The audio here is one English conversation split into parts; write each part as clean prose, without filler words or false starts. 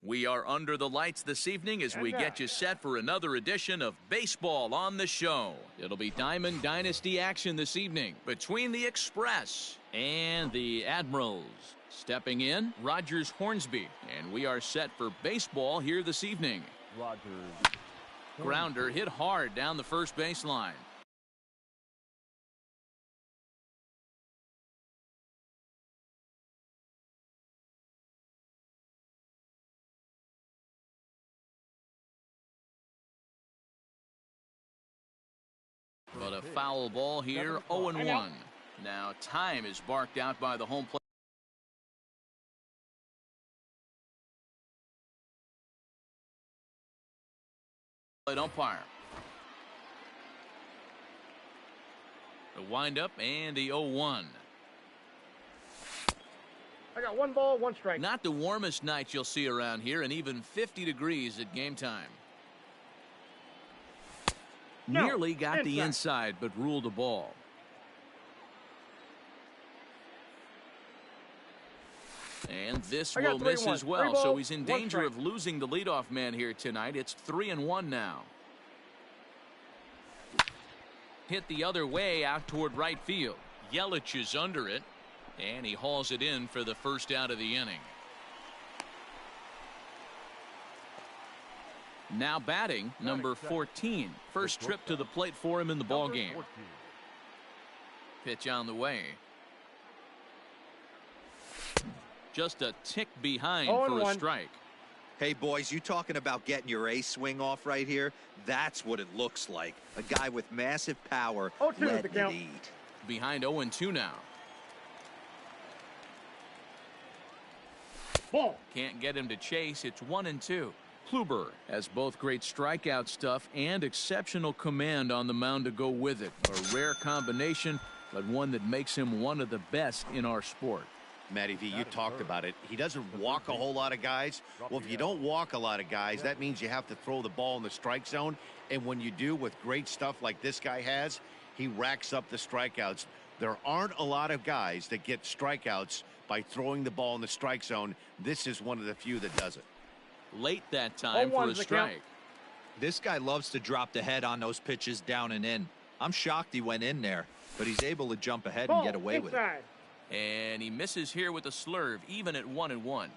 We are under the lights this evening as we get you set for another edition of Baseball on the Show. It'll be Diamond Dynasty action this evening between the Express and the Admirals. Stepping in, Rogers Hornsby, and we are set for baseball here this evening. Rogers. Grounder hit hard down the first baseline. But a foul ball here, 0-1. Now time is barked out by the home plate umpire. The windup and the 0-1. I got 1 ball, 1 strike. Not the warmest night you'll see around here, and even 50 degrees at game time. No, Nearly got the inside, but ruled a ball. And this will miss as well, so he's in danger of losing the leadoff man here tonight. It's 3-1 now. Hit the other way out toward right field. Yelich is under it, and he hauls it in for the first out of the inning. Now batting, number 14. First trip to the plate for him in the ballgame. Pitch on the way. Just a tick behind for a strike. Hey, boys, you talking about getting your ace swing off right here? That's what it looks like. A guy with massive power letting it eat. Behind 0-2 now. Ball. Can't get him to chase. It's 1-2. Kluber has both great strikeout stuff and exceptional command on the mound to go with it. A rare combination, but one that makes him one of the best in our sport. Matty V, you talked about it. He doesn't walk a whole lot of guys. Well, if you don't walk a lot of guys, that means you have to throw the ball in the strike zone. And when you do with great stuff like this guy has, he racks up the strikeouts. There aren't a lot of guys that get strikeouts by throwing the ball in the strike zone. This is one of the few that does it. Late that time for a strike. This guy loves to drop the head on those pitches down and in. I'm shocked he went in there, but he's able to jump ahead and get away with it. And he misses here with a slurve, even at 1-1.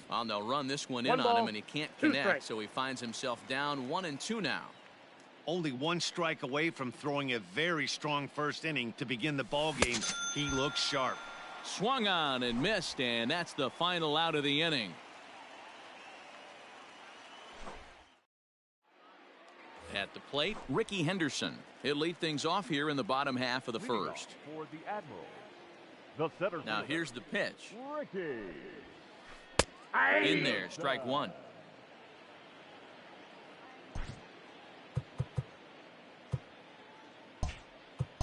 Well, they'll run this one in on him, and he can't connect, so he finds himself down 1-2 now. Only 1 strike away from throwing a very strong first inning to begin the ball game. He looks sharp. Swung on and missed, and that's the final out of the inning. At the plate, Ricky Henderson. He'll lead things off here in the bottom half of the first. For the Admiral. Now here's the pitch. Ricky. In there, strike 1.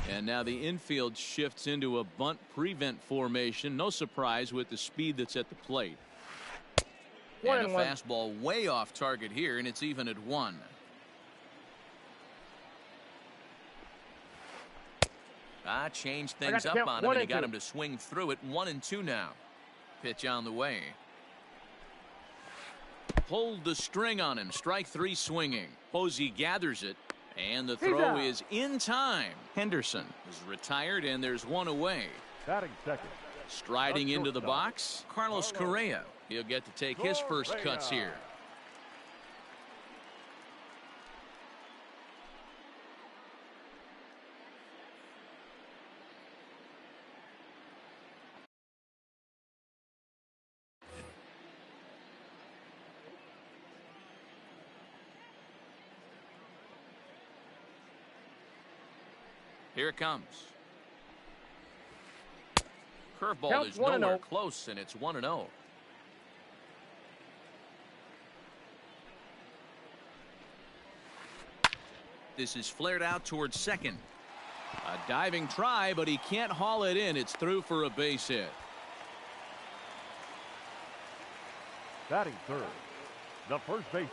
And now the infield shifts into a bunt prevent formation. No surprise with the speed that's at the plate. And a fastball way off target here, and it's even at 1. Changed things up on him, and he got him to swing through it. 1-2 now. Pitch on the way. Pulled the string on him. Strike 3 swinging. Posey gathers it, and the throw is in time. Henderson is retired, and there's 1 away. Batting second. Striding into the box, Carlos Correa. He'll get to take his first cuts here. Here it comes. Curveball is nowhere close, and it's 1-0. This is flared out towards second. A diving try, but he can't haul it in. It's through for a base hit. Batting third, The first baseman.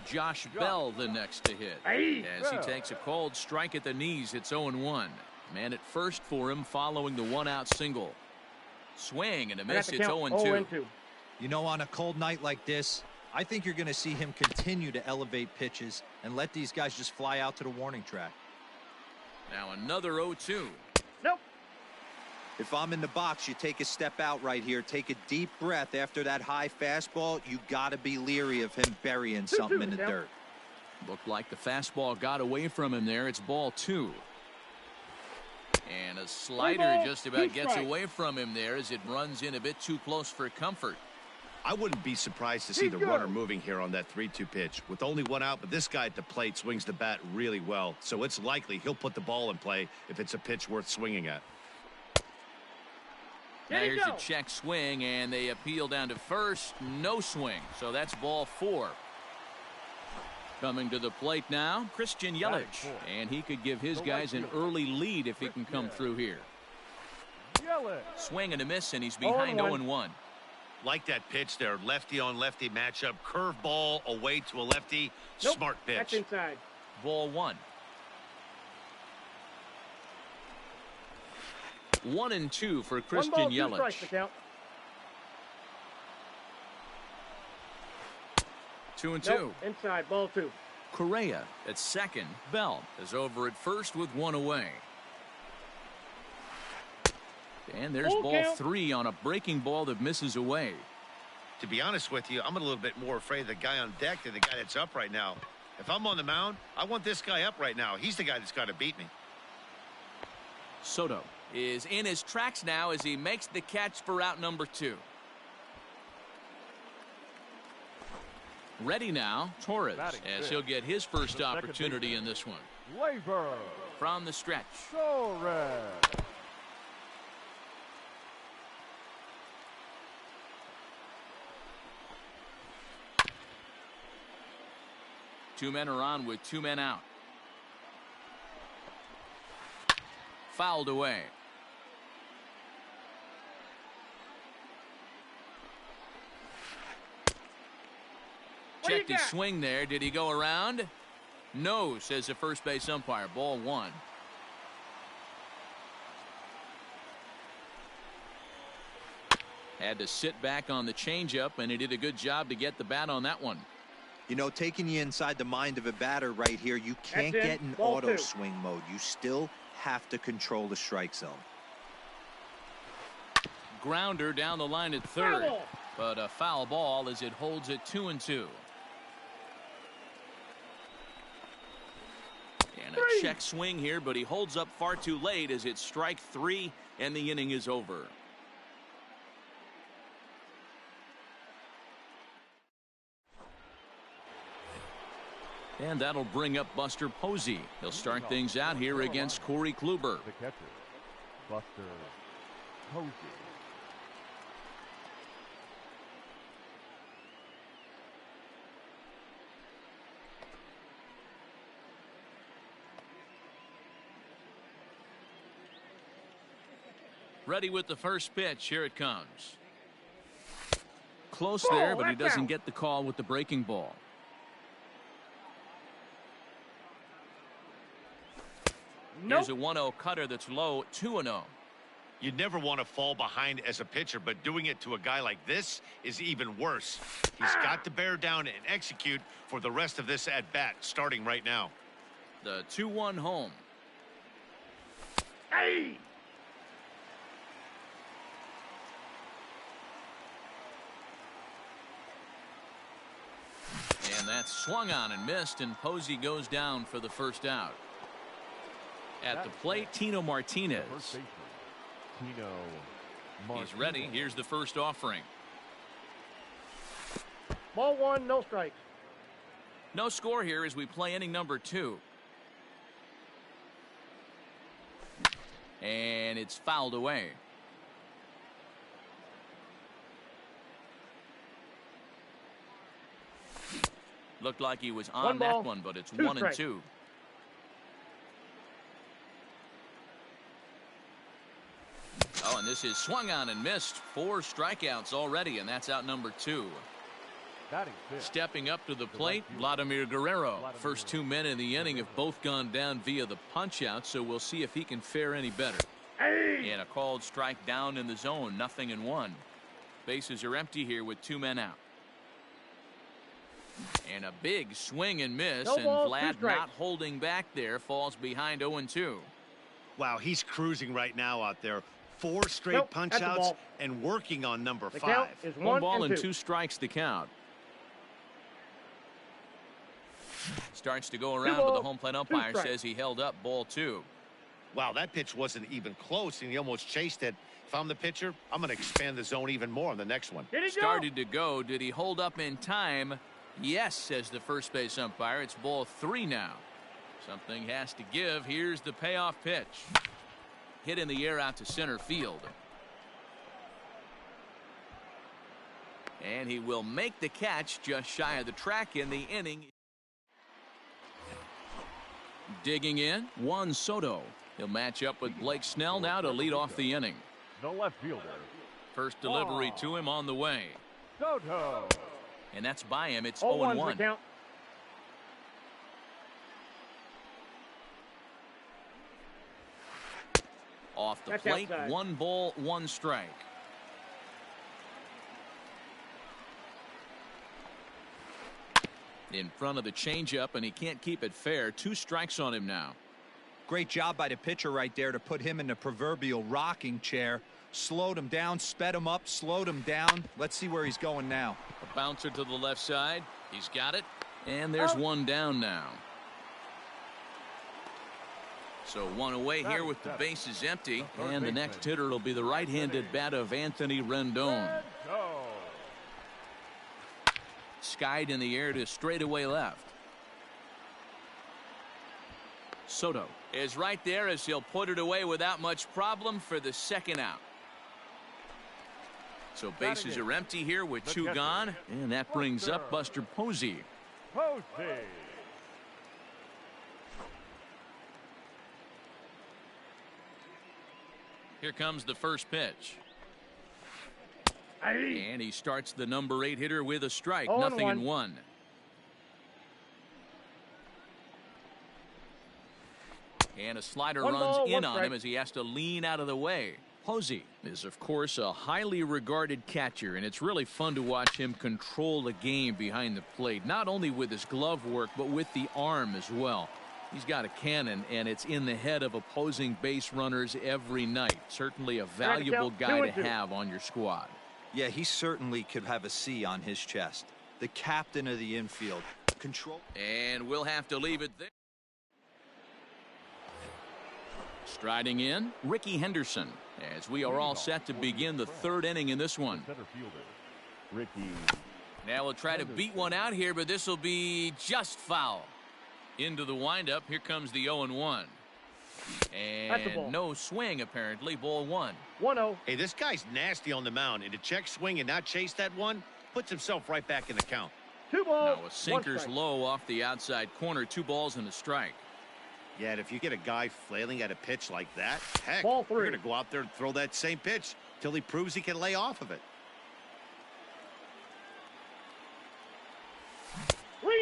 Josh Bell the next to hit. As he takes a cold strike at the knees, it's 0-1. Man at first for him following the one-out single. Swing and a miss, it's 0-2. You know, on a cold night like this, I think you're going to see him continue to elevate pitches and let these guys just fly out to the warning track. Now another 0-2. Nope. If I'm in the box, you take a step out right here. Take a deep breath after that high fastball. You got to be leery of him burying something in the dirt. Looked like the fastball got away from him there. It's ball 2. And a slider just about gets away from him there as it runs in a bit too close for comfort. I wouldn't be surprised to see the runner moving here on that 3-2 pitch. With only one out, but this guy at the plate swings the bat really well. So it's likely he'll put the ball in play if it's a pitch worth swinging at. Now here's a check swing, and they appeal down to first. No swing, so that's ball 4. Coming to the plate now, Christian Yelich. And he could give his guys an early lead if he can come through here. Swing and a miss, and he's behind 0-1. Like that pitch there, lefty on lefty matchup, curveball away to a lefty. Smart pitch. That's inside. Ball 1. 1-2 for Christian Yelich. 2-2. Nope. Inside, ball 2. Correa at second. Bell is over at first with 1 away. And there's ball 3 on a breaking ball that misses away. To be honest with you, I'm a little bit more afraid of the guy on deck than the guy that's up right now. If I'm on the mound, I want this guy up right now. He's the guy that's got to beat me. Soto is in his tracks now as he makes the catch for out number 2. Ready now, Torres, as he'll get his first opportunity in this one. From the stretch. Torres. Two men are on with 2 men out. Fouled away. Checked his swing there. Did he go around? No, says the first base umpire. Ball 1. Had to sit back on the changeup, and he did a good job to get the bat on that one. You know, taking you inside the mind of a batter right here, you can't get in auto swing mode. You still have to control the strike zone. Grounder down the line at third, but a foul ball as it holds it 2-2. And a check swing here, but he holds up far too late as it's strike 3 and the inning is over. And that'll bring up Buster Posey. He'll start things out here against Corey Kluber. The catcher, Buster Posey. Ready with the first pitch. Here it comes. Close there, but he doesn't get the call with the breaking ball. Here's a 1-0 cutter that's low, 2-0. You'd never want to fall behind as a pitcher, but doing it to a guy like this is even worse. He's got to bear down and execute for the rest of this at-bat, starting right now. The 2-1 home. Hey! And that's swung on and missed, and Posey goes down for the first out. At the plate, Tino Martinez. He's ready. Here's the first offering. Ball 1, no strikes. No score here as we play inning number 2. And it's fouled away. Looked like he was on that one, but it's 1-2. Oh, and this is swung on and missed. 4 strikeouts already, and that's out number 2. Batting fifth. Stepping up to the plate, Vladimir Guerrero. First 2 men in the inning have both gone down via the punch-out, so we'll see if he can fare any better. And a called strike down in the zone, 0-1. Bases are empty here with 2 men out. And a big swing and miss, and Vlad not holding back there, falls behind 0-2. Wow, he's cruising right now out there. 4 straight punch-outs and working on number 5. Is 1 ball and 2 strikes to count. Starts to go around, but the home plate umpire says he held up ball 2. Wow, that pitch wasn't even close, and he almost chased it. If I'm the pitcher, I'm going to expand the zone even more on the next one. Started to go. Did he hold up in time? Yes, says the first base umpire. It's ball 3 now. Something has to give. Here's the payoff pitch. Hit in the air out to center field. And he will make the catch just shy of the track in the inning. Digging in, Juan Soto. He'll match up with Blake Snell now to lead off the inning. The left fielder. First delivery to him on the way. Soto. And that's by him. It's 0-1. Off the plate, outside. 1 ball, 1 strike. In front of the changeup, and he can't keep it fair. 2 strikes on him now. Great job by the pitcher right there to put him in the proverbial rocking chair. Slowed him down, sped him up, slowed him down. Let's see where he's going now. A bouncer to the left side. He's got it. And there's 1 down now. So 1 away here with the bases empty. And the next hitter will be the right-handed bat of Anthony Rendon. Skied in the air to straightaway left. Soto is right there as he'll put it away without much problem for the 2nd out. So bases are empty here with 2 gone. And that brings up Buster Posey. Here comes the first pitch. And he starts the number 8 hitter with a strike. 0-1. And a slider runs in on him as he has to lean out of the way. Posey is, of course, a highly regarded catcher, and it's really fun to watch him control the game behind the plate, not only with his glove work, but with the arm as well. He's got a cannon, and it's in the head of opposing base runners every night. Certainly a valuable guy to have on your squad. Yeah, he certainly could have a C on his chest. The captain of the infield. Control. And we'll have to leave it there. Striding in, Ricky Henderson, as we are all set to begin the 3rd inning in this one. Ricky. Now we'll try to beat one out here, but this will be just foul. Into the windup. Here comes the 0-1. And no swing, apparently. Ball 1. 1-0. Hey, this guy's nasty on the mound. And to check swing and not chase that one, puts himself right back in the count. 2 balls. Now a sinker's low off the outside corner. 2 balls and a strike. Yeah, and if you get a guy flailing at a pitch like that, heck, Ball 3. you're going to go out there and throw that same pitch till he proves he can lay off of it.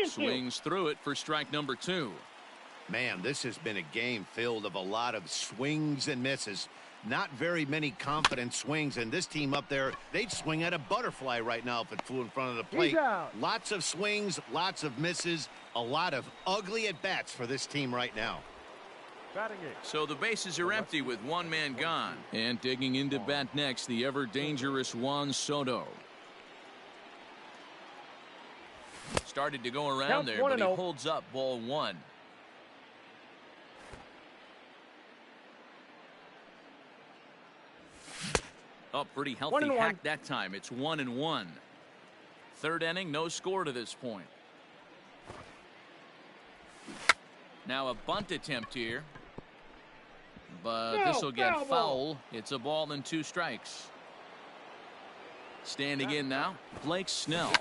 Swings through it for strike number 2. Man, this has been a game filled of a lot of swings and misses. Not very many confident swings, and this team up there, they'd swing at a butterfly right now if it flew in front of the plate. Lots of swings, lots of misses, a lot of ugly at-bats for this team right now. So the bases are empty with 1 man gone. And digging into bat next, the ever-dangerous Juan Soto. Started to go around there, but he holds up ball 1. Oh, pretty healthy hack that time. It's 1-1. 3rd inning, no score to this point. Now a bunt attempt here. But this will get foul. It's a ball and 2 strikes. Standing in now, Blake Snell.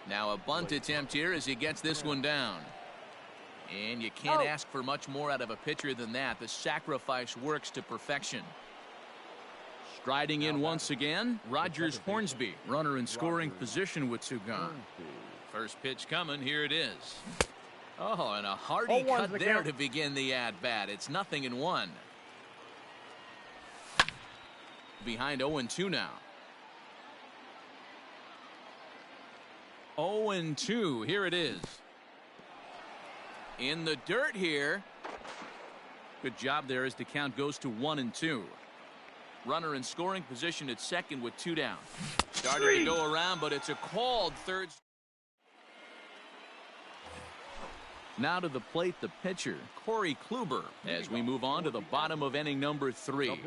Now a bunt attempt here as he gets this one down. And you can't ask for much more out of a pitcher than that. The sacrifice works to perfection. Striding in once again, Rogers Hornsby, runner in scoring position with two gone. First pitch coming, here it is. Oh, and a hearty cut there to begin the at-bat. It's 0-1. Behind 0-2 now. 0-2, here it is. In the dirt here. Good job there as the count goes to 1-2. Runner in scoring position at second with two down. Starting to go around, but it's a called third. Now to the plate, the pitcher, Corey Kluber, as we move on to the bottom of inning number 3.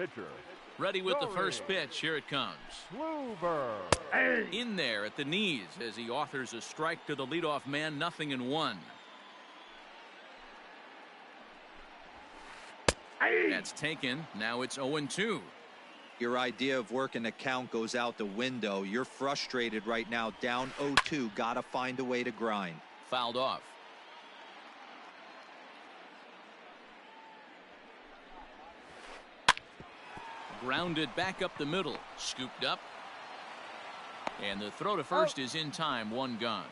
Ready with the first pitch. Here it comes. Kluber. In there at the knees as he offers a strike to the leadoff man, 0-1. That's taken. Now it's 0-2. Your idea of working the count goes out the window. You're frustrated right now, down 0-2. Gotta find a way to grind. Fouled off. Grounded back up the middle. Scooped up. And the throw to first is in time. One gone.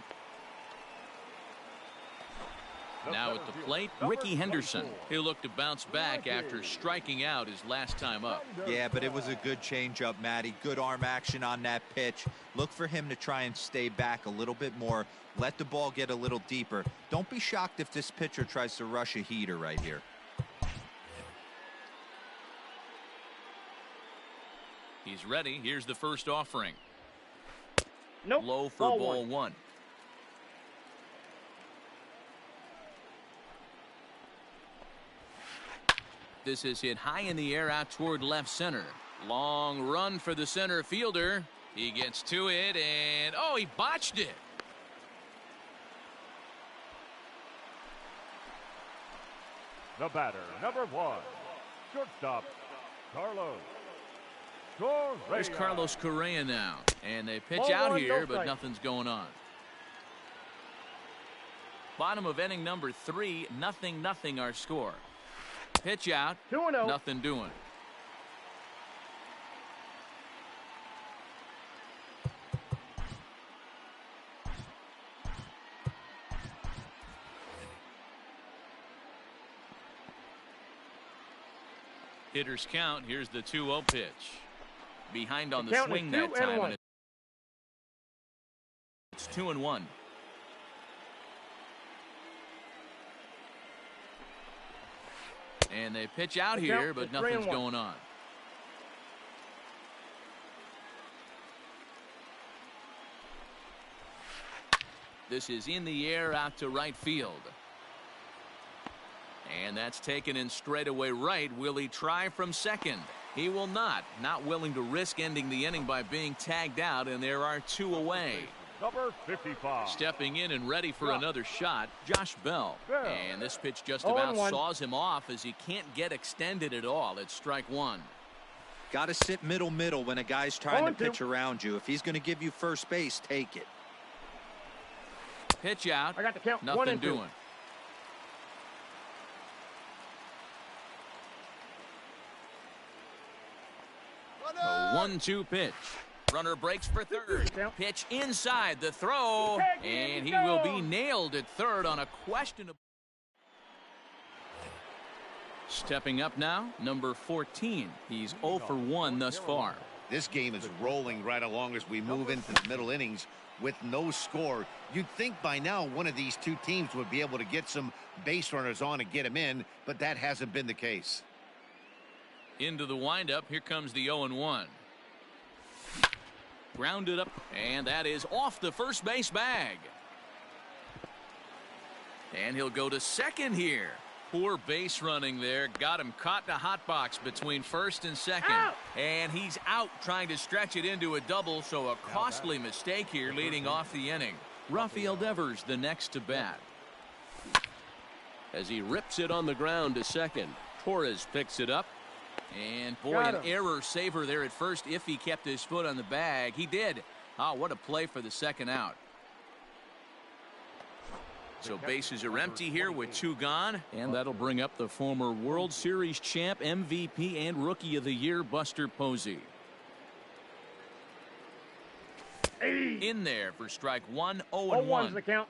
Now at the plate, Ricky Henderson. He'll look to bounce back after striking out his last time up. Yeah, but it was a good changeup, Matty. Good arm action on that pitch. Look for him to try and stay back a little bit more. Let the ball get a little deeper. Don't be shocked if this pitcher tries to rush a heater right here. He's ready. Here's the first offering. Nope. Low for ball one. This is hit high in the air out toward left center. Long run for the center fielder. He gets to it and oh, he botched it. The batter, number 1, shortstop, Carlos Correa. There's Carlos Correa now. And they pitch out here, but nothing's going on. Bottom of inning number 3, 0-0 our score. Pitch out, 2-0. nothing doing. Hitters count. Here's the 2-0 pitch. Behind on the swing that time. And it's 2-1. And they pitch out here, but nothing's going on. This is in the air out to right field. And that's taken in straightaway right. Will he try from second? He will not. Not willing to risk ending the inning by being tagged out, and there are 2 away. Number 55. Stepping in and ready for another shot, Josh Bell. And this pitch just about saws him off as he can't get extended at all. It's strike one. Got to sit middle when a guy's trying to pitch around you. If he's going to give you first base, take it. Pitch out. I got the count. Nothing doing. A 1-2 pitch. Runner breaks for third. Pitch inside the throw, and he will be nailed at third on a questionable. Stepping up now, number 14. He's 0 for 1 thus far. This game is rolling right along as we move into the middle innings with no score. You'd think by now one of these two teams would be able to get some base runners on and get them in, but that hasn't been the case. Into the windup. Here comes the 0-1. Grounded up, and that is off the first base bag. And he'll go to second here. Poor base running there. Got him caught in a hot box between first and second. And he's out trying to stretch it into a double, so a costly mistake here leading off the inning. Rafael Devers the next to bat. As he rips it on the ground to second. Torres picks it up. And boy, an error saver there at first if he kept his foot on the bag. He did. Oh, what a play for the second out. So bases are empty here with 2 gone. And that'll bring up the former World Series champ, MVP, and Rookie of the Year, Buster Posey. In there for strike one, 0-1's 0-1. the count.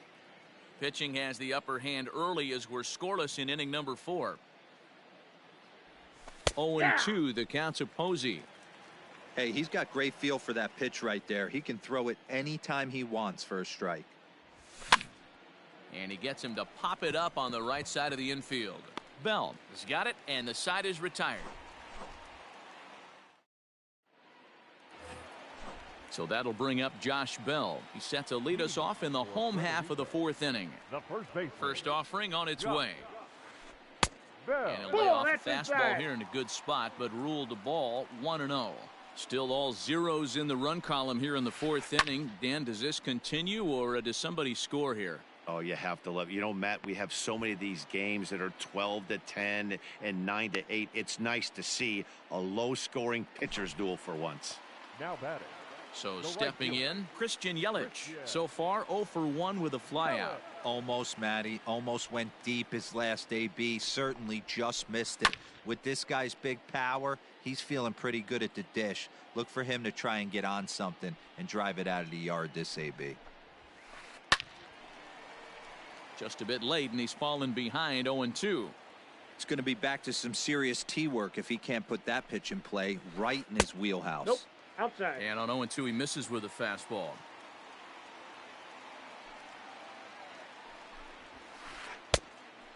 Pitching has the upper hand early as we're scoreless in inning number 4. 0-2, the count's a Posey. Hey, he's got great feel for that pitch right there. He can throw it anytime he wants for a strike. And he gets him to pop it up on the right side of the infield. Bell has got it, and the side is retired. So that'll bring up Josh Bell. He's set to lead us off in the home half of the 4th inning. The first baseman. First offering on its way. Bell. And he'll lay off a That's fastball inside. here in a good spot, but ruled the ball 1-0. Still all zeros in the run column here in the 4th inning. Dan, does this continue, or does somebody score here? Oh, you have to love it. You know, Matt, we have so many of these games that are 12-10 and 9-8. It's nice to see a low-scoring pitcher's duel for once. Now batting. So The right stepping fielder. in, Christian Yelich. So far 0 for 1 with a flyout. Almost, Matty. Almost went deep his last AB. Certainly just missed it. With this guy's big power, he's feeling pretty good at the dish. Look for him to try and get on something and drive it out of the yard this AB. Just a bit late, and he's fallen behind 0-2. It's going to be back to some serious tee work if he can't put that pitch in play right in his wheelhouse. Nope. Outside. And on 0-2, he misses with a fastball.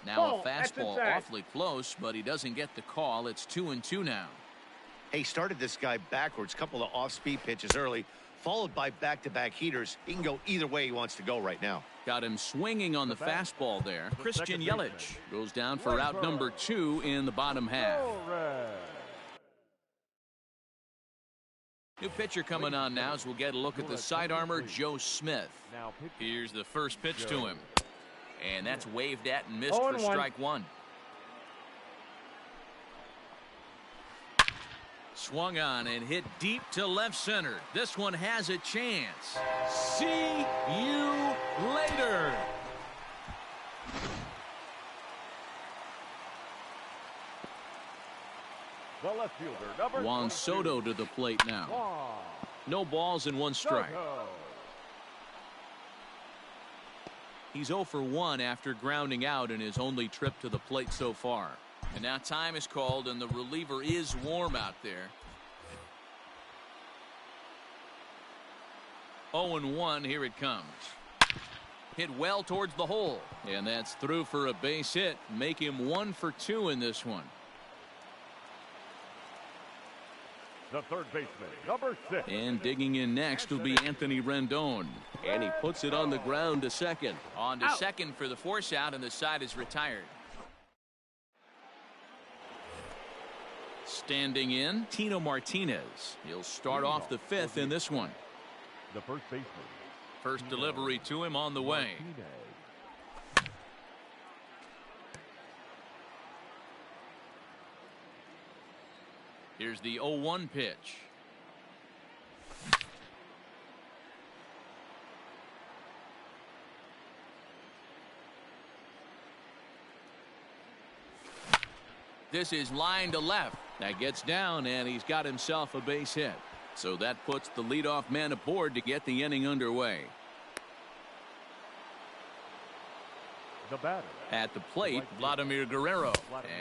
Now Ball, a that's fastball inside. awfully close, but he doesn't get the call. It's 2-2 now. Hey, started this guy backwards. Couple of off-speed pitches early, followed by back-to-back heaters. He can go either way he wants to go right now. Got him swinging on the fastball there. The Christian second Yelich baseman. goes down for out number 2 in the bottom half. Torres. New pitcher coming on now as we'll get a look at the side armor, Joe Smith. Now pitching. Here's the first pitch to him. And that's waved at and missed for 0-1. strike 1. Swung on and hit deep to left center. This one has a chance. See you later. The left fielder, number Juan 22. Soto to the plate now. Juan No balls and 1 strike. Soto. He's 0 for 1 after grounding out in his only trip to the plate so far. And now time is called, and the reliever is warm out there. 0-1, here it comes. Hit well towards the hole, and that's through for a base hit. Make him 1 for 2 in this one. The third baseman, number 6. And digging in next will be Anthony Rendon. And he puts it on the ground to second. On to second for the force out, and the side is retired. Standing in, Tino Martinez. He'll start off the 5th in this one. The first baseman. First delivery to him on the way. Martinez. Here's the 0-1 pitch. This is line to left. That gets down, and he's got himself a base hit. So that puts the leadoff man aboard to get the inning underway. The batter. At the plate, Vladimir Guerrero,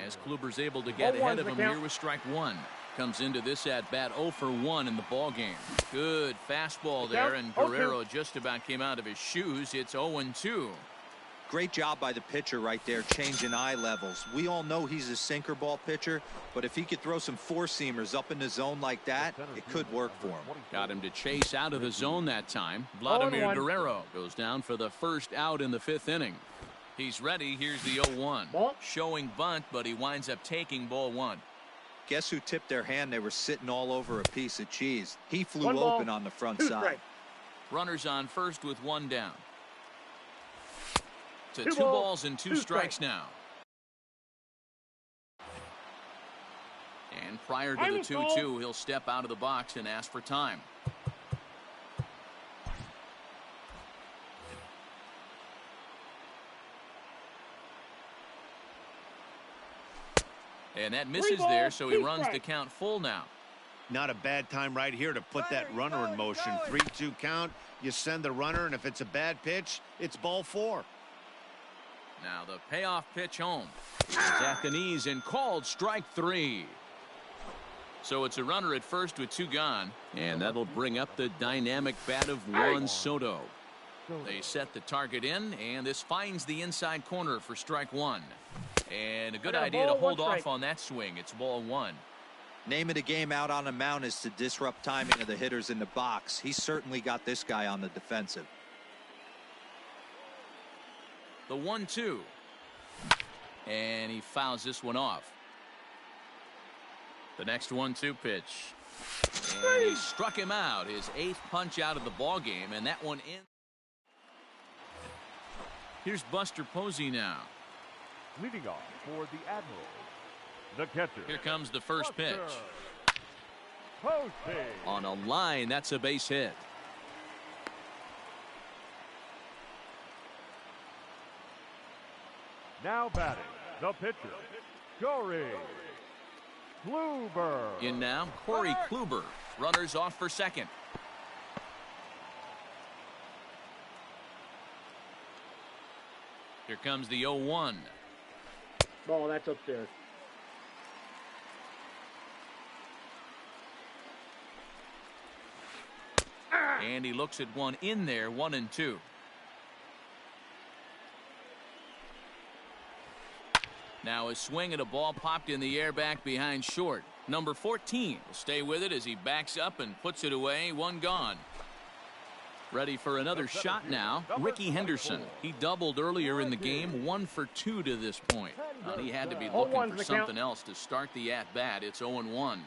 as Kluber's able to get 0-1's ahead of the him count. here with strike 1. Comes into this at bat 0 for 1 in the ball game. Good fastball there, and count, 0-2. Guerrero just about came out of his shoes. It's 0-2. Great job by the pitcher right there, changing eye levels. We all know he's a sinker ball pitcher, but if he could throw some four-seamers up in the zone like that, it could work for him. Got him to chase out of the zone that time. Vladimir 0-1. Guerrero goes down for the first out in the 5th inning. He's ready. Here's the 0-1. Ball. Showing bunt, but he winds up taking ball 1. Guess who tipped their hand? They were sitting all over a piece of cheese. He flew 1 ball, open on the front 2 side. strikes. Runners on first with 1 down. To 2 2 balls and 2 strikes now. And prior to the 2-2, he'll step out of the box and ask for time. And that misses there, so he runs the count full now. Not a bad time right here to put that runner in motion. 3-2 count. You send the runner, and if it's a bad pitch, it's ball 4. Now the payoff pitch home. It's at the knees and called strike 3. So it's a runner at first with 2 gone, and that'll bring up the dynamic bat of Juan Soto. They set the target in, and this finds the inside corner for strike 1. And a good idea to hold off on that swing. It's ball 1. Name of the game out on the mound is to disrupt timing of the hitters in the box. He's certainly got this guy on the defensive. The 1-2. And he fouls this one off. The next 1-2 pitch. And he struck him out. His 8th punch out of the ball game, and that one in. Here's Buster Posey now. Leading off for the Admirals, the catcher. Here comes the first pitch. Posey. On a line, that's a base hit. Now batting, the pitcher, Corey Kluber. In now, Corey Kluber. Runners off for second. Here comes the 0-1. Ball, that's upstairs. And he looks at one in there, 1-2. Now a swing and a ball popped in the air back behind short. Number 14 will stay with it as he backs up and puts it away. 1 gone. Ready for another shot now. Ricky Henderson. He doubled earlier in the game. 1 for 2 to this point. He had to be looking for something else to start the at-bat. It's 0-1.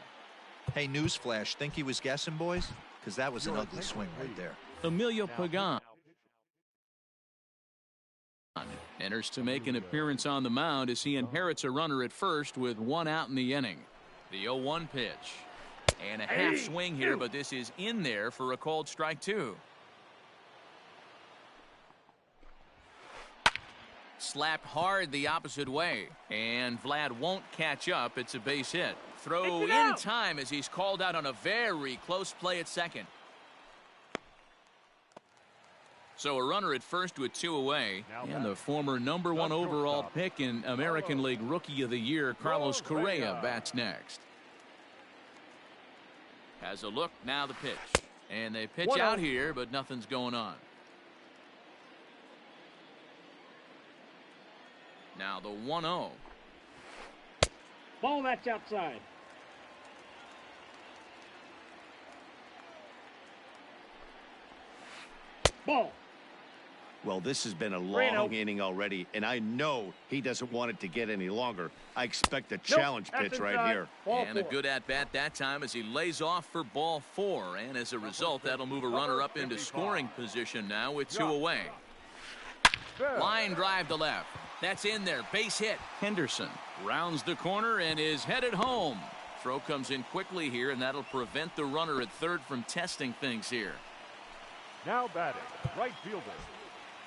Hey, newsflash. Think he was guessing, boys? Because that was an ugly swing right there. Emilio Pagan enters to make an appearance on the mound as he inherits a runner at first with 1 out in the inning. The 0-1 pitch. And a half swing here, but this is in there for a called strike 2. Slapped hard the opposite way, and Vlad won't catch up. It's a base hit. Throw in time as he's called out on a very close play at second. So a runner at first with 2 away, and the former #1 overall pick in American League Rookie of the Year, Carlos Correa, bats next. Has a look, now the pitch. And they pitch out here, but nothing's going on. Now the 1-0. Ball, that's outside. Ball. Well, this has been a long inning already, and I know he doesn't want it to get any longer. I expect a challenge pitch right here. And a good at-bat that time as he lays off for ball 4. And as a result, that'll move a runner up into scoring position now with 2 away. Line drive to left. That's in there. Base hit. Henderson rounds the corner and is headed home. Throw comes in quickly here, and that'll prevent the runner at third from testing things here. Now batting, right fielder,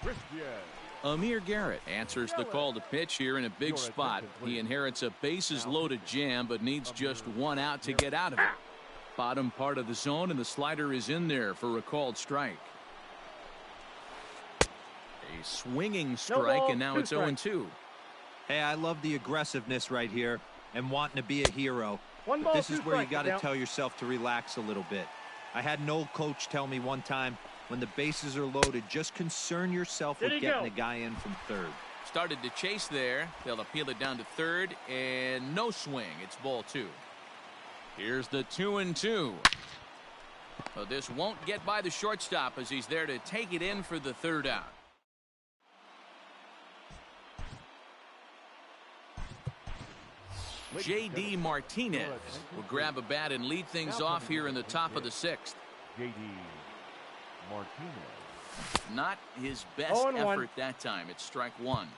Christian. Amir Garrett answers the call to pitch here in a big spot. He inherits a bases-loaded jam, but needs just 1 out to get out of it. Bottom part of the zone, and the slider is in there for a called strike. A swinging strike, and now it's 0-2. Hey, I love the aggressiveness right here and wanting to be a hero. But this is where you got to tell yourself to relax a little bit. I had an old coach tell me one time, when the bases are loaded, just concern yourself with getting the guy in from third. Started to chase there. They'll appeal it down to third, and no swing. It's ball 2. Here's the 2-2. But this won't get by the shortstop as he's there to take it in for the 3rd out. J.D. Martinez will grab a bat and lead things off here in the top of the 6th. J.D. Martinez. Not his best effort that time. It's strike 1.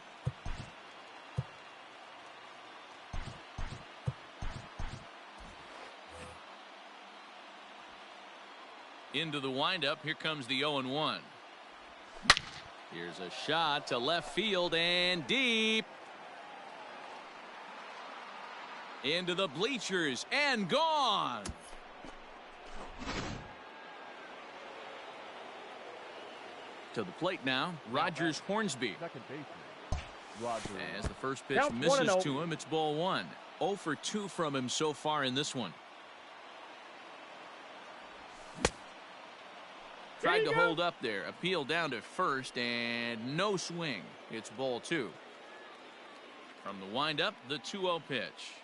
Into the windup. Here comes the 0-1. Here's a shot to left field and deep. Into the bleachers and gone. To the plate now, Rogers Hornsby. Second baseman, Roger. As the first pitch Count misses 1-0. to him, it's ball one. 0 for 2 from him so far in this one. Tried to hold up there. Appeal down to first, and no swing. It's ball 2. From the windup, the 2-0 pitch.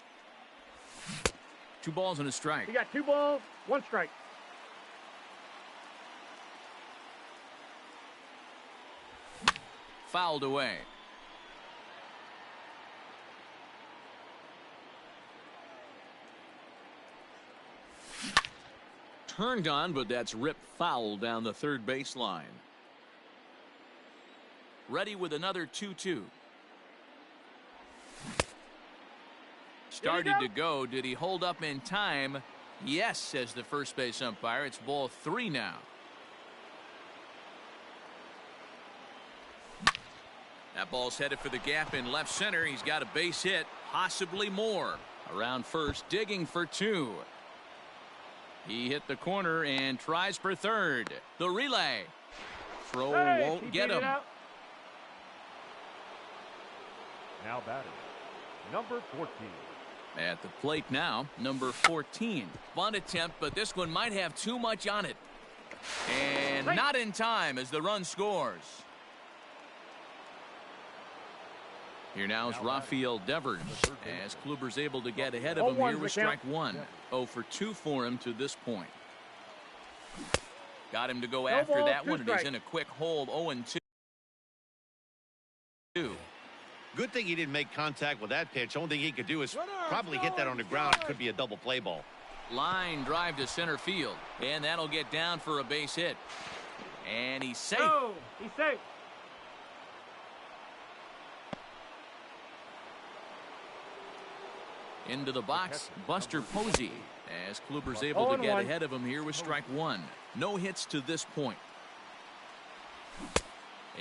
2 balls and a strike. You got 2 balls, 1 strike. Fouled away. Turned on, but that's ripped foul down the third baseline. Ready with another 2-2. Started to go. Did he hold up in time? Yes, says the first base umpire. It's ball 3 now. That ball's headed for the gap in left center. He's got a base hit, possibly more. Around first, digging for 2. He hit the corner and tries for third. The relay. Throw won't get him. Now batting, number 14. At the plate now, number 14. Bunt attempt, but this one might have too much on it. And not in time as the run scores. Here now is Rafael Devers as Kluber's able to get ahead of him here with strike 1. 0 for 2 for him to this point. Got him to go after that one, and he's in a quick hold. 0-2. Good thing he didn't make contact with that pitch. Only thing he could do is probably hit that on the ground. Could be a double play ball. Line drive to center field, and that'll get down for a base hit. And he's safe. Oh, he's safe. Into the box, Buster Posey, as Kluber's able to get ahead of him here with strike 1. No hits to this point.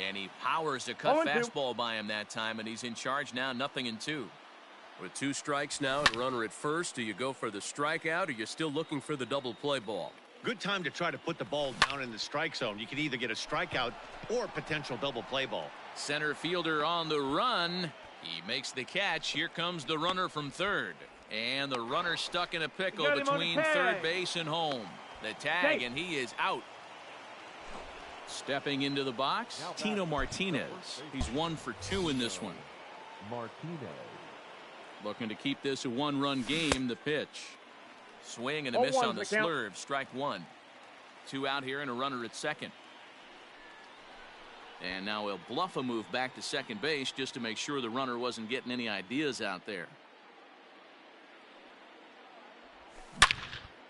And he powers a cut fastball by him that time, and he's in charge now, 0-2. With 2 strikes now and a runner at first, do you go for the strikeout, or you're still looking for the double play ball? Good time to try to put the ball down in the strike zone. You can either get a strikeout or potential double play ball. Center fielder on the run. He makes the catch. Here comes the runner from third. And the runner stuck in a pickle between third base and home. The tag, and he is out. Stepping into the box, Tino Martinez. He's 1 for 2 in this one. Martinez. Looking to keep this a 1-run game. The pitch. Swing and a miss on the slurve. Strike 1. 2 out here and a runner at second. And now he'll bluff a move back to second base just to make sure the runner wasn't getting any ideas out there.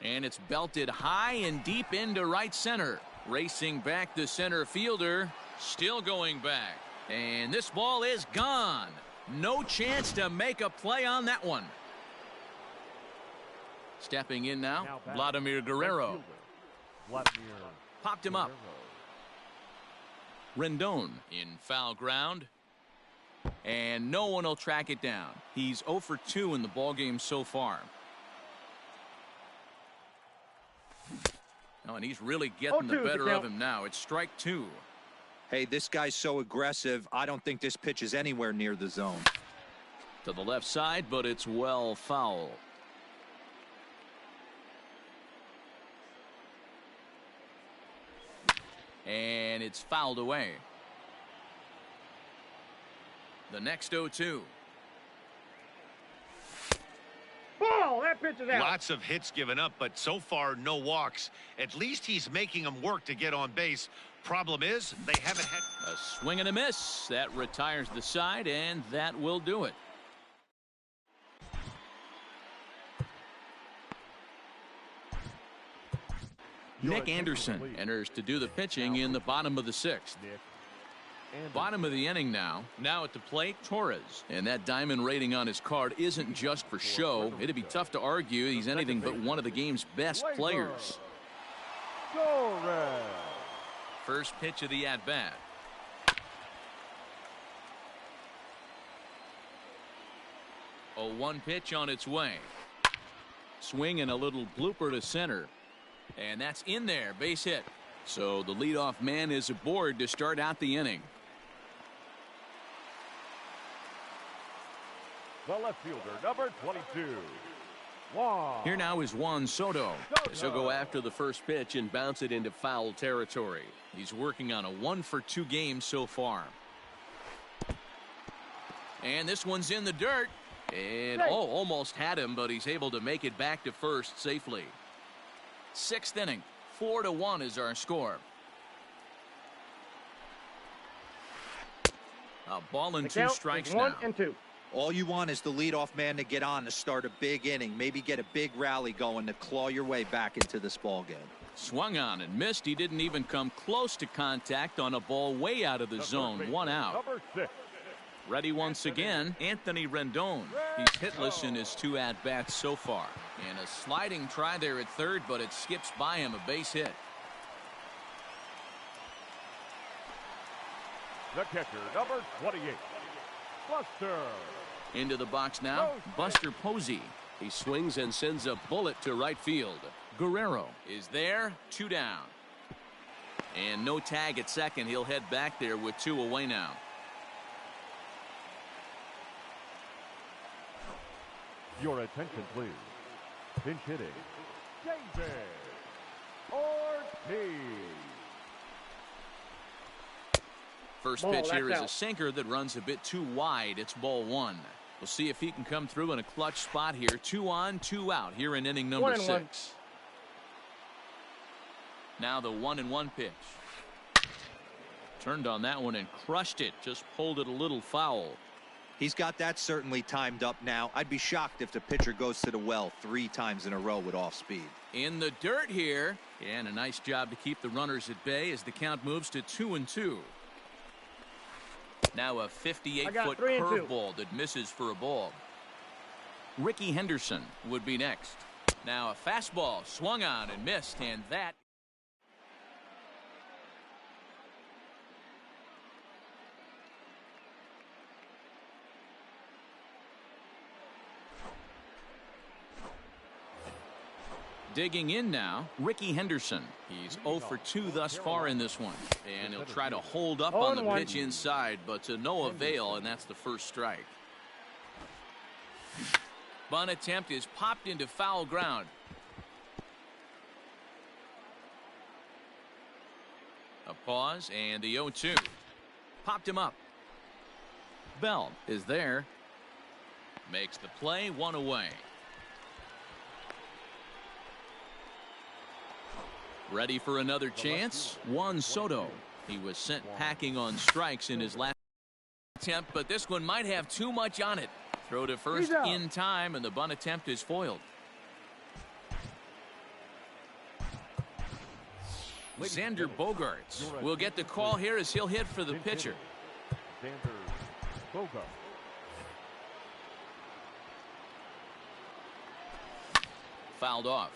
And it's belted high and deep into right center. Racing back the center fielder. Still going back. And this ball is gone. No chance to make a play on that one. Stepping in now, Vladimir Guerrero. Popped him up. Rendon in foul ground. And no one will track it down. He's 0 for 2 in the ballgame so far. Oh, and he's really getting the better of him now. It's strike 2. Hey, this guy's so aggressive. I don't think this pitch is anywhere near the zone. To the left side, but it's well foul. And it's fouled away. The next 0-2. Ball, that pitch is out. Lots of hits given up, but so far no walks. At least he's making them work to get on base. Problem is, they haven't had a swing and a miss. That retires the side, and that will do it. Nick Anderson enters to do the pitching in the bottom of the 6th. Bottom of the inning now. Now at the plate, Torres. And that diamond rating on his card isn't just for show. It'd be tough to argue he's anything but one of the game's best players. Torres. First pitch of the at-bat. A 1 pitch on its way. Swing and a little blooper to center. And that's in there. Base hit. So the leadoff man is aboard to start out the inning. The left fielder, number 22. Juan. Here now is Juan Soto. As he'll go after the first pitch and bounce it into foul territory. He's working on a 1-for-2 game so far. And this one's in the dirt. And almost had him, but he's able to make it back to first safely. 6th inning, 4-1 is our score. A ball and 2 strikes now. 1-2. All you want is the leadoff man to get on to start a big inning, maybe get a big rally going to claw your way back into this ball game. Swung on and missed. He didn't even come close to contact on a ball way out of the zone. 1 out. Number 6. Ready once again, Anthony Rendon. He's hitless in his 2 at-bats so far. And a sliding try there at third, but it skips by him, a base hit. The catcher, number 28. Buster. Into the box now, Buster Posey. He swings and sends a bullet to right field. Guerrero is there, 2 down. And no tag at second. He'll head back there with 2 away now. Your attention, please. Pinch hitting, David Ortiz. First pitch here is a sinker that runs a bit too wide. It's ball 1. We'll see if he can come through in a clutch spot here. 2 on, 2 out here in inning number 6. Now the 1-1 pitch. Turned on that one and crushed it. Just pulled it a little foul. He's got that certainly timed up now. I'd be shocked if the pitcher goes to the well 3 times in a row with off speed. In the dirt here. And a nice job to keep the runners at bay as the count moves to 2-2. Now a 58-foot curveball that misses for a ball. Ricky Henderson would be next. Now a fastball swung on and missed, and that digging in now, Ricky Henderson. He's 0 for 2 thus far in this one. And he'll try to hold up on the pitch inside, but to no avail, and that's the first strike. Bunt attempt is popped into foul ground. A pause, and the 0-2. Popped him up. Bell is there. Makes the play, 1 away. Ready for another chance? Juan Soto. He was sent packing on strikes in his last attempt, but this one might have too much on it. Throw to first in time, and the bunt attempt is foiled. Xander Bogaerts will get the call here as he'll hit for the pitcher. Xander Bogaerts. Fouled off.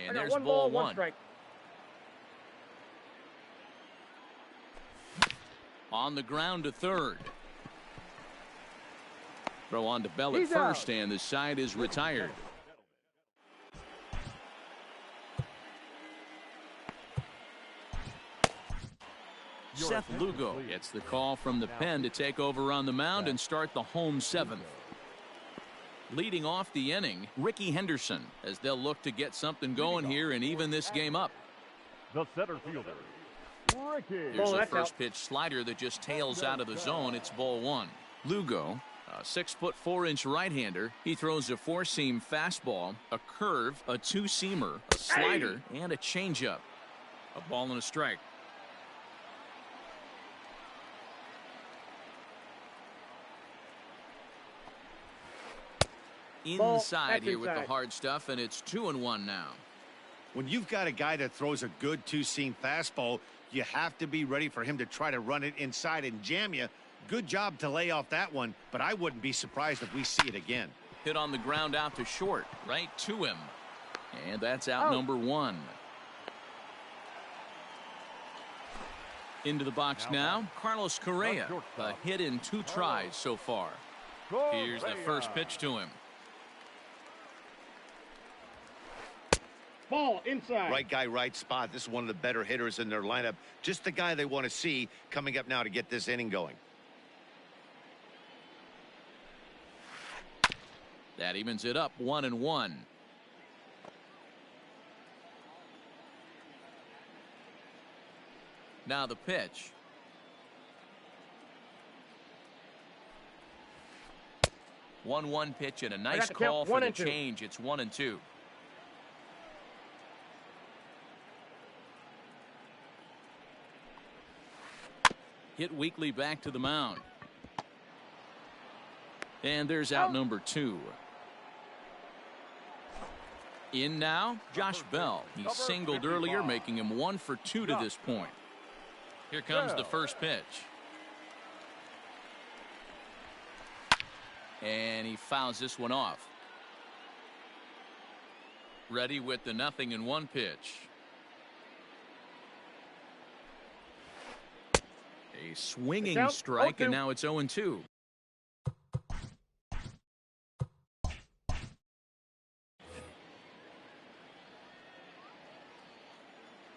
And there's ball 1. On the ground to third. Throw on to Bell at first, and the side is retired. Seth Lugo gets the call from the pen to take over on the mound and start the home 7th. Leading off the inning, Ricky Henderson, as they'll look to get something going here and even this game up. The center fielder, Ricky. Here's a first pitch slider that just tails out of the zone. It's ball 1. Lugo, a 6'4" right-hander. He throws a 4-seam fastball, a curve, a 2-seamer, a slider, and a changeup. A ball and a strike. Inside here with the hard stuff, and it's 2-1 now. When you've got a guy that throws a good 2-seam fastball, you have to be ready for him to try to run it inside and jam you. Good job to lay off that one, but I wouldn't be surprised if we see it again. Hit on the ground out to short, right to him. And that's out number 1. Into the box now, Carlos Correa. A hit in 2 tries so far. Here's the first pitch to him. Ball inside. Right guy, right spot. This is one of the better hitters in their lineup. Just the guy they want to see coming up now to get this inning going. That evens it up 1-1. Now the pitch. One pitch and a nice call for the change. It's 1-2. Hit weakly back to the mound. And there's out number 2. In now, Josh Bell. He singled earlier, making him 1 for 2 to this point. Here comes the first pitch. And he fouls this one off. Ready with the 0-1 pitch. A swinging strike, and now it's 0-2.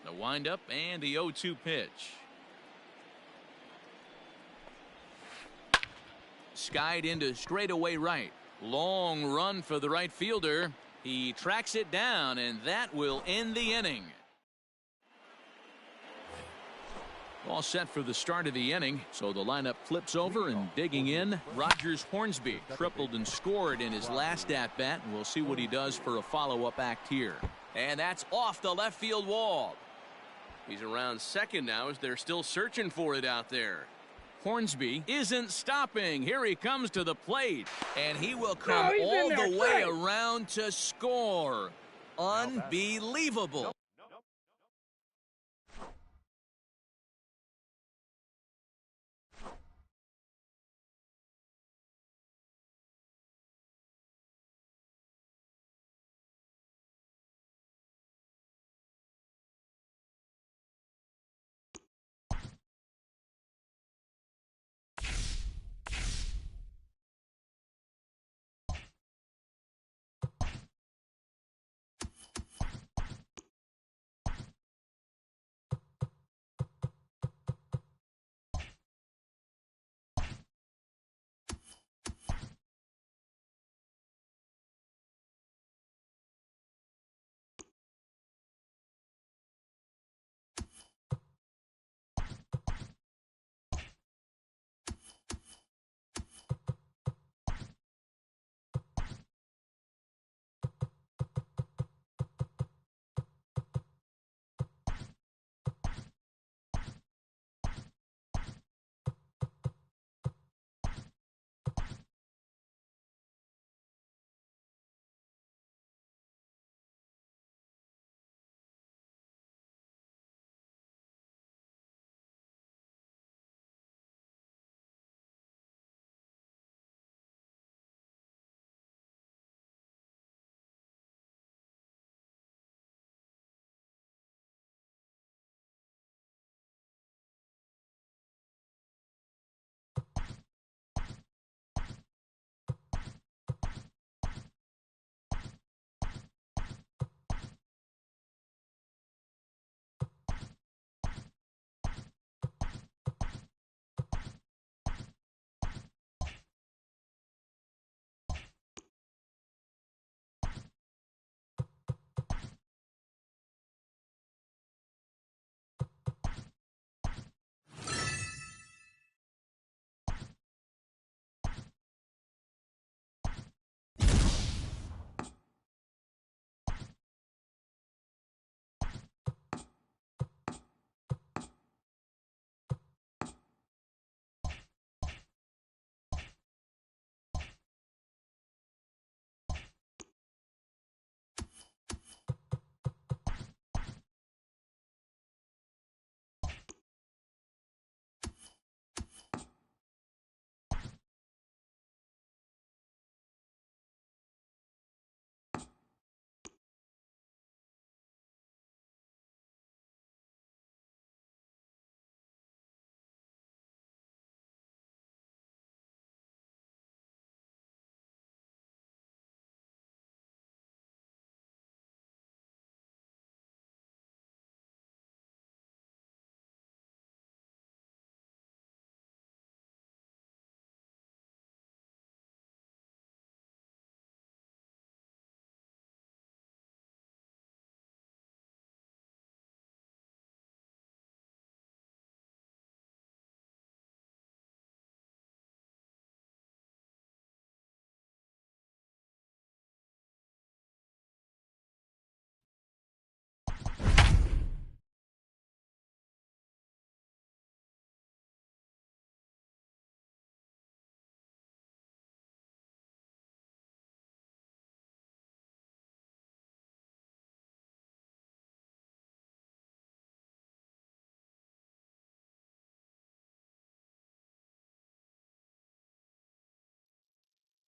The windup and the 0-2 pitch. Skied into straightaway right. Long run for the right fielder. He tracks it down, and that will end the inning. All set for the start of the inning, so the lineup flips over, and digging in, Rogers Hornsby tripled and scored in his last at-bat, and we'll see what he does for a follow-up act here. And that's off the left field wall. He's around second now as they're still searching for it out there. Hornsby isn't stopping. Here he comes to the plate, and he will come all the way around to score. Unbelievable.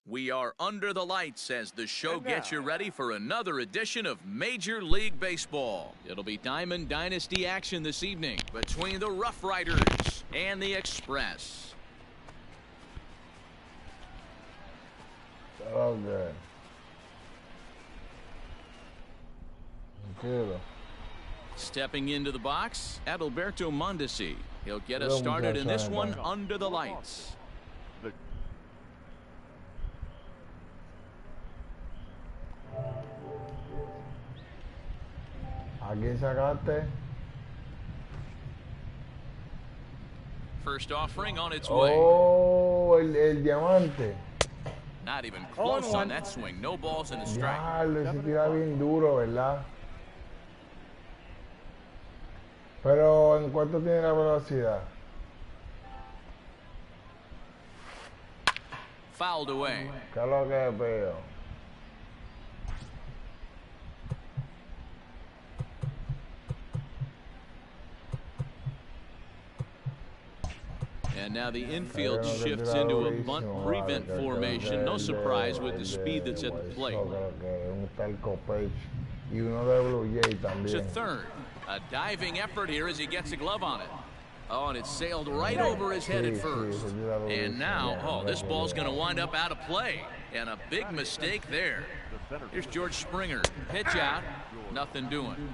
We are under the lights as the show gets you ready for another edition of Major League Baseball. It'll be Diamond Dynasty action this evening between the Rough Riders and the Express. Okay. Good. Stepping into the box, Adalberto Mondesi. He'll get us started in this one under the lights. ¿A quién sacaste? First offering on its way. Oh, el diamante. Not even close on that swing. No balls and a strike. Diablo, ese tira bien duro, ¿verdad? Pero, ¿en cuánto tiene la velocidad? Fouled away. ¿Qué es lo que veo? And now the infield shifts into a bunt prevent formation. No surprise with the speed that's at the plate. To third. A diving effort here as he gets a glove on it. Oh, and it sailed right over his head at first. And now, oh, this ball's going to wind up out of play. And a big mistake there. Here's George Springer. Pitch out. Nothing doing.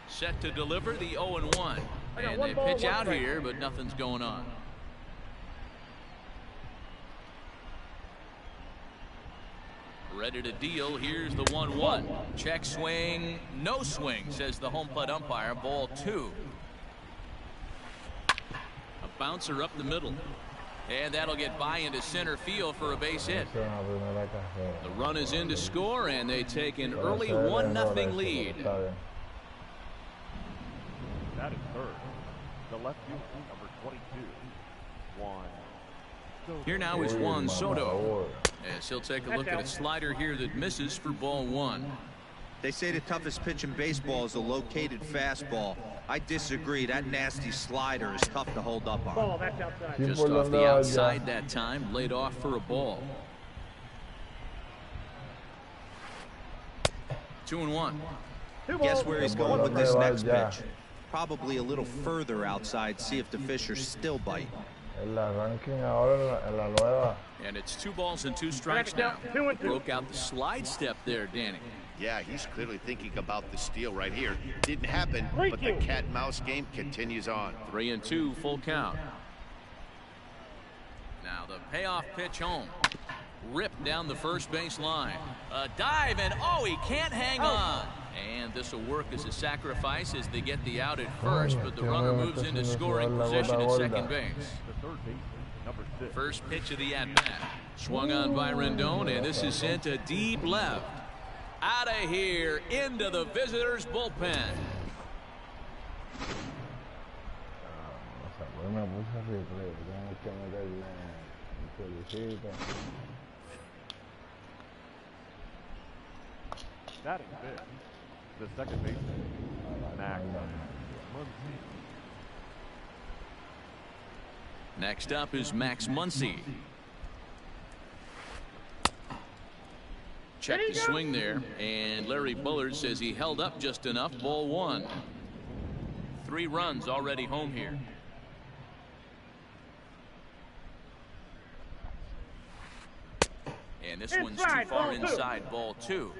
Set to deliver the 0-1. And they pitch out here, but nothing's going on. Ready to deal. Here's the 1-1. Check swing. No swing, says the home plate umpire. Ball 2. A bouncer up the middle. And that'll get by into center field for a base hit. The run is in to score, and they take an early 1-0 lead. That is third. The left field, number 22. Juan. Here now is Juan Soto. As he'll take a look at a slider here that misses for ball 1. They say the toughest pitch in baseball is a located fastball. I disagree. That nasty slider is tough to hold up on. Ball, that's outside. Just off the outside that time, laid off for a ball. 2-1. Guess where he's going with this next pitch? Probably a little further outside. See if the fish are still biting. And it's 2 balls and 2 strikes now. Broke out the slide step there, Danny. Yeah, he's clearly thinking about the steal right here. Didn't happen, but the cat and mouse game continues on. 3-2, full count. Now the payoff pitch home. Ripped down the first base line. A dive, and oh, he can't hang on. And this will work as a sacrifice as they get the out at first, but the runner moves into scoring position at second base. First pitch of the at-bat. Swung on by Rendon, and this is sent to deep left. Out of here, into the visitors' bullpen. That is it. The second baseman, Max Muncy. Next up is Max Muncy. Check the swing there, and Larry Bullard says he held up just enough. Ball 1. 3 runs already home here. And this one's too far inside. Ball 2.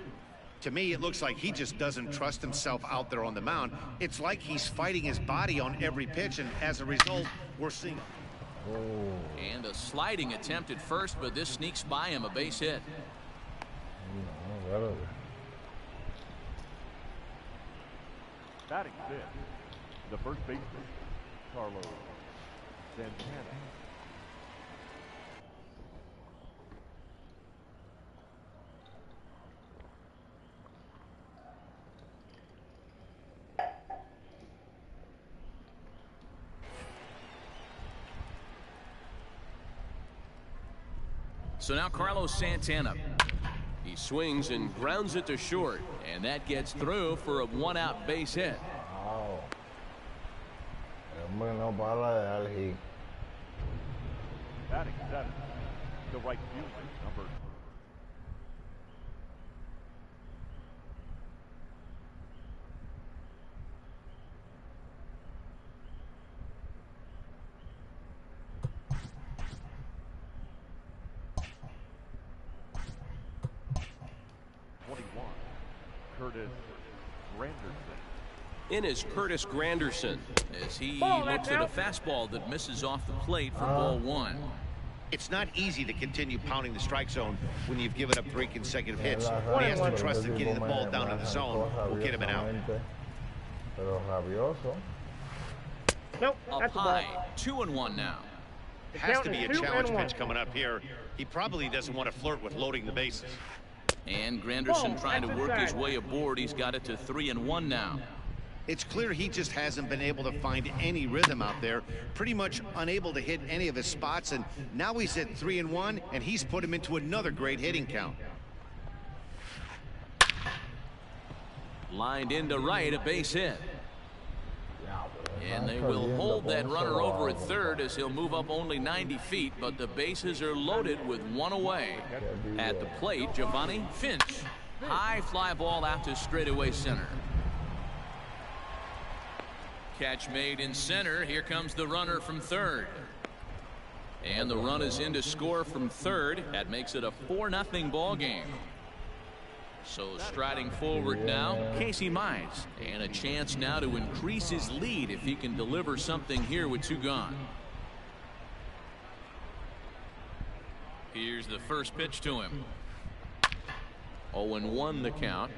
To me, it looks like he just doesn't trust himself out there on the mound. It's like he's fighting his body on every pitch, and as a result, we're seeing. And a sliding attempt at first, but this sneaks by him, a base hit. Batting fifth, the first baseman, Carlos Santana. So now Carlos Santana. He swings and grounds it to short, and that gets through for a 1-out base hit. Batting seventh, the right fielder, number 21, Curtis Granderson. In is Curtis Granderson. As he Ball, looks that's at a out. fastball that misses off the plate for ball one. It's not easy to continue pounding the strike zone when you've given up 3 consecutive hits. Relaja, He has to Bueno, trust that getting the ball tipo down in the maneja zone cosas will get him an out. rabiosamente, Pero rabioso. Nope, Up that's a ball. high, 2-1 now. It has count to is be a 2 challenge and 1. pitch coming up here. He probably doesn't want to flirt with loading the bases. And Granderson Ball, trying to that's work his inside. way aboard. He's got it to 3-1 now. It's clear he just hasn't been able to find any rhythm out there. Pretty much unable to hit any of his spots, and now he's at 3-1, and he's put him into another great hitting count. Lined into right, a base hit. And they will Perdiendo hold con that un runner solo over at out. third as he'll move up only 90 feet, but the bases are loaded with one away. At the plate, Giovanni Finch. High fly ball out to straightaway center. Catch made in center. Here comes the runner from third. And the run is in to score from third. That makes it a 4-0 ball game. So striding forward now, Casey Mize. And a chance now to increase his lead if he can deliver something here with 2 gone. Here's the first pitch to him. 0-1 the count.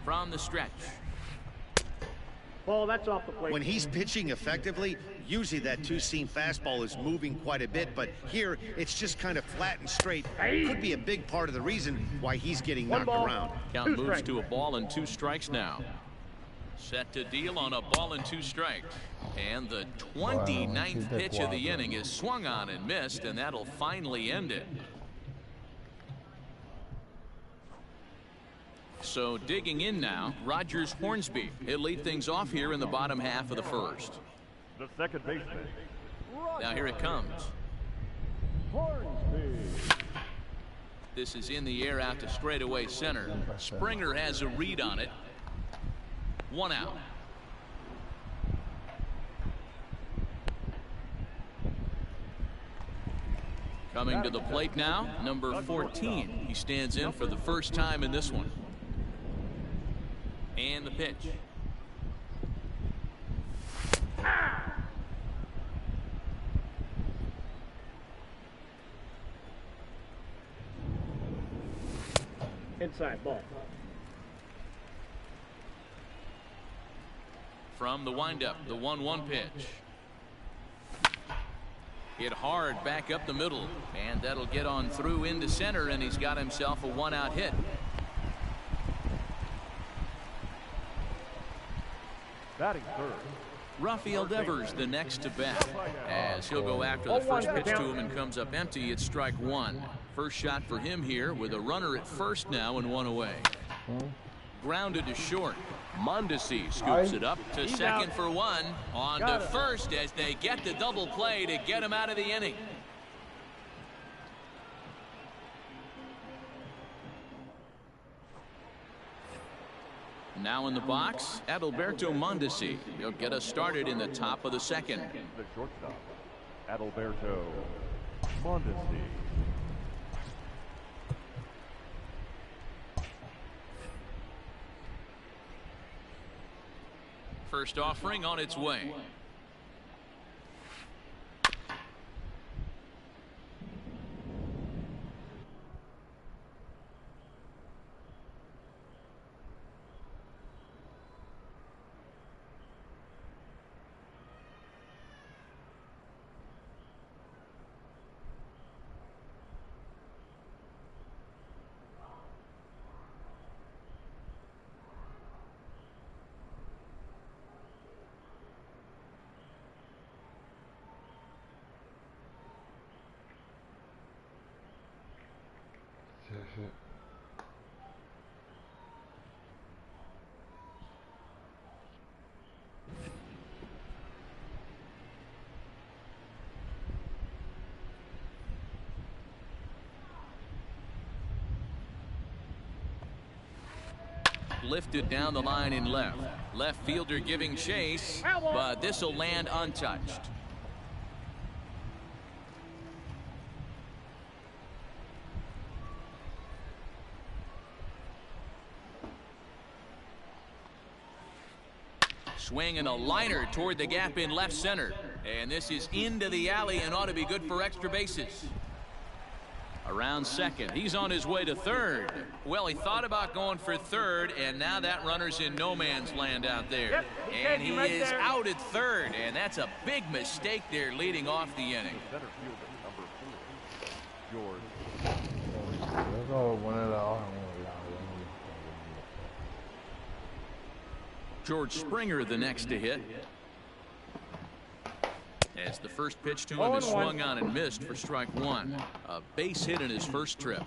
From the stretch. Ball, that's off the plate. When he's pitching effectively, usually that two-seam fastball is moving quite a bit, but here it's just kind of flat and straight. Could be a big part of the reason why he's getting One knocked ball. around. Count 2 moves strikes. to a ball and 2 strikes now. Set to deal on a ball and 2 strikes. And the 29th pitch of the inning is swung on and missed, and that'll finally end it. So digging in now, Rogers Hornsby. He'll lead things off here in the bottom half of the first. The second baseman, Now here it comes. Hornsby. This is in the air out to straightaway center. Springer has a read on it. 1 out. Coming to the plate now, number 14. He stands in for the first time in this one. And the pitch. Inside ball. From the windup, the 1-1 pitch. Hit hard back up the middle, and that'll get on through into center, and he's got himself a 1-out hit. Batting third, Rafael Devers the next to bat, as he'll go after the first pitch to him and comes up empty. It's strike 1. First shot for him here with a runner at first now and 1 away. Grounded to short. Mondesi scoops it up to second for 1. On to first as they get the double play to get him out of the inning. Now in the box, Adalberto Mondesi. He'll get us started in the top of the second. the shortstop, Adalberto Mondesi. First offering on its way. Sí, sí. lifted down the line in left. Left fielder giving chase, but this will land untouched. Swing and a liner toward the gap in left center. And this is into the alley and ought to be good for extra bases. Around second. He's on his way to third. Well, he thought about going for third, and now that runner's in no man's land out there. And he is out at third, and that's a big mistake there leading off the inning. Center fielder, number 4, George Springer the next to hit. As the first pitch to him is swung on and missed for strike one. A base hit in his first trip.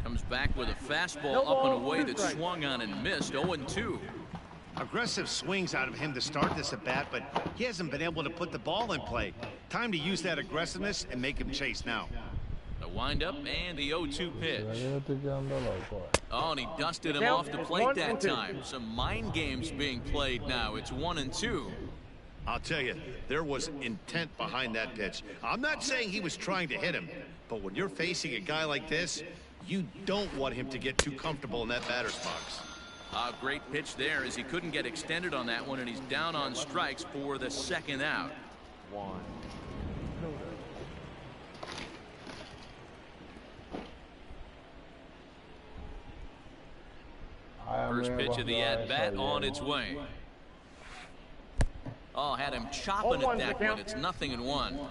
Comes back with a fastball up and away that swung on and missed. 0-2. Aggressive swings out of him to start this at bat, but he hasn't been able to put the ball in play. Time to use that aggressiveness and make him chase now. The windup and the 0-2 pitch. Oh, and he dusted him off the plate that time. Some mind games being played now. It's 1-2. I'll tell you, there was intent behind that pitch. I'm not saying he was trying to hit him, but when you're facing a guy like this, you don't want him to get too comfortable in that batter's box. A great pitch there as he couldn't get extended on that one, and he's down on strikes for the second out. 1. First pitch of the at-bat on its way. Oh, had him chopping at that one. It's 0-1.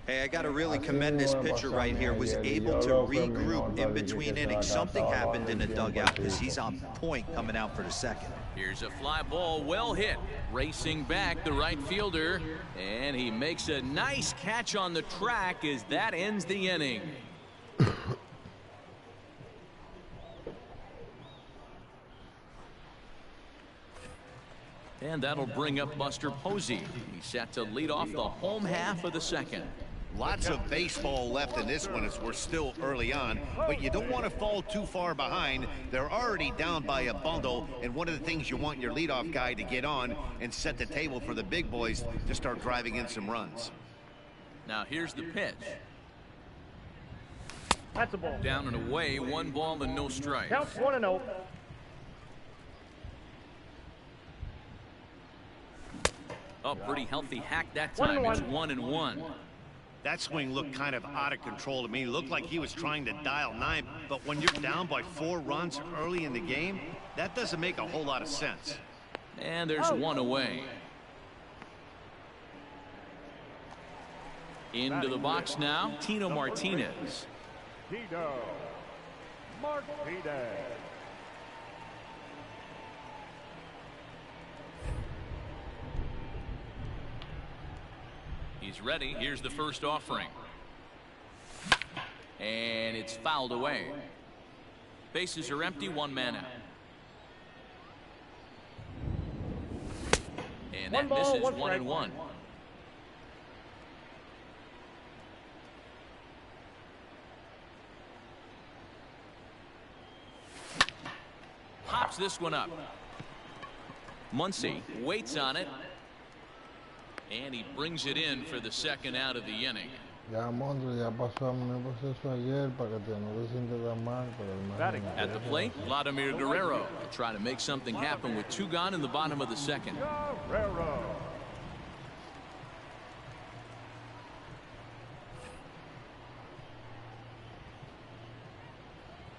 Hey, I got to really commend this pitcher right here. Was able to regroup in between innings. Something happened in the dugout because he's on point coming out for the second. Here's a fly ball, well hit. Racing back the right fielder, and he makes a nice catch on the track as that ends the inning. And that'll bring up Buster Posey. He's set to lead off the home half of the second. Lots of baseball left in this one as we're still early on, but you don't want to fall too far behind. They're already down by a bundle, and one of the things you want your leadoff guy to get on and set the table for the big boys to start driving in some runs. Now here's the pitch. That's a ball. Down and away, 1 ball and no strikes. Counts 1-0. Oh, pretty healthy hack that time. It's 1-1. That swing looked kind of out of control to me. Looked like he was trying to dial 9, but when you're down by 4 runs early in the game, that doesn't make a whole lot of sense. And there's 1 away. Into the box now, Tino Martinez. Tino Martinez. He's ready. Here's the first offering. And it's fouled away. Bases are empty, 1 man out. And that misses 1-1. Pops this one up. Muncy waits on it. And he brings it in for the second out of the inning. At the plate, Vladimir Guerrero will try to make something happen with 2 gone in the bottom of the second. Guerrero.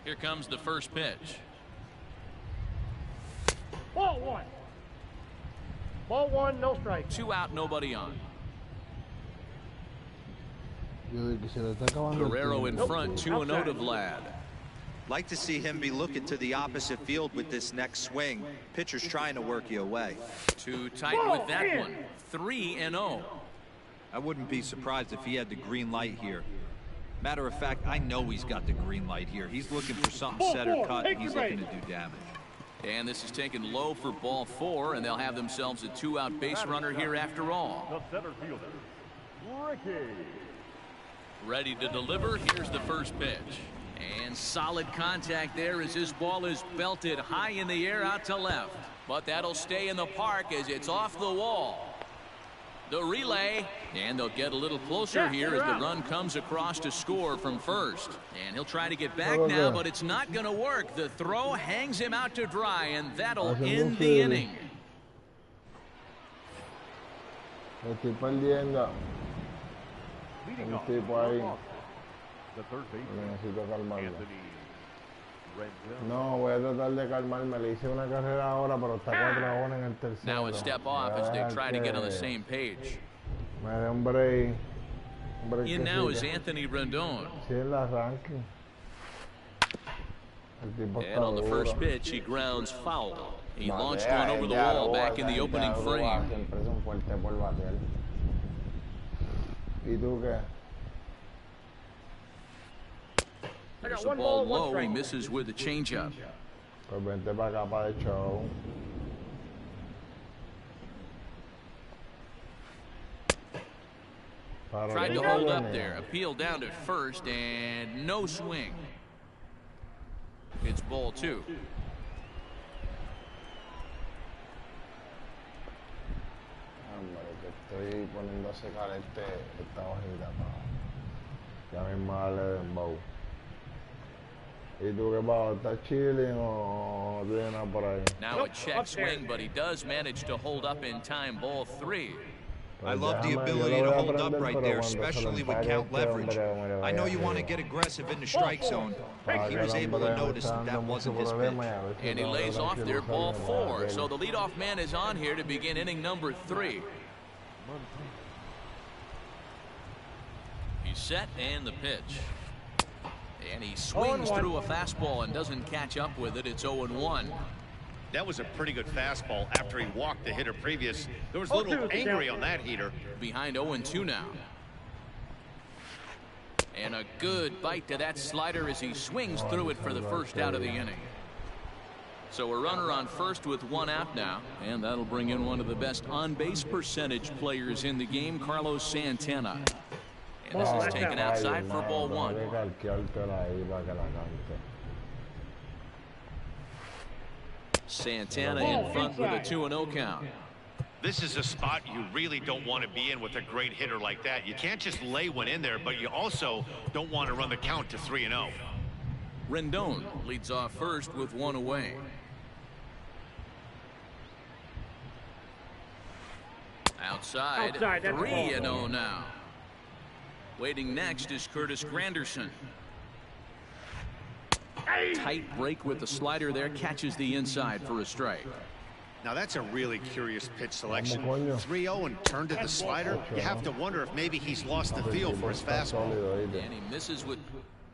Here comes the first pitch. Ball 1. Ball 1, no strike. 2 out, nobody on. Guerrero in front, 2-0 to Vlad. Like to see him be looking to the opposite field with this next swing. Pitcher's trying to work you away. Too tight with that one. 3-0. I wouldn't be surprised if he had the green light here. Matter of fact, I know he's got the green light here. He's looking for something set or cut, and he's looking to do damage. And this is taken low for ball 4, and they'll have themselves a 2-out base runner here after all. The center fielder, Ricky. Ready to deliver. Here's the first pitch. And solid contact there as this ball is belted high in the air out to left. But that'll stay in the park as it's off the wall. The relay, and they'll get a little closer here as the run comes across to score from first. And he'll try to get back now, but it's not going to work. The throw hangs him out to dry, and that'll end the inning. Estoy perdiendo. Leading Un off, tipo ahí. the third baseman, Necesito calmarme. Anthony Rendon. No, voy a tratar de calmarme. Le hice una carrera ahora, pero está 4-1 en el tercero. Now a step off as they try to get on the same page. Me dé un break. In now is Anthony Rendon. Sí, el arranque. El tipo And está on the duro. first pitch, he grounds foul. He Batea, launched one over the ya, wall lo back in the batea, opening lo frame. batea, siempre son fuertes por batear. ¿Y tú qué? There's a ball low. He misses with a changeup. Pues vente para acá para el show. Para Tried lo to que hold viene. up there. Appeal down to first and no swing. It's ball 2. Hombre, que estoy poniendo a secar esta hojita. Ya mismo dale dembow. ¿Y tú qué pasa? ¿Estás chilling o no tienes nada por ahí? Now a check swing, but he does manage to hold up in time. Ball 3. I love the ability to hold up right there, especially with count leverage. I know you want to get aggressive in the strike zone. He was able to notice that wasn't his pitch. And he lays off there, ball 4. So the leadoff man is on here to begin inning number 3. He's set and the pitch. And he swings through a fastball and doesn't catch up with it. It's 0-1. That was a pretty good fastball after he walked the hitter previous. There was a little angry on that heater. Behind 0-2 now. And a good bite to that slider as he swings through it for the first out of the inning. So a runner on first with 1 out now, and that'll bring in one of the best on-base percentage players in the game, Carlos Santana. And this is taken outside for ball 1. Santana in front with a 2-0 count. This is a spot you really don't want to be in with a great hitter like that. You can't just lay one in there, but you also don't want to run the count to 3-0. Rendon leads off first with 1 away. Outside 3-0 now. Waiting next is Curtis Granderson. Tight break with the slider there, catches the inside for a strike. Now that's a really curious pitch selection. 3-0 and turned to the slider. You have to wonder if maybe he's lost the feel for his fastball. And he misses with.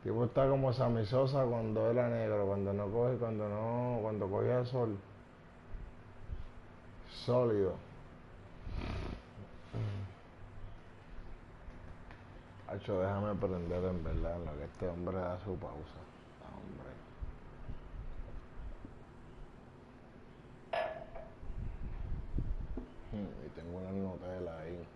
Tipo está como Sammy Sosa cuando era negro, cuando no coge, cuando cogía sol. Sólido. Hacho, déjame prender en verdad en lo que este hombre da su pausa. Hombre. Y tengo una Nutella ahí.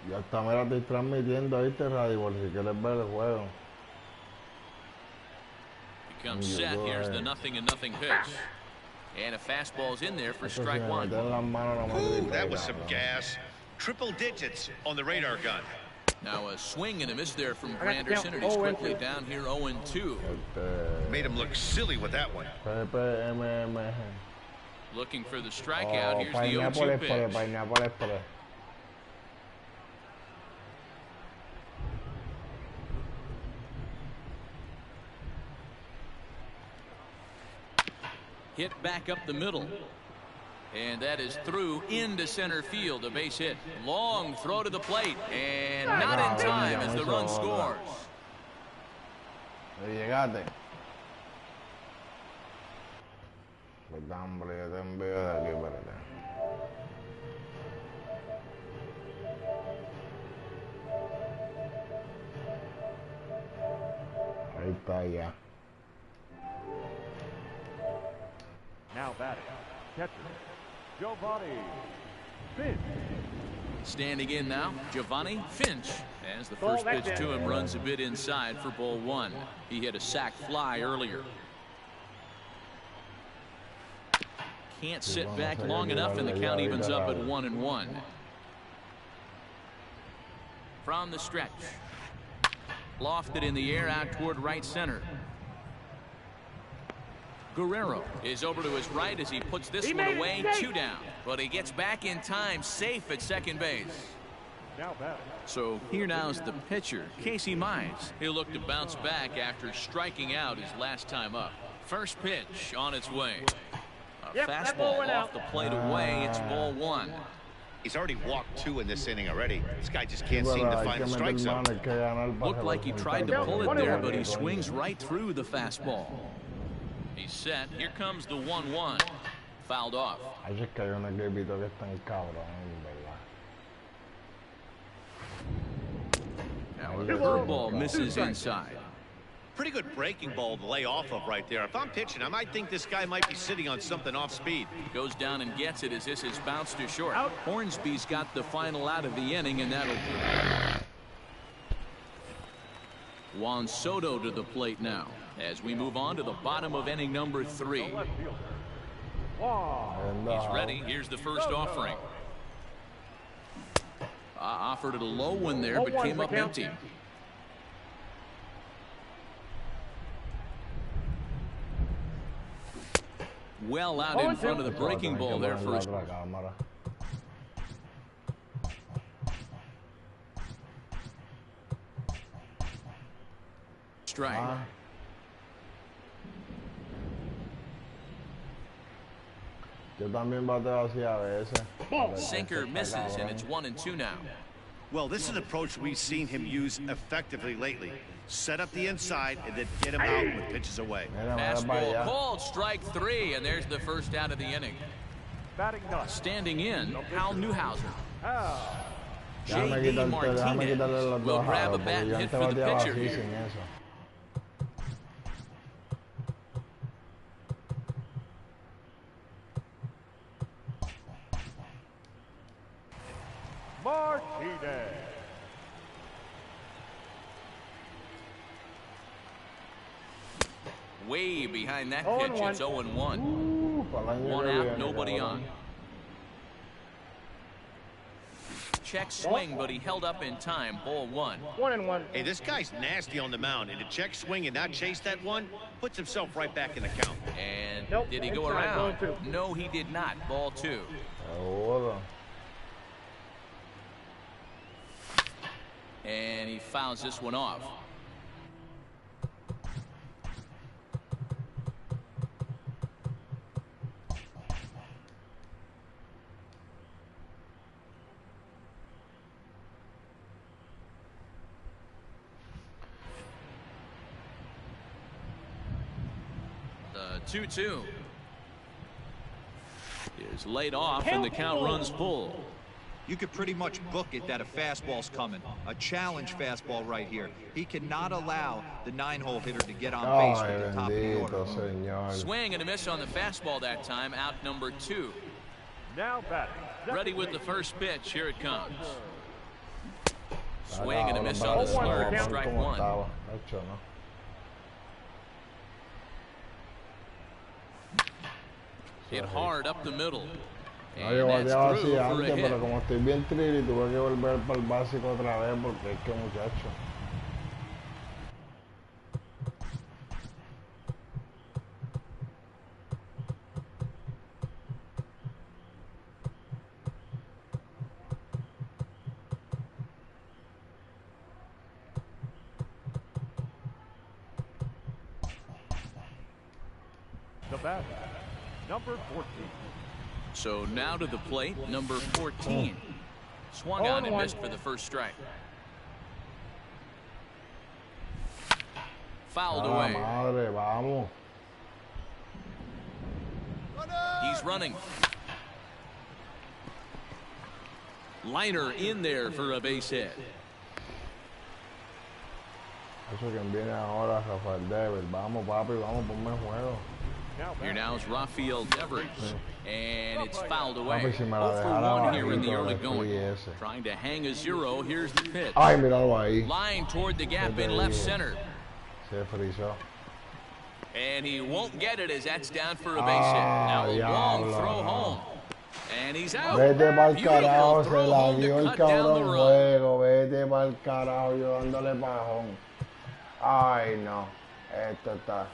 Ya está, mira, estoy transmitiendo ahí, Radio, por si quieres ver el juego. He comes set. Here's the 0-0 pitch. And a fastball's in there for strike 1. Ooh, that was some gas. Triple digits on the radar gun. Now a swing and a miss there from Granderson, and he's quickly down here 0-2. Made him look silly with that one. Looking for the strikeout. Here's the 0-2 pitch. Hit back up the middle. And that is through into center field, a base hit. Long throw to the plate, and not in time as the run scores. Llegaste. Pues hombre, yo te envío de aquí, espérate. Ahí está ya. Now batting, catcher, Giovanni Finch. Standing in now, Giovanni Finch. As the first pitch to him runs a bit inside for ball one. He hit a sac fly earlier. Can't sit back long enough, and the count evens up at 1-1. From the stretch. Lofted in the air out toward right center. Guerrero is over to his right as he puts this one away, 2 down. But he gets back in time, safe at second base. So here now is the pitcher, Casey Mize. He'll look to bounce back after striking out his last time up. First pitch on its way. A fastball off the plate away. It's ball one. He's already walked 2 in this inning already. This guy just can't seem to find the strike zone. Looked like he tried to pull it there, but he swings right through the fastball. He's set. Here comes the 1-1. Fouled off. Ahí es que hay un equipito que está en cabrón, ¿verdad? Now the curveball misses inside. Pretty good breaking ball to lay off of right there. If I'm pitching, I might think this guy might be sitting on something off speed. Goes down and gets it as this is bounced to short. Hornsby's got the final out of the inning, and that'll do. Juan Soto to the plate now as we move on to the bottom of inning number 3. He's ready. Here's the first offering. Offered it a low one there, but came up empty. Well out in front of the breaking ball there first. Strike. Yo también bateo así a veces. Sinker misses, and it's 1-2 now. Well, this is an approach we've seen him use effectively lately. Set up the inside and then get him out with pitches away. Fastball called, strike 3, and there's the first out of the inning. Standing in, Hal Newhouser. J.D. Martinez will grab a bat and hit for the pitcher here. Martinez. Way behind that pitch, it's 0-1. One out, nobody on. Check swing, but he held up in time. Ball 1. 1-1. Hey, this guy's nasty on the mound, and to check swing and not chase that one puts himself right back in the count. And did he go around? No, he did not. Ball 2. And he fouls this one off. The 2-2 is laid off, and the count runs full. You could pretty much book it that a fastball's coming. A challenge fastball right here. He cannot allow the 9-hole hitter to get on base with the top of the order. Señor. Swing and a miss on the fastball that time. Out number 2. Now batting. Ready with the first pitch. Here it comes. Swing and a miss on the slurve. Strike 1. Hit hard up the middle. No, yo bateaba así antes, pero como estoy bien trilly, tuve que volver para el básico otra vez porque es que muchacho. The bat, number 14, So now to the plate, number 14. Swung on and missed for the first strike. Fouled away. Madre, vamos. He's running. Liner in there for a base hit. Eso que viene ahora, Rafael Devers. Vamos, papi, vamos, ponme en juego. Here now is Rafael Devers. And it's fouled away. Papi, si me la 0 for dejara 1 here in the bajito, early le going. fui ese. Trying to hang a 0. Here's the pitch. Ay, míralo ahí. Line toward the gap in left center. Se frizó. And he won't get it as that's down for a base hit. Now a long diablo. throw home. And he's out. Vete pa'l Beautiful carajo, se throw la home dio to el cut down the cabrón run. juego. Vete pa'l carajo, yo dándole pajón. Ay, no. Esto está.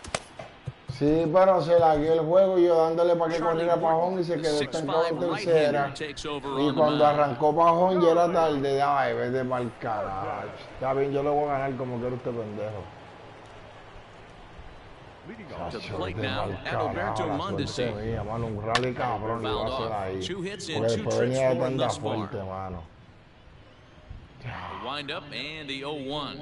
Sí, pero se la dio el juego y yo dándole para que corriera pajón y se quedó estancado en tercera. Y cuando arrancó pajón ya era tarde. Ay, vete pa'l carajo. Está bien, yo le voy a ganar como quiera usted pendejo. To the plate now, Adalberto Mondesi. Mano, un rally cabrón le iba a hacer ahí. 2 hits Porque and 2 después trips venía de for him tanda thus far. fuerte, mano. The wind up and the 0-1.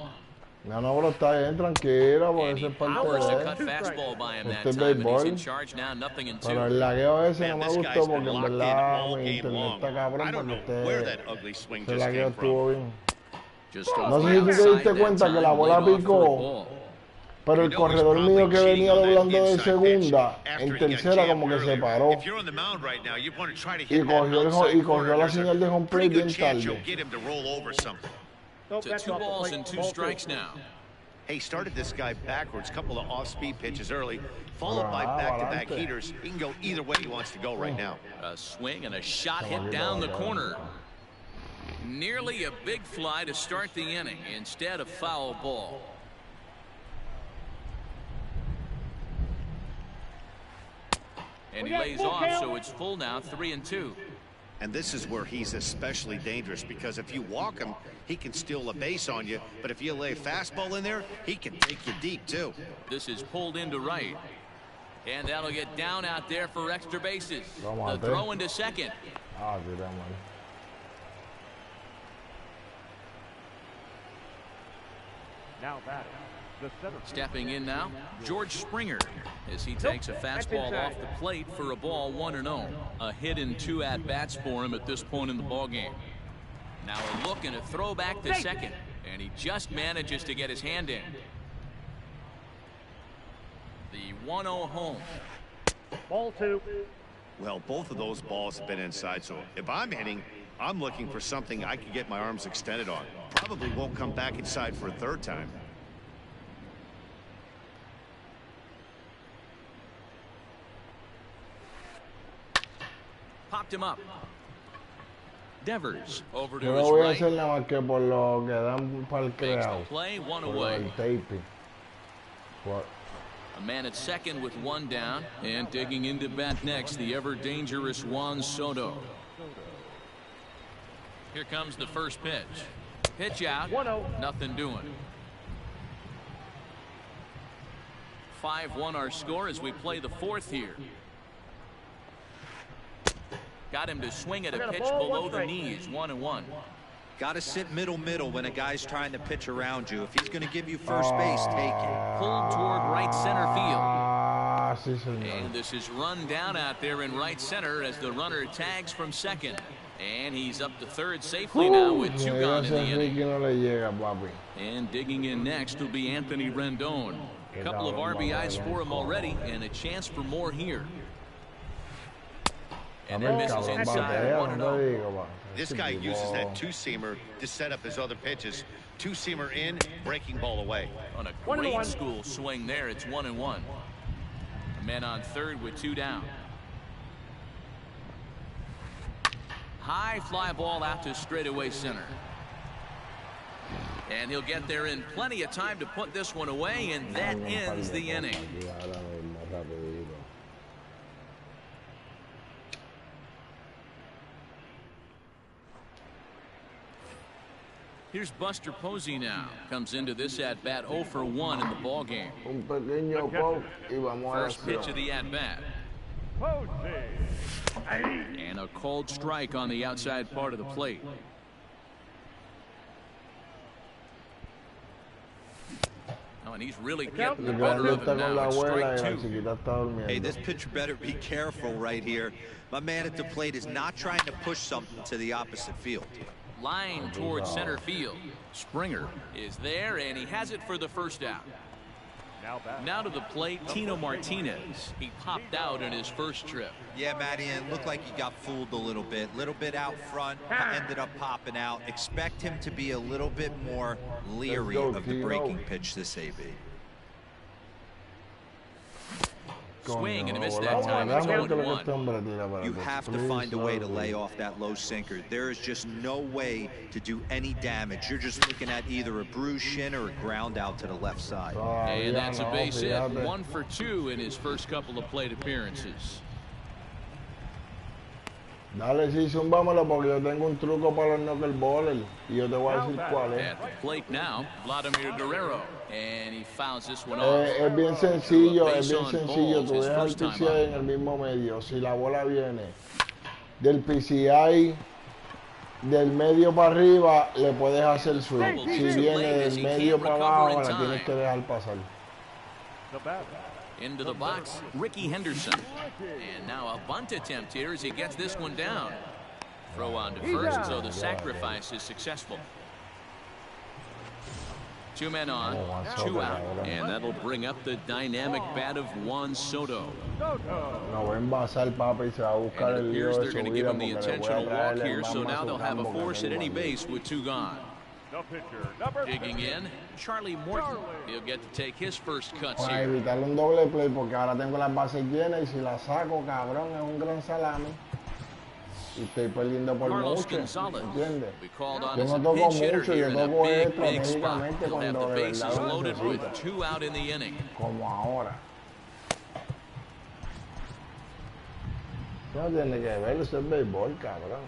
No, pero está bien, tranquilo, porque And eso he es parte powers de a él. cut fastball by him that Este time, and he's béisbol. in charge now, 0-2. Pero el lagueo ese no Man, me this gustó guy's porque been en locked in verdad all mi game internet long. está cabrón I para don't que know where usted. that ugly swing Ese just lagueo came estuvo from. bien. Just No off sé the si tú te outside diste that cuenta que la time, bola laid off for a picó, ball. pero el You know he's corredor mío probably que venía cheating on that doblando de inside pitch segunda, after en he got tercera jammed como que se earlier. paró If you're on the mound right now, you want to try to y hit that cogió, outside y cogió corner. la There's señal de home a pretty plate bien good chance you'll tarde. get him to roll over something. To 2 balls and 2 strikes now. Hey, started this guy backwards, couple of off-speed pitches early, followed by Ah, back-to-back adelante. heaters. He can go either way he wants to go right now. A swing and a shot hit down the corner. Nearly a big fly to start the inning instead of foul ball. And he lays off, so it's full now, 3-2. And this is where he's especially dangerous, because if you walk him, he can steal a base on you. But if you lay a fastball in there, he can take you deep, too. This is pulled into right. And that'll get down out there for extra bases. Vamos The a ver. throw into second. Ah, tira mal. Now batting, the center fielder. Stepping in now, George Springer, as he takes a fastball off the plate for a ball 1-0. A hit and 2 at-bats for him at this point in the ballgame. Now a look and a throw back to second, and he just manages to get his hand in. The 1-0 home. Ball 2. Well, both of those balls have been inside, so if I'm hitting, I'm looking for something I can get my arms extended on. Probably won't come back inside for a third time. Popped him up. Devers over to Yo no his voy a right. hacer nada más que por lo que dan para el Makes the creado. play, 1 Por away. el taping. Por- A man at second with 1 down, and digging into bat next, the ever-dangerous Juan Soto. Here comes the first pitch. Pitch out, 1-0. nothing doing. 5-1 our score as we play the 4th here. Got him to swing at a got a pitch ball, below 1 the strike. knees, 1-1. Got to sit middle when a guy's trying to pitch around you. If he's going to give you first base, take it. Pulled toward right center field. Ah, sí, señor. And this is run down out there in right center as the runner tags from second. And he's up to third safely now with 2 gone in the Ese inning. Ricky no le llega, papi. And digging in next will be Anthony Rendon. A couple of RBIs for him already and a chance for more here. And it misses inside, 1-0. This guy uses that two-seamer to set up his other pitches. Two-seamer in, breaking ball away. On a 1-1. great school swing there, it's 1-1. A man on third with 2 down. High fly ball out to straightaway center. And he'll get there in plenty of time to put this one away, and that ends the inning. Here's Buster Posey now. Comes into this at-bat 0 for 1 in the ballgame. Un pequeño pop y vamos a la First pitch acción. of the at-bat. Posey. And a called strike on the outside part of the plate. Oh, and he's really getting the better of it now. It's strike two. Hey, this pitcher better be careful right here. My man at the plate is not trying to push something to the opposite field. Line towards center field. Springer is there, and he has it for the first out. Now to the plate, Tino Martinez. He popped out in his first trip. Yeah, Matty, and it looked like he got fooled a little bit. Out front, ended up popping out. Expect him to be a little bit more leery of the breaking pitch this AB. Swing and a miss that time. It's 0-1. You have to find a way to lay off that low sinker. There is just no way to do any damage. You're just looking at either a bruised shin or a ground out to the left side. And that's a base hit. 1 for 2 in his first couple of plate appearances. Dale, sí, zumbámoslo porque yo tengo un truco para los knuckleballers y yo te voy a decir cuál es. At the plate now, Vladimir Guerrero, and he fouls this one off. Es bien sencillo, Tú dejas el PCI en el mismo medio. Si la bola viene del PCI del medio para arriba, le puedes hacer swing. Si viene del medio para abajo, la tienes que dejar pasar. Into the box, Ricky Henderson. And now a bunt attempt here as he gets this one down. Throw on to first, so the sacrifice is successful. 2 men on, 2 out, and that'll bring up the dynamic bat of Juan Soto. And it appears they're going to give him the intentional walk here, so now they'll have a force at any base with 2 gone. Digging in, Charlie Morton. He'll get to take his first cuts Para here. evitar un doble play porque ahora tengo las bases llenas y si la saco, cabrón, es un gran salami. Y estoy perdiendo por Carlos mucho, Gonzalez. ¿entiendes? We called on Yo as no a toco pinch hitter mucho, here yo in a toco big spot. estratégicamente He'll have cuando the de bases verdad lo loaded with necesito. 2 out in the inning. Como ahora. Eso no tiene que ver, eso es béisbol, cabrón.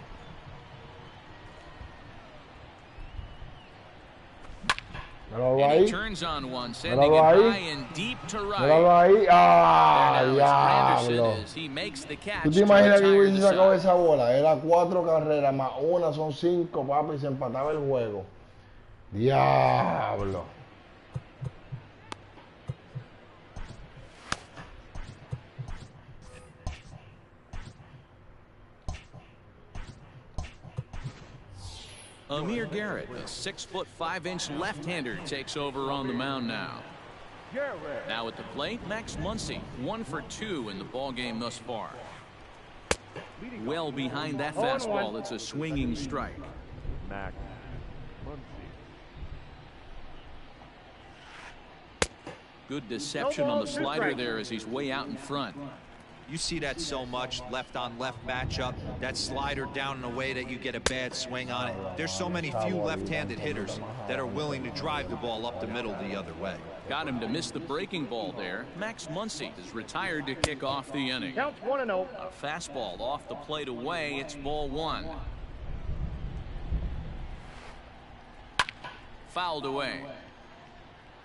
And he turns on one, sending it Míralo ahí. high and deep to right. Míralo ahí. ¡Ah, There now it's diablo! Granderson as he makes the catch ¿Tú to te imaginas que retire hubiese the sacado side. esa bola? Era 4 carreras más una, son 5, papi, y se empataba el juego. ¡Diablo! Amir Garrett, a 6'5" left-hander, takes over on the mound now. Now at the plate, Max Muncy, 1 for 2 in the ballgame thus far. Well behind that fastball, it's a swinging strike. Max Good deception on the slider there as he's way out in front. You see that so much, left-on-left matchup, that slider down in a way that you get a bad swing on it. There's so many few left-handed hitters that are willing to drive the ball up the middle the other way. Got him to miss the breaking ball there. Max Muncy is retired to kick off the inning. Counts 1-0. A fastball off the plate away. It's ball 1. Fouled away.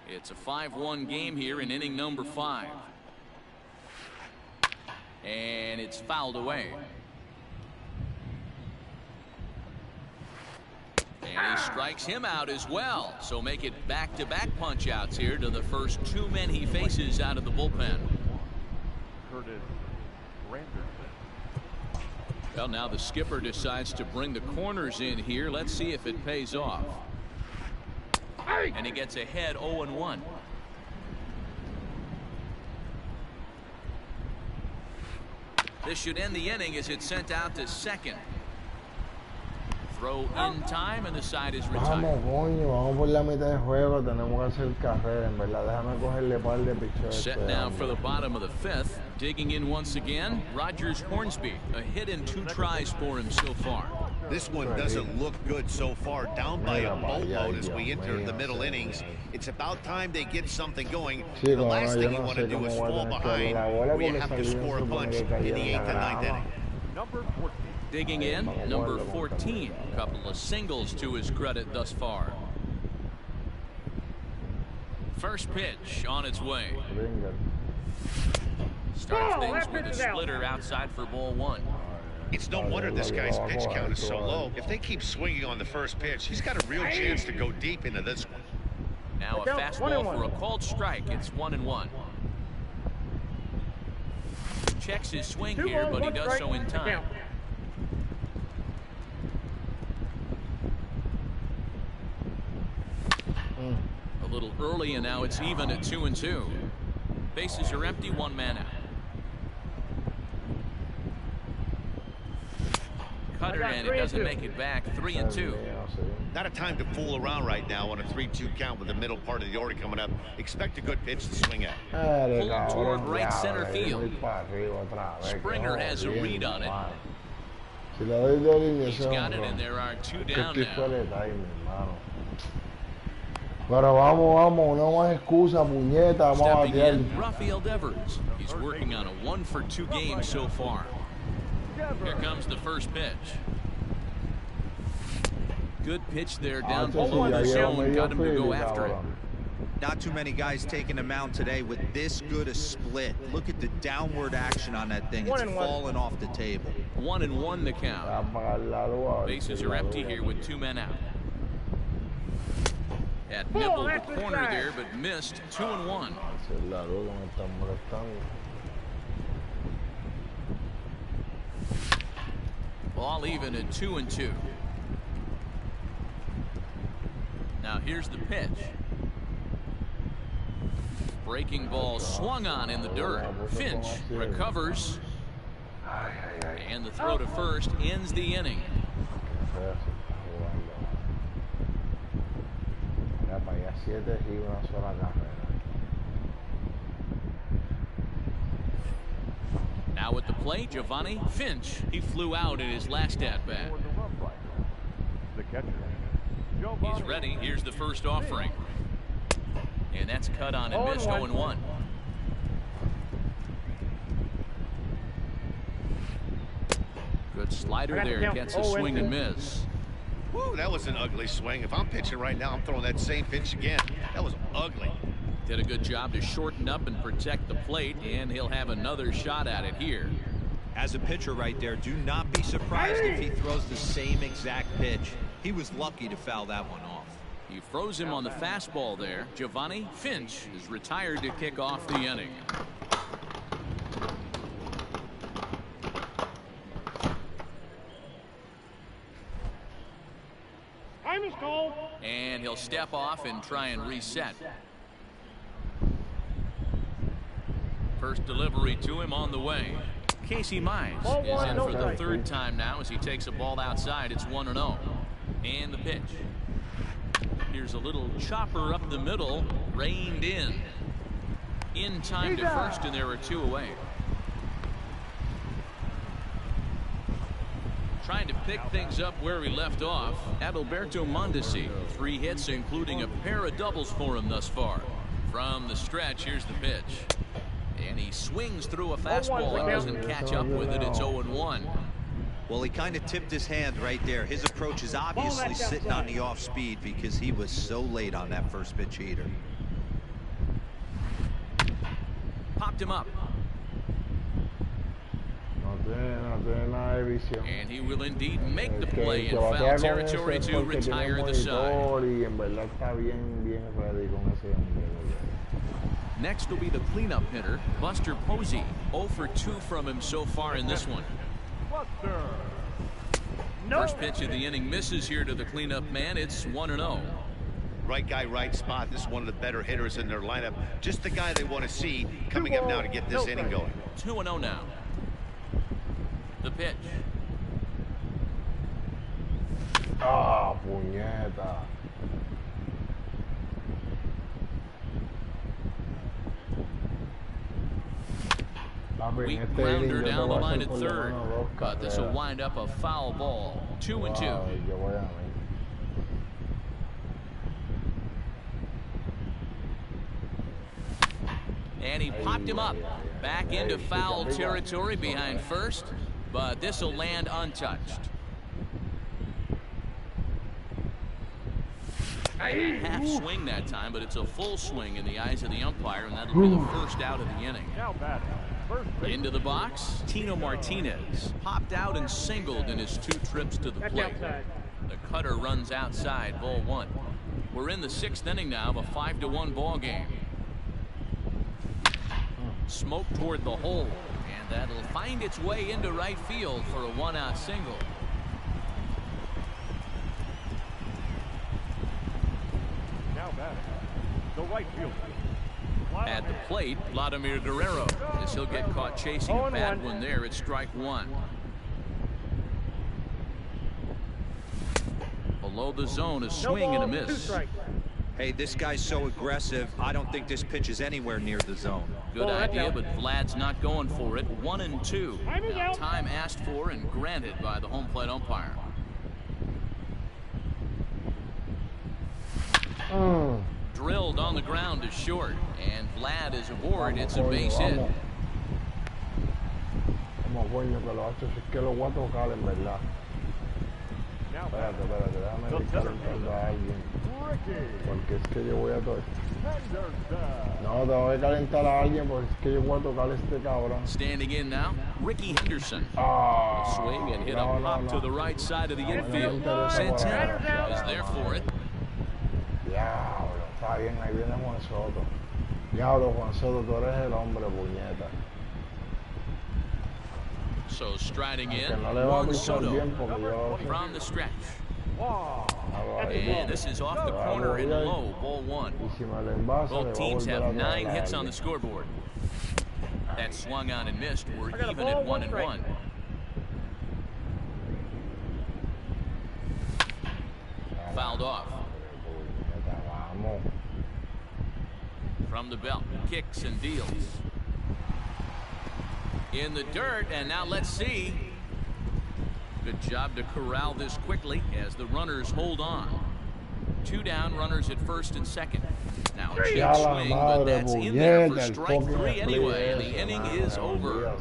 It's a 5-1 game here in inning number 5. And it's fouled away. And he strikes him out as well. So make it back-to-back punch-outs here to the first 2 men he faces out of the bullpen. Well, now the skipper decides to bring the corners in here. Let's see if it pays off. And he gets ahead 0-1. This should end the inning as it's sent out to second. Throw in time and the side is retired. Vamos, coño, vamos por la mitad del juego, tenemos que hacer carrera, en verdad. Déjame cogerle par de picheos. Set now for the bottom of the 5th. Digging in once again, Rogers Hornsby. A hit in 2 tries for him so far. This one doesn't look good so far. Down by a boatload as we enter the middle innings. It's about time they get something going. The last thing you want to do is fall behind where you have to score a punch in the 8th and 9th inning. Digging in, number 14. A couple of singles to his credit thus far. First pitch on its way. Starts things with a splitter outside for ball 1. It's no wonder this guy's pitch count is so low. If they keep swinging on the first pitch, he's got a real chance to go deep into this one. Now a fastball for a called strike. It's 1-1. Checks his swing here, but he does so in time. A little early, and now it's even at 2-2. Bases are empty, one man out. Cutter, and it doesn't make it back. 3-2. Not a time to fool around right now on a 3-2 count with the middle part of the order coming up. Expect a good pitch to swing at. Pulled toward right center field. Springer has a read on it. He's got it, and there are two down now. Pero vamos, no más excusa, puñeta, vamos a Stepping batear. in, Rafael Devers. He's working on a 1-for-2 game so far. Here comes the first pitch. Good pitch there down below the zone. Got him to go after it. Not too many guys taking a mound today with this good a split. Look at the downward action on that thing. It's falling off the table. 1-1 the count. Bases are empty here with two men out. Had nibbled the corner there, but missed. 2-1. Ball even at 2-2. Now here's the pitch. Breaking ball swung on in the dirt. Finch recovers. And the throw to first ends the inning. Now at the plate, Giovanni Finch. He flew out in his last at-bat. The catcher. He's ready. Here's the first offering. And that's cut on and missed. 0-1. Good slider there. Gets a swing and miss. Woo, that was an ugly swing. If I'm pitching right now, I'm throwing that same pitch again. That was ugly. Did a good job to shorten up and protect the plate, and he'll have another shot at it here. As a pitcher right there, do not be surprised if he throws the same exact pitch. He was lucky to foul that one off. He froze him on the fastball there. Giovanni Finch is retired to kick off the inning. Time is called. And he'll step off and try and reset. First delivery to him on the way. Casey Mize is in for the third time now as he takes a ball outside. It's 1-0. And the pitch. Here's a little chopper up the middle, reined in. In time to first, and there are two away. Trying to pick things up where he left off. Adalberto Mondesi, 3 hits, including a pair of doubles for him thus far. From the stretch, here's the pitch. And he swings through a fastball and doesn't catch up with it. It's 0-1. Well, he kind of tipped his hand right there. His approach is obviously sitting on the off speed because he was so late on that first pitch heater. Popped him up. And he will indeed make the play in foul territory to retire the side. Next will be the cleanup hitter, Buster Posey. 0 for 2 from him so far in this one. First pitch of the inning misses here to the cleanup man. It's 1-0. Right guy, right spot. This is one of the better hitters in their lineup. Just the guy they want to see coming up now to get this inning going. 2-0 now. The pitch. Ah, puñeta. Weak grounder down the line at third, but this will wind up a foul ball. 2-2. And he popped him up back into foul territory behind first, but this will land untouched. Half swing that time, but it's a full swing in the eyes of the umpire, and that'll be the first out of the inning. Now batting, Into the box, Tino Martinez popped out and singled in his 2 trips to the plate. The cutter runs outside, ball 1. We're in the 6th inning now of a 5-1 ball game. Smoke toward the hole, and that'll find its way into right field for a 1-out single. Now batting, the right fielder. At the plate, Vladimir Guerrero, as he'll get caught chasing a bad one there at strike 1. Below the zone, a swing and a miss. Hey, this guy's so aggressive, I don't think this pitch is anywhere near the zone. Good idea, but Vlad's not going for it. 1-2. Now, time asked for and granted by the home plate umpire. Drilled on the ground to short, and Vlad is aboard. It's a base hit. Vamos, coño, que lo hacho, si es que lo voy a tocar en verdad. Espérate, déjame ir calentando a alguien. Porque es que yo voy a tocar. No, tengo que calentar a alguien porque es que yo voy a tocar a este cabrón. Standing in now, Ricky Henderson. Swing and hit a pop to the right side of the infield. Santana is there for it. Diablo, está bien, ahí viene Juan Soto. Diablo, Juan Soto, tú eres el hombre, puñeta. So striding in, No le va a Juan pisar Soto bien porque yo... from the stretch. And this is off the corner and low, ball 1. Y si me lo envasa, le Both voy a teams volver a have 9 tocar a hits on alguien. the scoreboard. That swung on and missed. We're even at 1-1. Fouled off. Vamos. From the belt, kicks and deals. In the dirt, and now let's see. Good job to corral this quickly as the runners hold on. 2 down, runners at first and second. Now a cheap swing, but that's in there for strike 3 anyway, and the inning is over.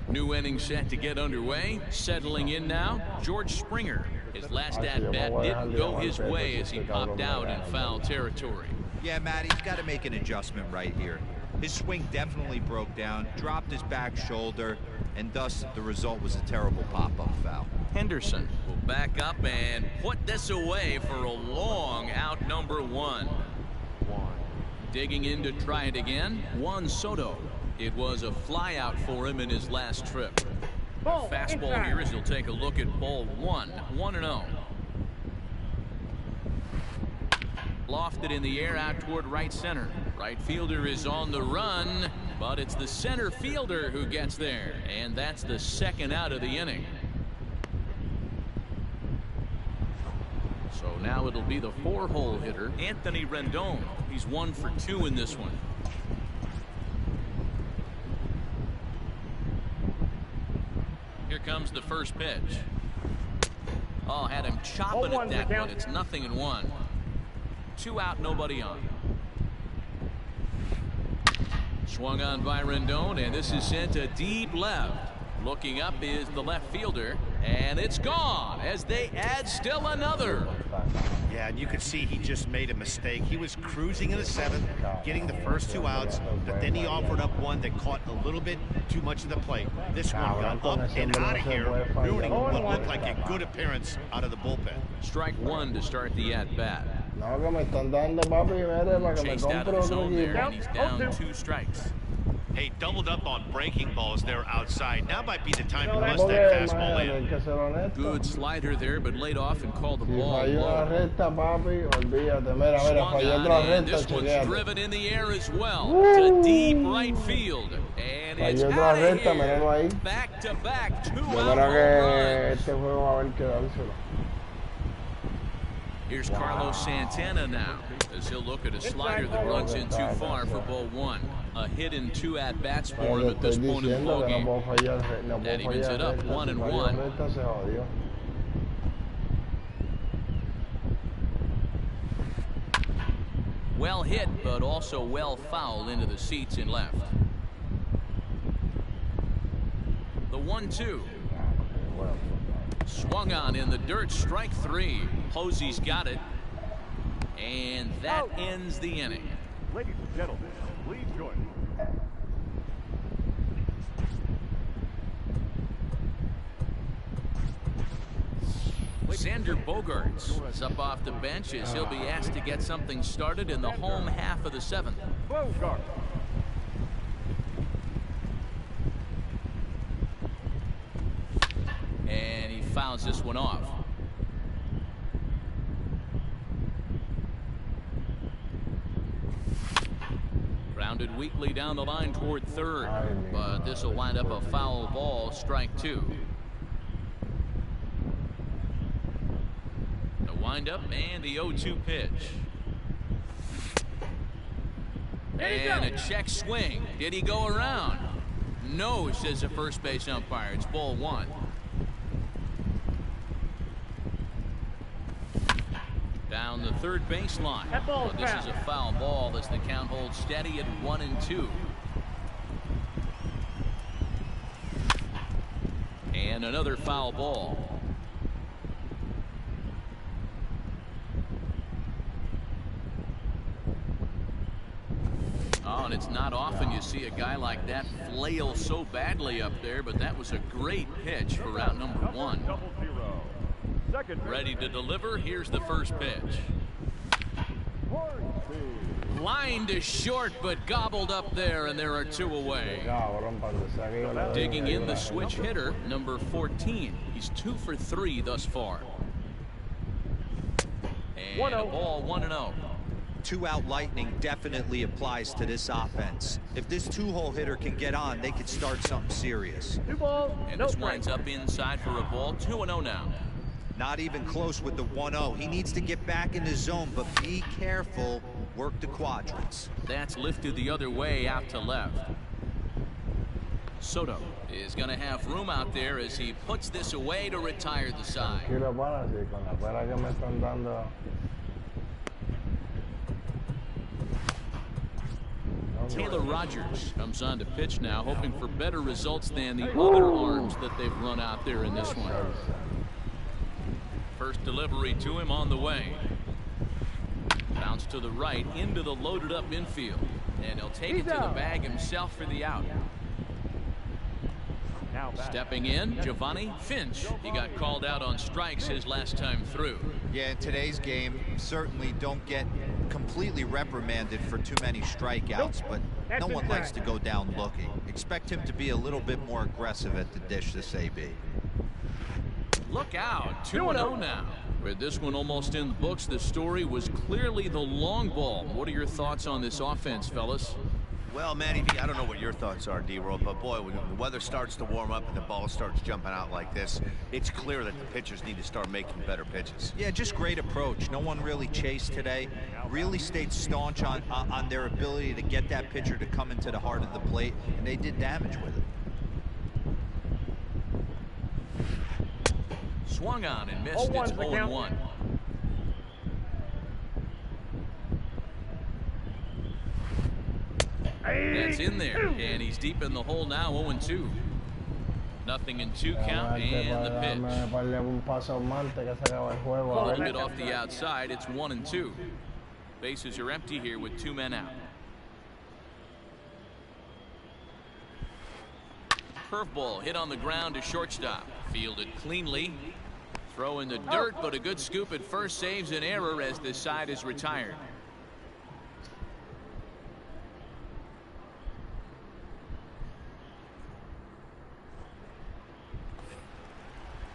New inning set to get underway. Settling in now, George Springer. His last at-bat didn't go his way as he popped out in foul territory. Yeah, Matt, he's got to make an adjustment right here. His swing definitely broke down, dropped his back shoulder, and thus the result was a terrible pop-up foul. Henderson will back up and put this away for a long out, number 1. Digging in to try it again, Juan Soto. It was a fly out for him in his last trip. Fastball here as he'll take a look at ball 1, 1-0. Lofted in the air out toward right center. Right fielder is on the run, but it's the center fielder who gets there, and that's the 2nd out of the inning. So now it'll be the 4-hole hitter, Anthony Rendon. He's 1 for 2 in this one. Here comes the first pitch. Oh, had him chopping at that one. It's 0-1. 2 out, nobody on. Swung on by Rendon, and this is sent to deep left. Looking up is the left fielder, and it's gone as they add still another. Yeah, and you could see he just made a mistake. He was cruising in the 7th, getting the first 2 outs, but then he offered up one that caught a little bit too much of the plate. This one got up and out of here, ruining what looked like a good appearance out of the bullpen. Strike 1 to start the at-bat. No, que me están dando, papi, mire, para que me Chased out of compre the otro zone there, equipo. and he's down 2 strikes. Hey, doubled up on breaking balls there outside. Now might be the time to bust Porque, that fastball man, hay in. que ser honesto. Good slider there, but laid off and called the Si ball falló una low. recta, papi, olvídate. Mira, Swung falló on, otra and recta, this one's chequeate. driven in the air as well to deep right field, and it's Falló otra out of recta, míralo here. ahí. Back-to-back Yo 2-out creo home que runs. este juego va a haber que dárselo. Here's Carlos Santana now, as he'll look at a slider that runs in too far for ball 1. A hit in 2 at-bats for him at this point in the ball game. That evens it up 1-1. Well hit, but also well fouled into the seats in left. The 1-2. Swung on in the dirt, strike 3. Posey's got it. And that ends the inning. Ladies and gentlemen, please join me. Xander Bogaerts is up off the bench as he'll be asked to get something started in the home half of the 7th. Bogart. And he fouls this one off. Grounded weakly down the line toward third, but this will wind up a foul ball, strike 2. The windup and the 0-2 pitch. And a check swing. Did he go around? No, says the first base umpire. It's ball 1. Down the third baseline. But this is a foul ball as the count holds steady at 1-2. And another foul ball. Oh, and it's not often you see a guy like that flail so badly up there, but that was a great pitch for route number 1. Ready to deliver. Here's the first pitch. Line to short, but gobbled up there, and there are 2 away. Digging in the switch hitter, number 14. He's 2 for 3 thus far. And a ball 1-0. 2-out lightning definitely applies to this offense. If this 2-hole hitter can get on, they could start something serious. 2 balls. And this winds up inside for a ball. 2-0 now. Not even close with the 1-0. He needs to get back in the zone, but be careful. Work the quadrants. That's lifted the other way out to left. Soto is going to have room out there as he puts this away to retire the side. Taylor Rogers comes on to pitch now, hoping for better results than the other arms that they've run out there in this one. First delivery to him on the way. Bounce to the right into the loaded up infield. And he'll take it to the bag himself for the out. Stepping in, Giovanni Finch. He got called out on strikes his last time through. Yeah, in today's game, certainly don't get completely reprimanded for too many strikeouts, but no one likes to go down looking. Expect him to be a little bit more aggressive at the dish this AB. Look out, 2-0 now. With this one almost in the books, the story was clearly the long ball. What are your thoughts on this offense, fellas? Well, Manny, I don't know what your thoughts are, D-Roll, but boy, when the weather starts to warm up and the ball starts jumping out like this, it's clear that the pitchers need to start making better pitches. Yeah, just great approach. No one really chased today. Really stayed staunch on their ability to get that pitcher to come into the heart of the plate, and they did damage with it. Swung on and missed. It's 0-1. That's in there, and he's deep in the hole now. 0-2. Nothing in 2 count, and the pitch. A little bit off the outside. It's 1-2. Bases are empty here with 2 men out. Curveball hit on the ground to shortstop. Fielded cleanly. Throw in the dirt, but a good scoop at first saves an error as this side is retired.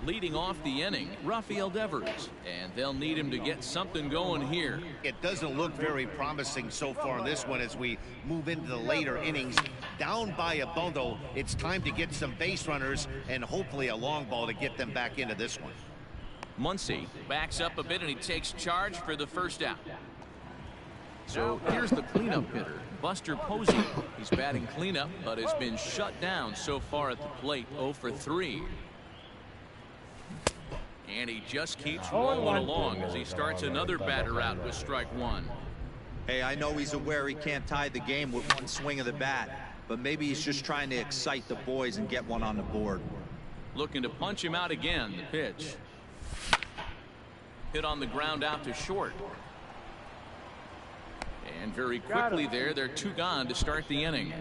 Leading off the inning, Rafael Devers, and they'll need him to get something going here. It doesn't look very promising so far in this one as we move into the later innings. Down by a bundle, it's time to get some base runners and hopefully a long ball to get them back into this one. Muncy backs up a bit and he takes charge for the first out. So here's the cleanup hitter, Buster Posey. He's batting cleanup, but has been shut down so far at the plate, 0 for 3. And he just keeps rolling along as he starts another batter out with strike 1. Hey, I know he's aware he can't tie the game with one swing of the bat, but maybe he's just trying to excite the boys and get one on the board. Looking to punch him out again. The pitch. Hit on the ground out to short. And very quickly they're 2 gone to start the inning.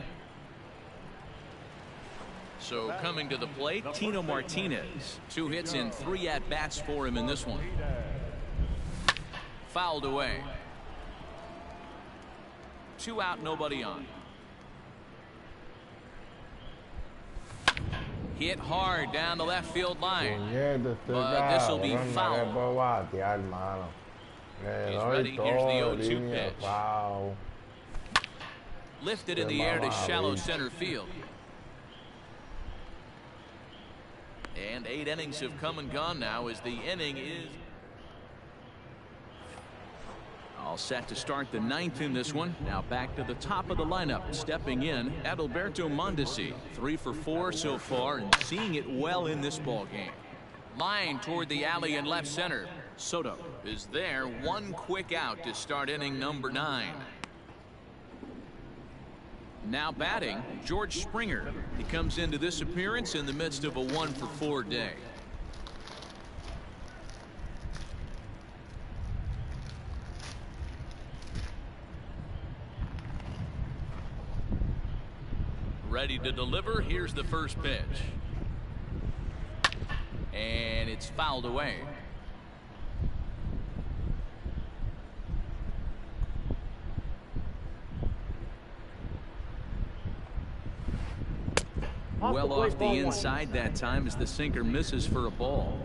So coming to the plate, Tino Martinez. 2 hits in 3 at-bats for him in this one. Fouled away. 2 out, nobody on. Hit hard down the left field line. But this will be foul. He's ready. Here's the 0-2 pitch. Lifted in the air to shallow center field. And 8 innings have come and gone now as the inning is all set to start the 9th in this one. Now back to the top of the lineup. Stepping in, Adalberto Mondesi. 3 for 4 so far and seeing it well in this ball game. Line toward the alley in left center. Soto is there. 1 quick out to start inning number 9. Now batting, George Springer. He comes into this appearance in the midst of a 1 for 4 day. Ready to deliver. Here's the first pitch. And it's fouled away. Well off the inside that time as the sinker misses for a ball.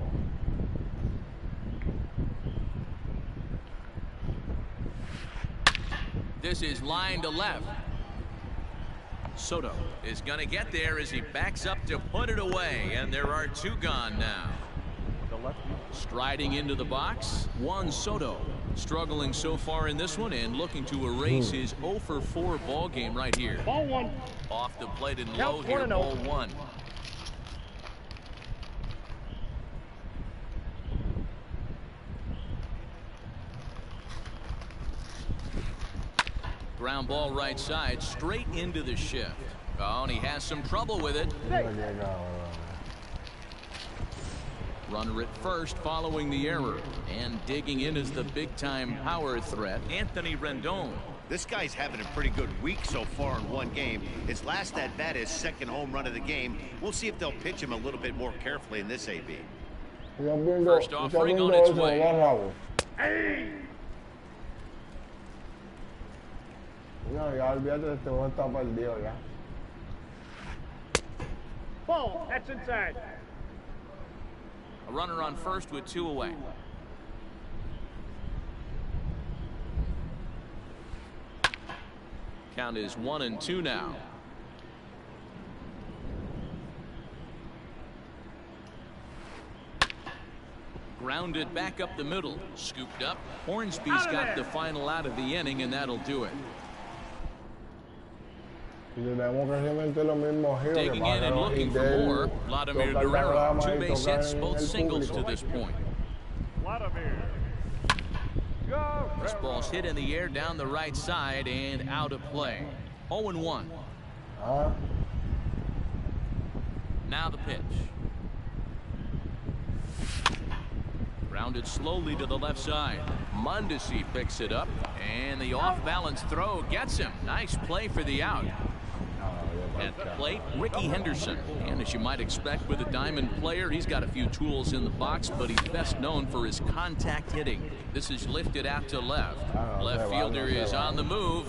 This is line to left. Soto is going to get there as he backs up to put it away, and there are 2 gone now. Striding into the box, Juan Soto. Struggling so far in this one and looking to erase his 0 for 4 ball game right here. Ball 1. Off the plate and low here, ball 1. Ground ball right side, straight into the shift. Oh, and he has some trouble with it. Runner at first following the error. And digging in is the big-time power threat, Anthony Rendon. This guy's having a pretty good week so far in 1 game. His last at-bat is 2nd home run of the game. We'll see if they'll pitch him a little bit more carefully in this AB. First offering on its way. Ball. That's inside. A runner on first with 2 away. Count is 1-2 now. Grounded back up the middle. Scooped up. Hornsby's got the final out of the inning, and that'll do it. Digging in and looking for more. Vladimir Guerrero. 2 base hits, both singles to this point. This ball's hit in the air down the right side and out of play. 0-1. Now the pitch. Grounded slowly to the left side. Mondesi picks it up, and the off-balance throw gets him. Nice play for the out. At the plate, Ricky Henderson. And as you might expect with a Diamond player, he's got a few tools in the box, but he's best known for his contact hitting. This is lifted out to left. Left fielder is on the move.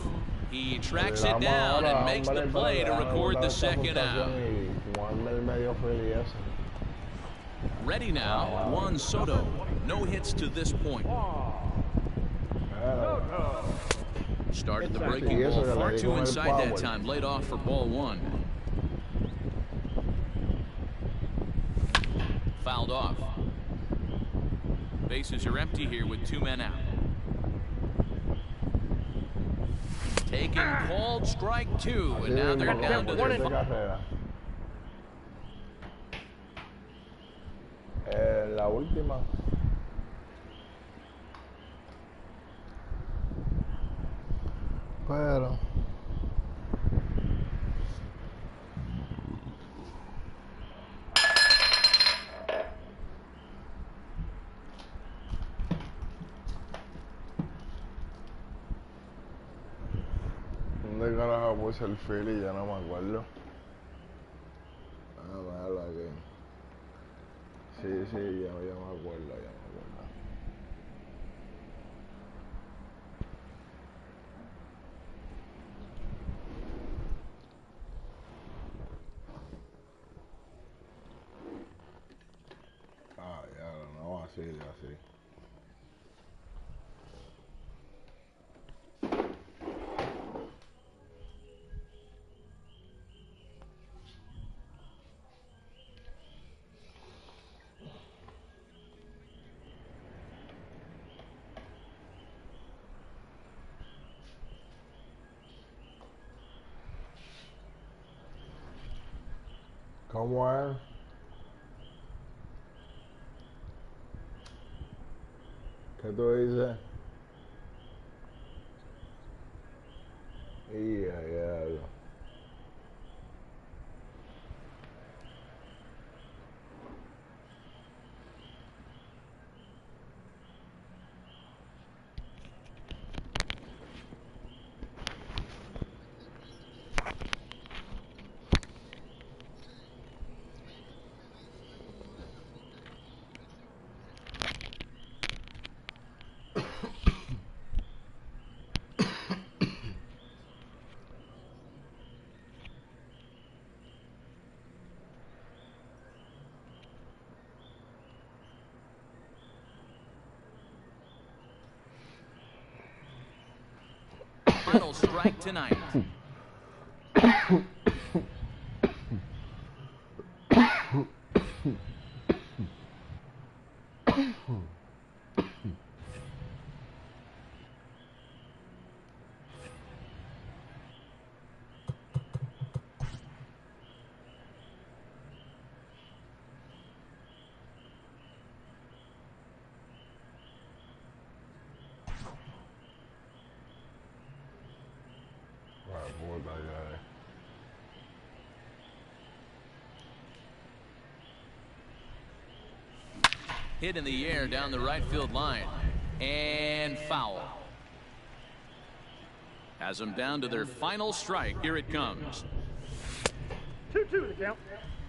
He tracks it down and makes the play to record the 2nd out. Ready now, Juan Soto. No hits to this point. Started the breaking ball far too inside that time. Laid off for ball 1. Fouled off. Bases are empty here with 2 men out. Taken, called, strike 2, and now they're down to their la última. Pero puse el feel y ya no me acuerdo. Ah, míralo aquí. Sí, ya me acuerdo. Ah, ya, no, así. ¿Cómo es? ¿Qué tú dices? Ya. Final strike tonight. Puta, ya. Hit in the air down the right field line. And foul. Has them down to their final strike. Here it comes. 2-2 the count.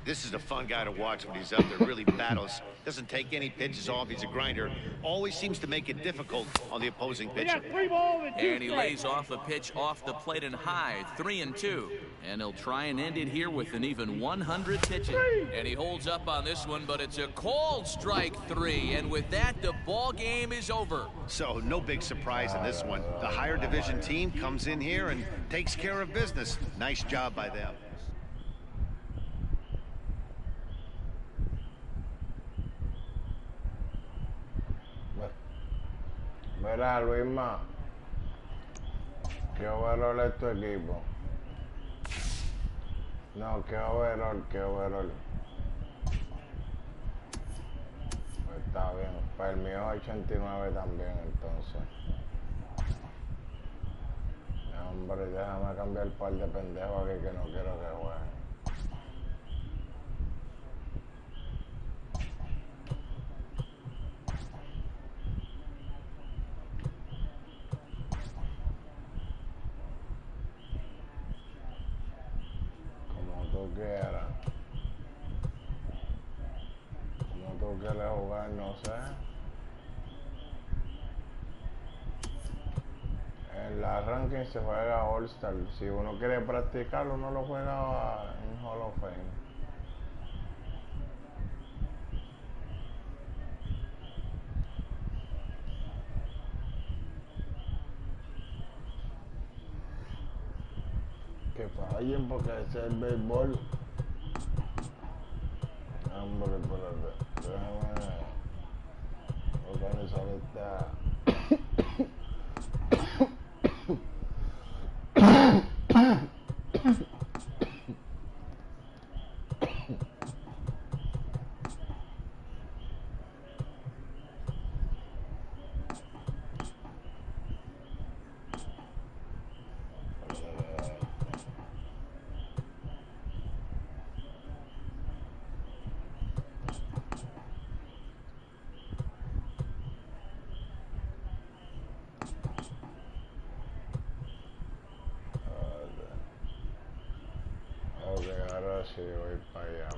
This is a fun guy to watch when he's up there. Really battles. Doesn't take any pitches off. He's a grinder. Always seems to make it difficult on the opposing We pitcher. got 3 balls and 2 And he strikes. lays off a pitch off the plate and high, 3-2. And he'll try and end it here with an even 100 pitches. And he holds up on this one, but it's a cold strike 3. And with that, the ball game is over. So no big surprise in this one. The higher division team comes in here and takes care of business. Nice job by them. Mira, Luisma, ¿qué overall es tu equipo? No, ¿qué overall? Pues está bien, para el mío 89 también, entonces. Hombre, déjame cambiar el par de pendejos aquí que no quiero que jueguen. Como tú quieres jugar, no sé. En la ranking se juega All-Star. Si uno quiere practicar, uno lo juega en Hall of Fame. Que fallen porque ese es el béisbol. Hombre, espérate, déjame organizar esta. Ahora sí, voy para allá,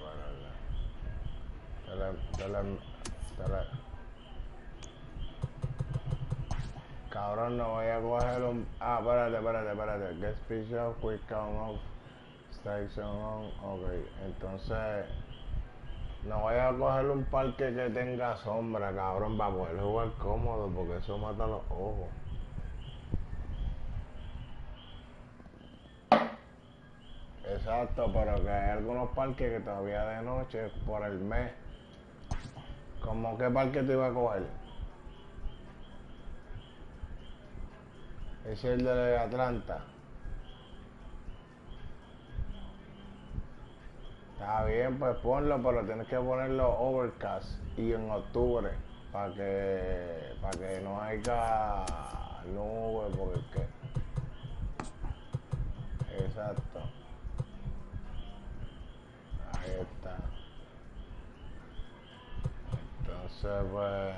Cabrón, no voy a coger un... Ah, espérate. Get speech off, quick count off, strike zone on. Ok, entonces... No voy a coger un parque que tenga sombra, cabrón, para poder jugar cómodo, porque eso mata los ojos. Exacto, pero que hay algunos parques que todavía de noche, por el mes. ¿Cómo qué parque te iba a coger? Es el de Atlanta. Está bien, pues ponlo, pero tienes que ponerlo overcast y en octubre para que no haya nubes, porque exacto. Ahí está. Entonces, pues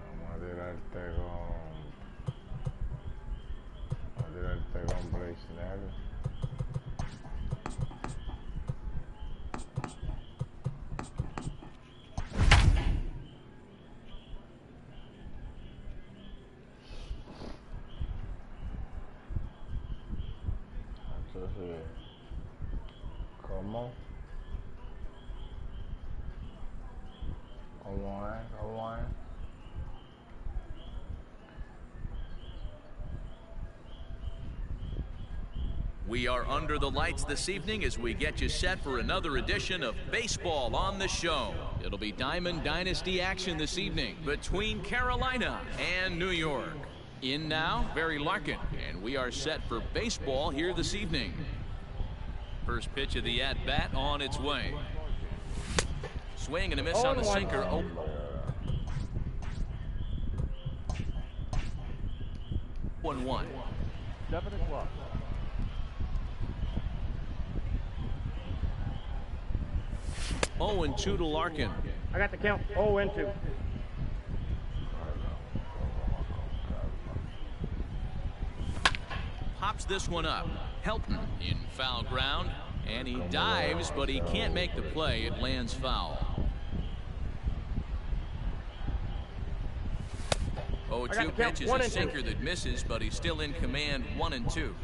vamos a tirarte con Blaze. Entonces, ¿cómo? ¿Cómo es? We are under the lights this evening as we get you set for another edition of Baseball on the Show. It'll be Diamond Dynasty action this evening between Carolina and New York. In now, Barry Larkin, and we are set for baseball here this evening. First pitch of the at-bat on its way. Swing and a miss on the sinker. 1-1. 7 o'clock. Oh, and 2 to Larkin. I got the count 0-2. Pops this one up. Helton in foul ground, and he dives, but he can't make the play. It lands foul. 0-2 pitch is a sinker that misses, but he's still in command. 1-2.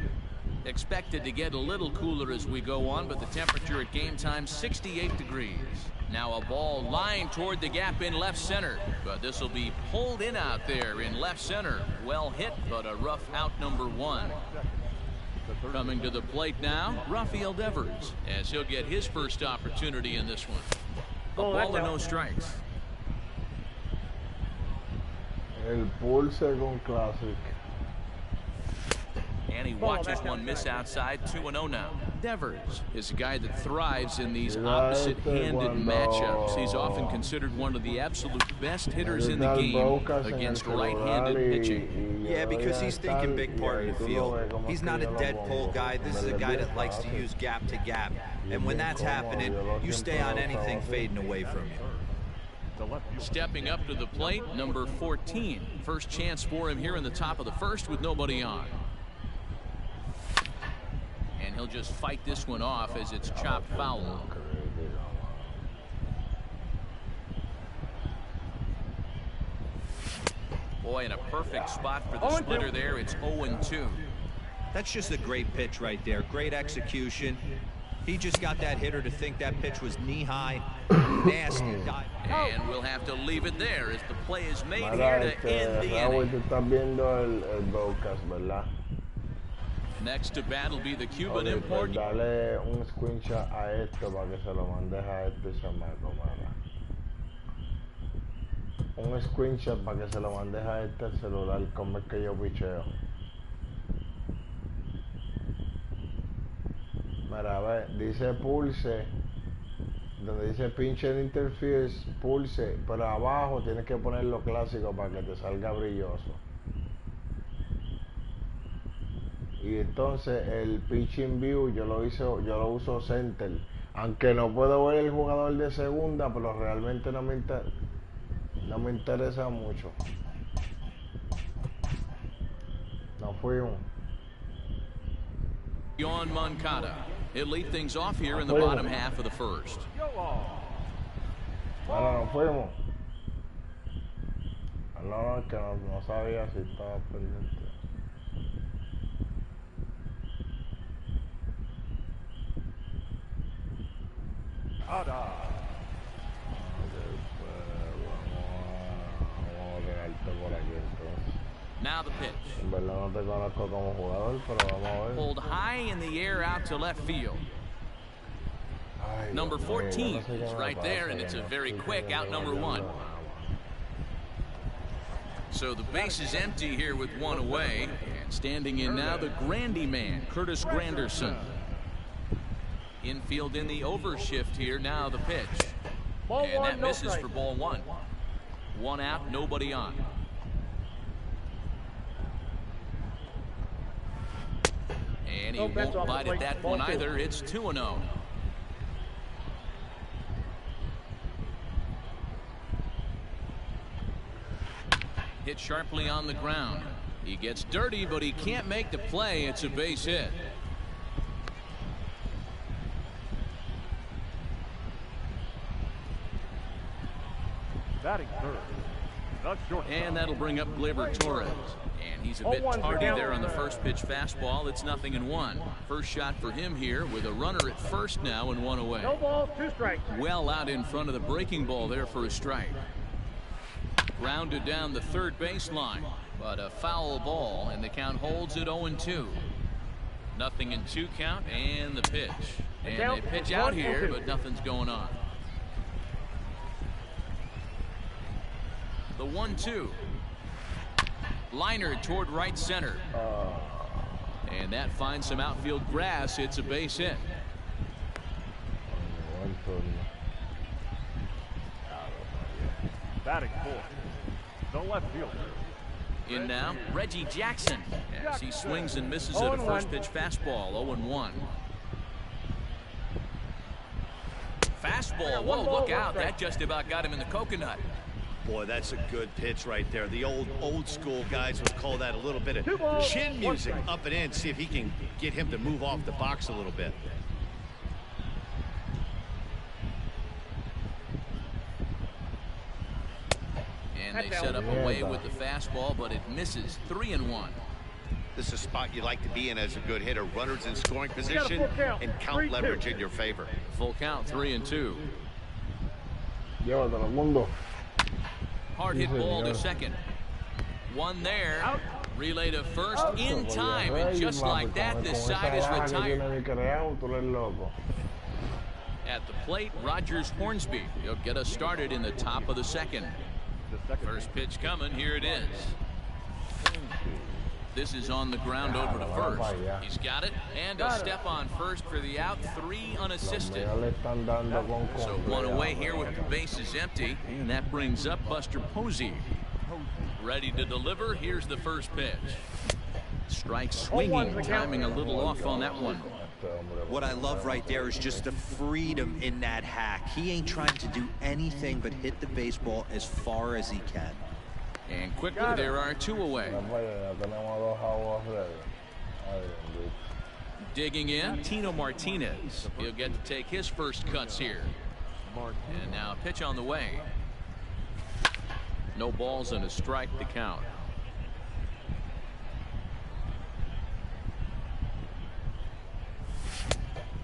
Expected to get a little cooler as we go on, but the temperature at game time 68 degrees. Now a ball lined toward the gap in left center, but this will be pulled in out there in left center. Well hit, but a rough out number 1. Coming to the plate now, Rafael Devers, as he'll get his first opportunity in this one. A ball and no strikes. El Pulse con Classic. And he watches one miss outside. 2-0 now. Devers is a guy that thrives in these opposite-handed matchups. He's often considered one of the absolute best hitters in the game against right-handed pitching. Yeah, because he's thinking big part in the field. He's not a dead pull guy. This is a guy that likes to use gap to gap. And when that's happening, you stay on anything fading away from you. Stepping up to the plate, number 14. First chance for him here in the top of the first with nobody on. And he'll just fight this one off as it's chopped foul. Boy, in a perfect spot for the splitter there. It's 0-2. That's just a great pitch right there. Great execution. He just got that hitter to think that pitch was knee-high. Nasty dive. And we'll have to leave it there as the play is made here to end the inning. Next to bat will be the Cuban import. Dale un screenshot a esto para que se lo mandes a este chamaco, mala. Un screenshot para que se lo mandes a este celular, como es que yo picheo. Mira, a ver, dice pulse, donde dice pinche de interference, pulse, pero abajo tienes que ponerlo clásico para que te salga brilloso. Y entonces el pitching view yo lo uso center, aunque no puedo ver el jugador de segunda, pero realmente no me interesa mucho. Nos fuimos. On Moncada. He'll lead things off here in the bottom half of the first. Ahora nos fuimos. No, que no sabía si estaba pendiente. Ada. Vamos a tenerte por aquí entonces. Now the pitch. En verdad no te conozco como jugador, pero vamos a ver. Pulled high in the air out to left field. Ay, Number Dios mío, 14 no sé qué is me right pasa, there, and que it's a no very estoy quick out teniendo number la 1. ayuda. So the base is empty here with one away. And standing in now, the Grandy man, Curtis Granderson. Infield in the overshift here. Now the pitch. And that misses for ball 1. 1 out, nobody on. And he won't bite at that one either. It's 2-0. Hit sharply on the ground. He gets dirty, but he can't make the play. It's a base hit. Batting third. The shortstop. And that'll bring up Gleyber Torres. And he's a bit tardy there on the first pitch fastball. It's 0-1. First shot for him here with a runner at first now and 1 away. No balls, 2 strikes. Well out in front of the breaking ball there for a strike. Grounded down the third baseline, but a foul ball, and the count holds at 0-2. 0-2 count, and the pitch. And they pitch out here, but nothing's going on. The 1-2. Liner toward right center. And that finds some outfield grass. It's a base hit. Batting fourth. The left fielder. In now, Reggie Jackson, as he swings and misses at a first pitch fastball. 0-1. Fastball. Whoa, look out. That just about got him in the coconut. Boy, that's a good pitch right there. The old school guys would call that a little bit of chin music up and in. See if he can get him to move off the box a little bit. And they set up away with the fastball, but it misses. 3-1. This is a spot you like to be in as a good hitter. Runners in scoring position and count leverage in your favor. Full count, 3-2. Llévatelo, mundo. Hard hit ball to second. One there. Relay to first in time, and just like that, this side is retired. At the plate, Rogers Hornsby. He'll get us started in the top of the second. First pitch coming. Here it is. This is on the ground over to first. He's got it, and a step on first for the out. 3 unassisted. So 1 away here with the bases empty, and that brings up Buster Posey. Ready to deliver. Here's the first pitch. Strike swinging, timing a little off on that one. What I love right there is just the freedom in that hack. He ain't trying to do anything but hit the baseball as far as he can. And quickly, there are 2 away. Digging in, Tino Martinez. He'll get to take his first cuts here. And now a pitch on the way. No balls and a strike to count.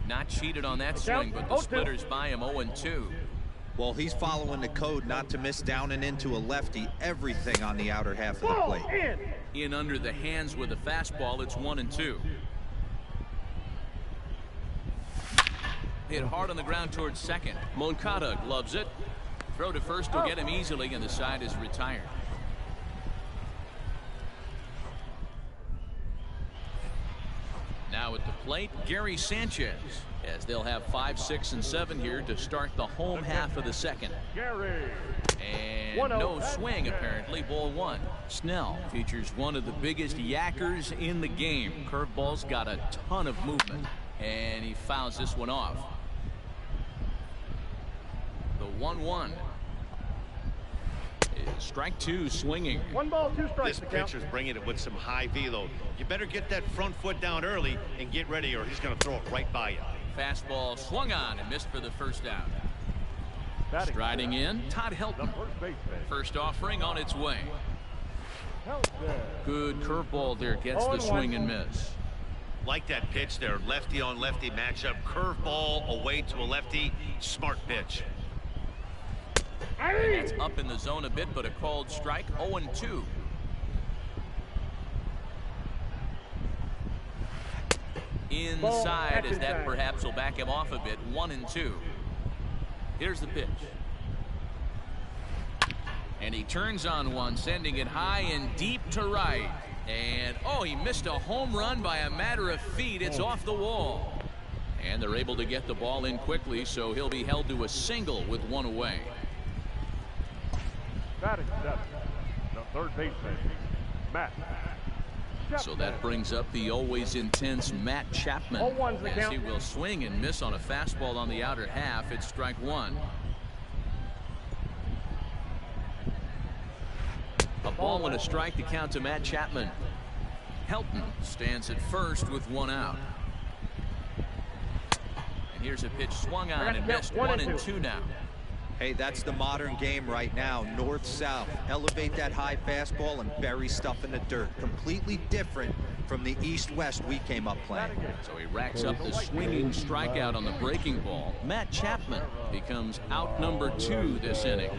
Not cheated on that swing, but the splitters by him. 0-2. Well, he's following the code not to miss down and into a lefty. Everything on the outer half of the plate. In under the hands with a fastball. It's 1-2. Hit hard on the ground towards second. Moncada gloves it. Throw to first will get him easily, and the side is retired. Now at the plate, Gary Sanchez, as they'll have 5, 6, and 7 here to start the home half of the second. And no swing, apparently. Ball 1. Snell features one of the biggest yackers in the game. Curveball's got a ton of movement, and he fouls this one off. The 1-1. Strike two, swinging. 1 ball, 2 strikes. This pitcher's bringing it with some high velo. You better get that front foot down early and get ready, or he's going to throw it right by you. Fastball swung on and missed for the first out. Striding in, Todd Helton. First offering on its way. Good curveball there, gets the swing and miss. Like that pitch there, lefty on lefty matchup, curveball away to a lefty, smart pitch. And that's up in the zone a bit, but a called strike. 0-2. Inside, as that perhaps will back him off a bit. 1-2. Here's the pitch. And he turns on one, sending it high and deep to right. And, oh, he missed a home run by a matter of feet. It's off the wall. And they're able to get the ball in quickly, so he'll be held to a single with one away. Batting seven, the third baseman, Matt. So that brings up the always intense Matt Chapman, as he will swing and miss on a fastball on the outer half. It's strike one. A ball and a strike to count to Matt Chapman. Helton stands at first with one out. And here's a pitch swung on and missed. 1-2 now. Hey, that's the modern game right now. North-south. Elevate that high fastball and bury stuff in the dirt. Completely different from the east-west we came up playing. So he racks up the swinging strikeout on the breaking ball. Matt Chapman becomes out number 2 this inning.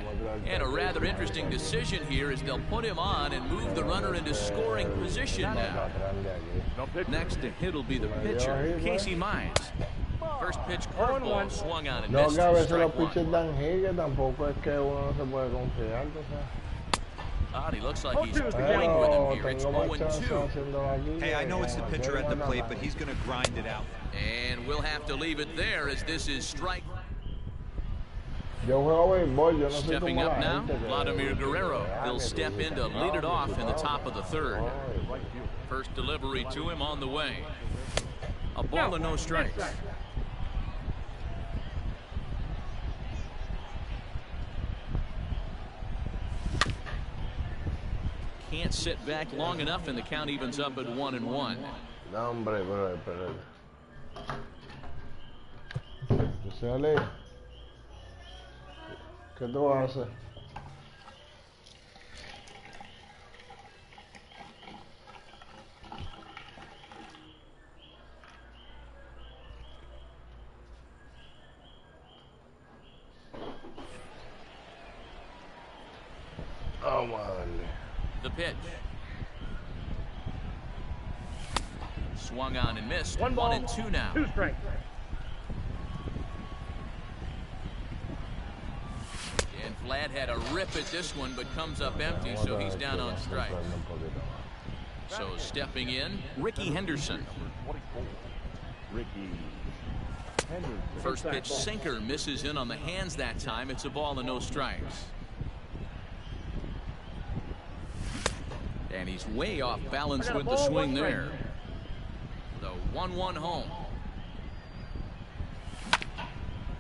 And a rather interesting decision here is they'll put him on and move the runner into scoring position now. Next to hit will be the pitcher, Casey Mize. First pitch curveball swung on and missed. Strike one. He looks like he's toying with him here. It's 0-2. Hey, I know it's the pitcher at the plate, but he's going to grind it out. And we'll have to leave it there, as this is strike. Stepping up now, Vladimir Guerrero. He'll step in to lead it off in the top of the third. First delivery to him on the way. A ball and no strikes. Can't sit back long enough, and the count evens up at 1-1. ¿Qué tú vas a hacer? Vamos a darle. The pitch. Swung on and missed. 1-2 now. 2 strikes. And Vlad had a rip at this one, but comes up empty, so he's down on strikes. So stepping in, Ricky Henderson. First pitch sinker misses in on the hands that time. It's a ball and no strikes. And he's way off balance with the swing there. The 1-1 home.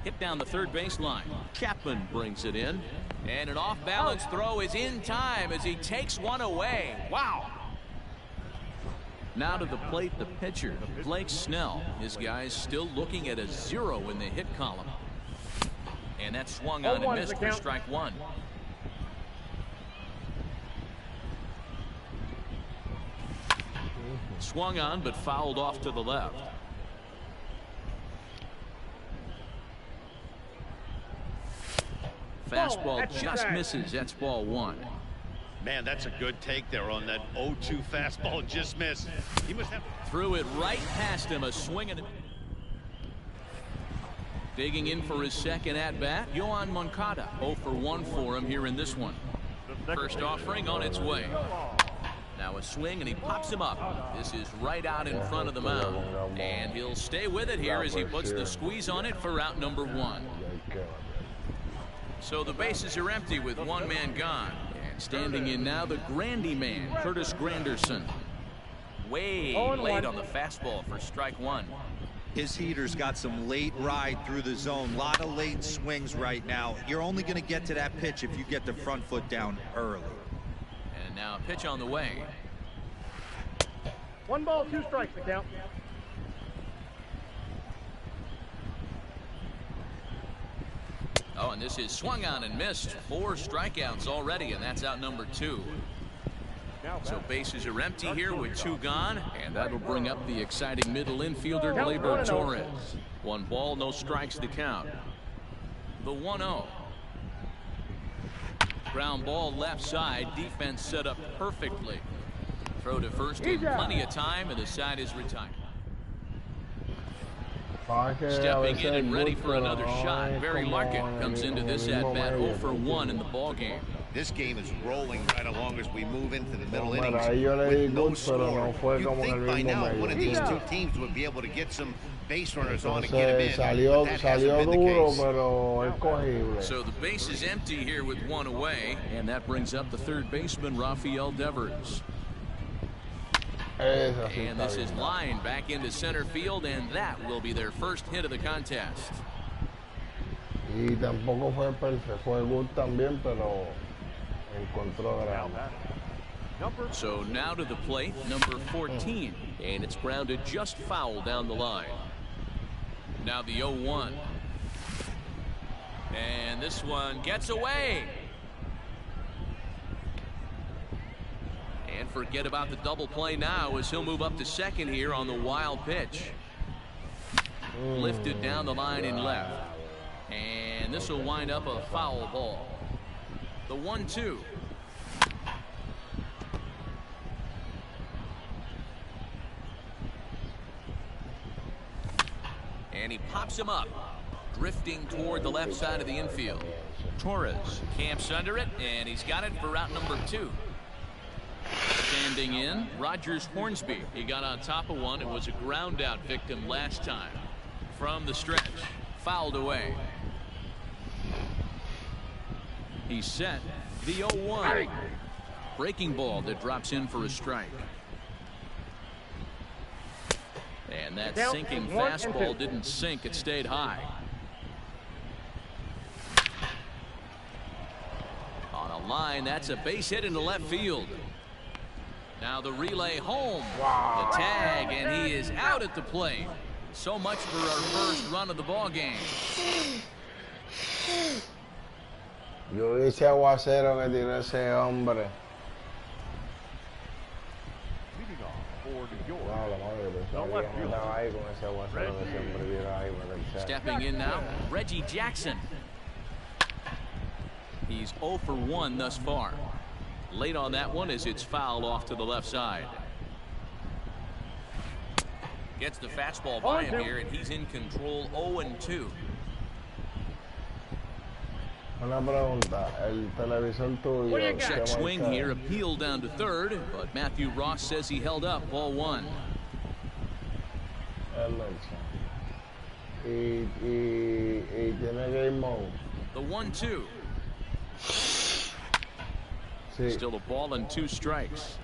Hit down the third baseline. Chapman brings it in. And an off-balance throw is in time as he takes one away. Wow. Now to the plate, the pitcher, Blake Snell. His guys still looking at a 0 in the hit column. And that swung on and missed for strike one. Swung on, but fouled off to the left. Fastball just misses. That's ball one. Man, that's a good take there on that 0-2 fastball. Just missed. He must have threw it right past him. A swing and digging in for his second at bat, Yohan Moncada. 0 for 1 for him here in this one. First offering on its way. Now a swing and he pops him up. This is right out in front of the mound, and he'll stay with it here as he puts the squeeze on it for out number 1. So the bases are empty with one man gone. And standing in now, the Grandy man, Curtis Granderson. way late on the fastball for strike one. His heater's got some late ride through the zone. A lot of late swings right now. You're only going to get to that pitch if you get the front foot down early. And now a pitch on the way. 1 ball, 2 strikes to count. Oh, and this is swung on and missed. 4 strikeouts already, and that's out number 2. So bases are empty here with 2 gone, and that'll bring up the exciting middle infielder, Gleyber Torres. 1 ball, no strikes to count. The 1-0. Ground ball left side, defense set up perfectly. Throw to first in plenty of time, and the side is retired. Stepping in and ready for another shot. Barry Larkin comes into this at-bat 0 for 1 in the ballgame. This game is rolling right along as we move into the middle innings with no score. You'd think by now one of these 2 teams would be able to get some base runners on and get them in. But that hasn't been the case. So the base is empty here with 1 away, and that brings up the third baseman, Rafael Devers. And this is lined back into center field, and that will be their first hit of the contest. Y tampoco fue perfecto, fue good también, pero encontró grande. So now to the plate, number 14, and it's grounded just foul down the line. Now the 0-1. And this one gets away. And forget about the double play now as he'll move up to second here on the wild pitch. Lifted down the line in left. And this will wind up a foul ball. The 1-2. And he pops him up, drifting toward the left side of the infield. Torres camps under it, and he's got it for route number 2. Standing in, Rogers Hornsby. He got on top of one and was a ground out victim last time. From the stretch, fouled away. He's set. The 0-1. Breaking ball that drops in for a strike. And that sinking fastball didn't sink, it stayed high. On a line, that's a base hit into left field. Now the relay home. The tag, and he is out at the plate. So much for our first run of the ball game. Yo vi ese aguacero que tiró ese hombre. Stepping in now, Reggie Jackson. He's 0 for 1 thus far. Late on that one as it's fouled off to the left side. Gets the fastball by him here, and he's in control. 0-2. Una pregunta, el televisor tuyo. Check swing here, appeal down to third, but Matthew Ross says he held up. Ball 1. Y tiene game mode. The 1-2. Sí. Still a ball and 2 strikes.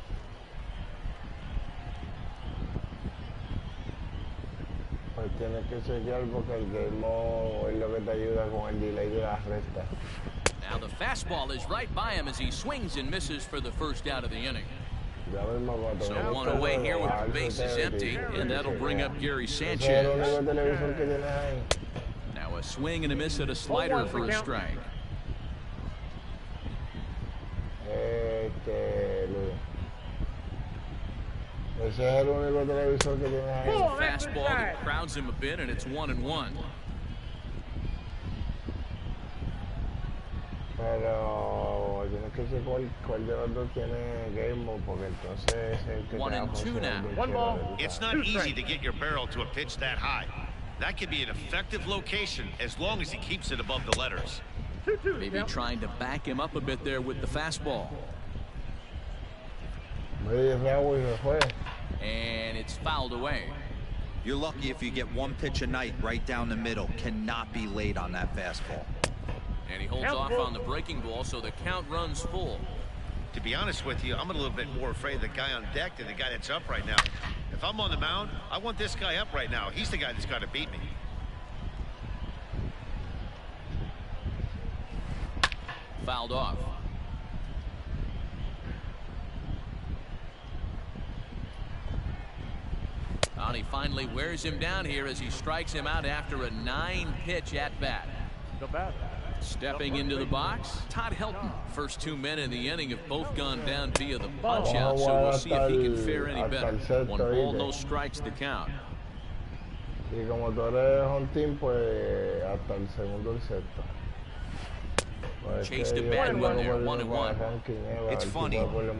Pues tienes que chequear porque el game mode es lo que te ayuda con el delay de las rectas. Now the fastball is right by him as he swings and misses for the first out of the inning. So 1 away here with the bases empty, and that'll bring up Gary Sanchez. Now a swing and a miss at a slider for a strike. Fastball that crowds him a bit, and it's 1-1. Pero tienes que ser cuál de los dos tiene game mode porque entonces el que 1-2 now. 1 ball. It's not easy to get your barrel to a pitch that high. That could be an effective location as long as he keeps it above the letters. 2-2. Maybe trying to back him up a bit there with the fastball. And it's fouled away. You're lucky if you get 1 pitch a night right down the middle. Cannot be late on that fastball. And he holds off on the breaking ball, so the count runs full. To be honest with you, I'm a little bit more afraid of the guy on deck than the guy that's up right now. If I'm on the mound, I want this guy up right now. He's the guy that's got to beat me. Fouled off. And he finally wears him down here as he strikes him out after a 9-pitch at-bat. The bat. Stepping into the box, Todd Helton. First 2 men in the inning have both gone down via the punch-out, so we'll see if he can fare any better. 1 ball, no strikes the count. Y como tú eres home team, pues hasta el segundo el sexto. Chased a bad one there, 1-1. It's funny,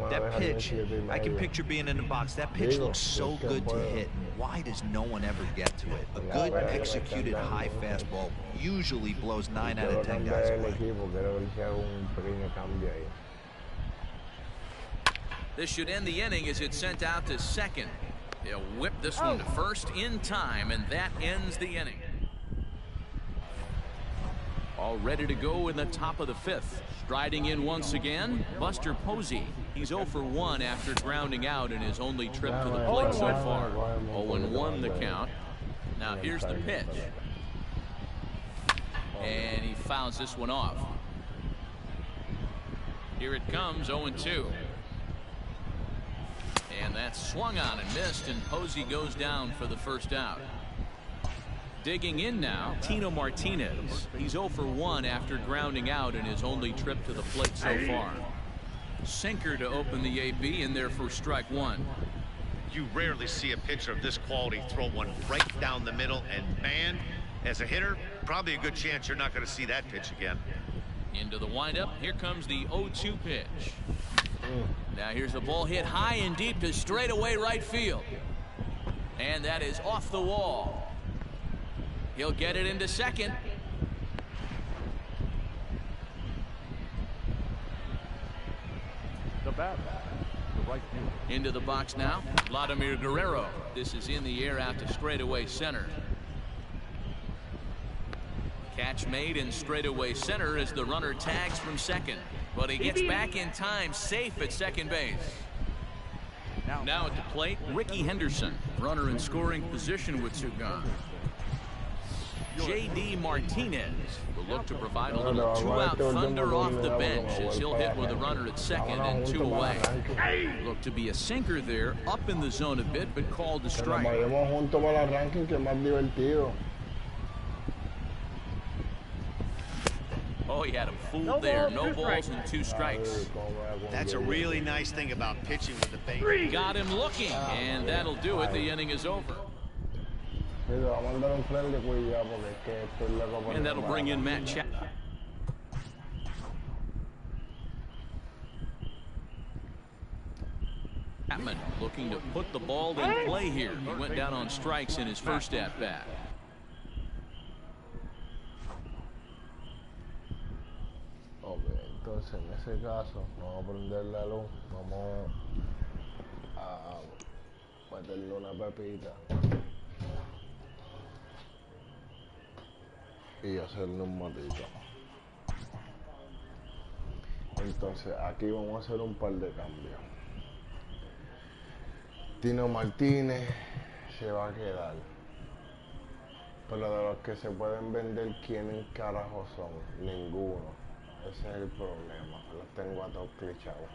that pitch, I can picture being in the box. That pitch looks so good to hit. Why does no one ever get to it? A good executed high fastball usually blows 9 out of 10 guys away. This should end the inning as it's sent out to second. He'll whip this one to first in time, and that ends the inning. All ready to go in the top of the 5th. Striding in once again, Buster Posey. He's 0 for 1 after grounding out in his only trip to the plate so far. 0-1 the count. Now here's the pitch. And he fouls this one off. Here it comes, 0-2. And that's swung on and missed, and Posey goes down for the first out. Digging in now, Tino Martinez. He's 0 for 1 after grounding out in his only trip to the plate so far. Sinker to open the AB, and there for strike 1. You rarely see a pitcher of this quality throw one right down the middle, and man, as a hitter, probably a good chance you're not going to see that pitch again. Into the windup, here comes the 0-2 pitch. Now here's the ball hit high and deep to straightaway right field. And that is off the wall. He'll get it into second. The bat. The right field. Into the box now, Vladimir Guerrero. This is in the air out to straightaway center. Catch made in straightaway center as the runner tags from second. But he gets back in time, safe at second base. Now at the plate, Ricky Henderson. Runner in scoring position with 2 gone. J.D. Martinez will look to provide a little 2-out thunder off the bench as he'll hit with a runner at second and 2 away. Look to be a sinker there, up in the zone a bit, but called to strike. Oh, he had him fooled there. No balls and 2 strikes. That's a really nice thing about pitching with the base. Got him looking, and that'll do it. The inning is over. And that'll bring in Matt Chapman. Chapman looking to put the ball in play here. He went down on strikes in his first at-bat. Entonces, en ese caso, vamos a prender la luz, vamos a meterle una pepita y hacerle un matito. Entonces, aquí vamos a hacer un par de cambios. Tino Martínez se va a quedar, pero de los que se pueden vender, ¿quiénes carajo son? Ninguno. Ese es el problema, los tengo a todos clichados.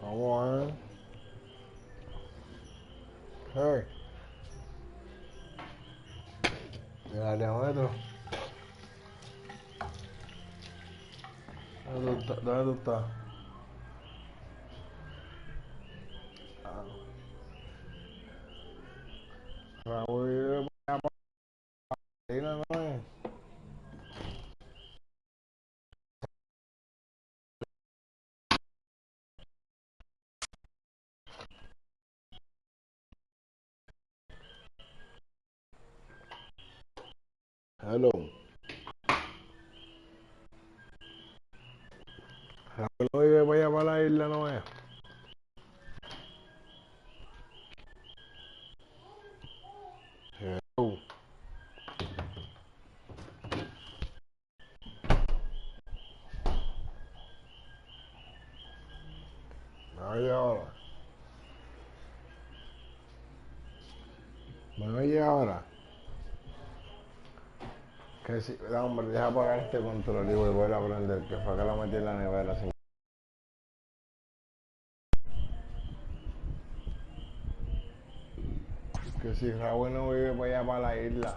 Vamos a ver. Hey. Mira, metro. ¿Dónde tú estás? Raúl, no es. Hello. Raúl no vive para allá para la isla, no es. Hello. Me oye ahora. Me oye ahora. Que si, hombre, deja apagar este control y volver a prender, que fue que lo metí en la nevera sin. Que si Raúl no vive para allá para la isla.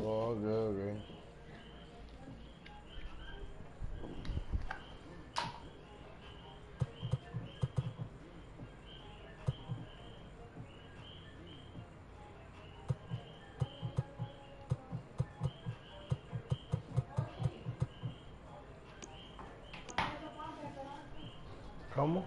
Ok. ¿Cómo?